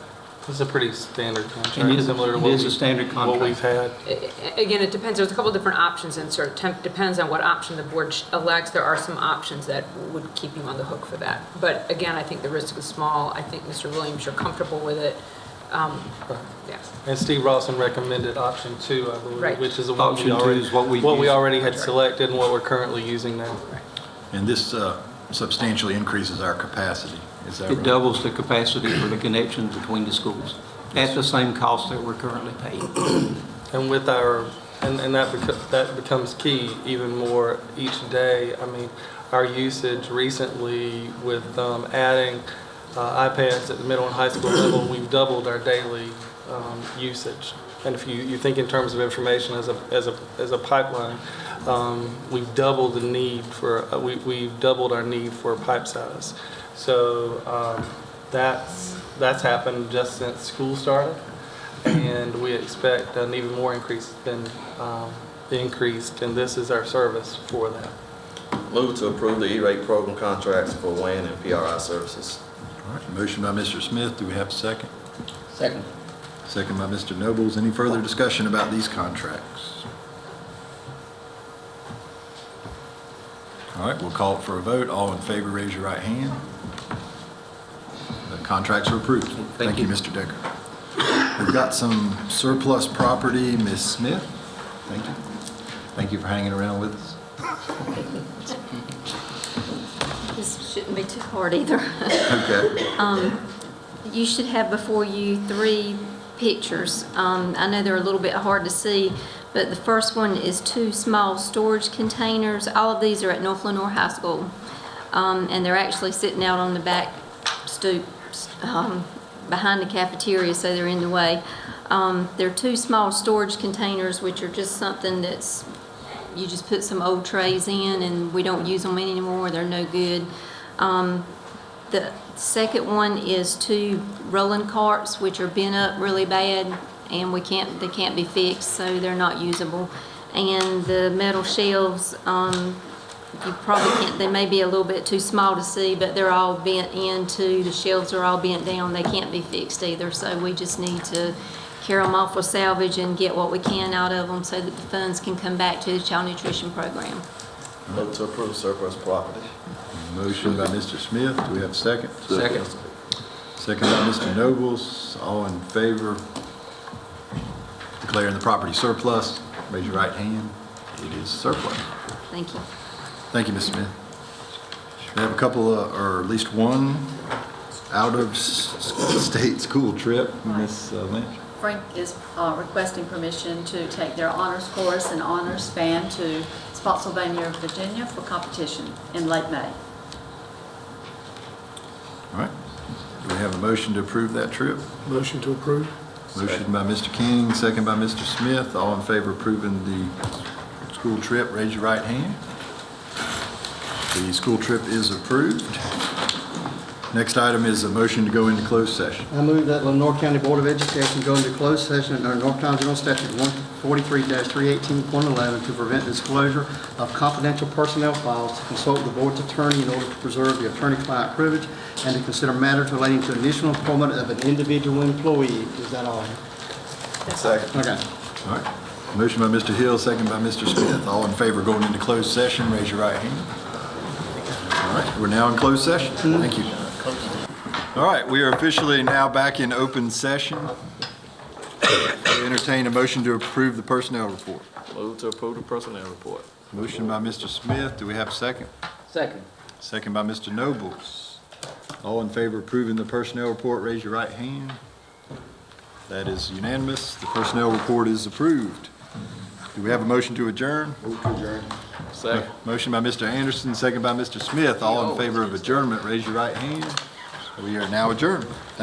It's a pretty standard contract, It is similar to a standard contract. what we've had. Again, it depends. There's a couple different options, and sort of depends on what option the board elects. There are some options that would keep you on the hook for that. But again, I think the risk is small. I think, Mr. Williams, you're comfortable with it. Yes. And Steve Rawson recommended option 2, I believe, Right. which is the one Option 2 is what we already had selected and what we're currently using now. And this substantially increases our capacity, is that It right? doubles the capacity for the connection between the schools at the same cost that we're currently paying. And with our, and that becomes key even more each day. I mean, our usage recently with adding iPads at the middle and high school level, we've doubled our daily usage. And if you think in terms of information as a pipeline, we've doubled the need for we've doubled our need for pipe size. So that's happened just since school started, and we expect an even more increased, and this is our service for that. Move to approve the E-rate program contracts for WAN and PRI services. All right, motion by Mr. Smith. Do we have a second? Second. Second by Mr. Nobles. Any further discussion about these contracts? All right, we'll call it for a vote. All in favor, raise your right hand. The contracts are approved. Thank you, Mr. Decker. We've got some surplus property. Ms. Smith, thank you. Thank you for hanging around with us. This shouldn't be too hard either. Okay. You should have before you 3 pictures. I know they're a little bit hard to see, but the first one is 2 small storage containers. All of these are at North Lenoir High School, and they're actually sitting out on the back stoop behind the cafeteria, so they're in the way. They're 2 small storage containers, which are just something that's, you just put some old trays in, and we don't use them anymore. They're no good. The second one is 2 rolling carts, which are bent up really bad, and they can't be fixed, so they're not usable. And the metal shelves, you probably can't, they may be a little bit too small to see, but they're all bent into, the shelves are all bent down. They can't be fixed either, so we just need to carry them off with salvage and get what we can out of them so that the funds can come back to the child nutrition program. Move to approve surplus property. Motion by Mr. Smith. Do we have a second? Second. Second by Mr. Nobles. All in favor declaring the property surplus, raise your right hand. It is surplus. Thank you. Thank you, Ms. Smith. We have a couple or at least one out-of-state school trip. Ms. Lynch. Frank is requesting permission to take their honors course and honors span to Spotsylvania, Virginia for competition in late May. All right. Do we have a motion to approve that trip? Motion to approve. Motion by Mr. King, second by Mr. Smith. All in favor of approving the school trip, raise your right hand. The school trip is approved. Next item is a motion to go into closed session. I move that Lenoir County Board of Education go into closed session under North Carolina General Statute 43-318.11 to prevent disclosure of confidential personnel files, to consult with the board's attorney in order to preserve the attorney-client privilege, and to consider matters relating to initial employment of an individual employee. Is that all? Second. Okay. All right. Motion by Mr. Hill, second by Mr. Smith. All in favor of going into closed session, raise your right hand. All right, we're now in closed session. Thank you. All right, we are officially now back in open session. We entertain a motion to approve the personnel report. Move to approve the personnel report. Motion by Mr. Smith. Do we have a second? Second. Second by Mr. Nobles. All in favor of approving the personnel report, raise your right hand. That is unanimous. The personnel report is approved. Do we have a motion to adjourn? Move to adjourn. Second. Motion by Mr. Anderson, second by Mr. Smith. All in favor of adjournment, raise your right hand. We are now adjourned.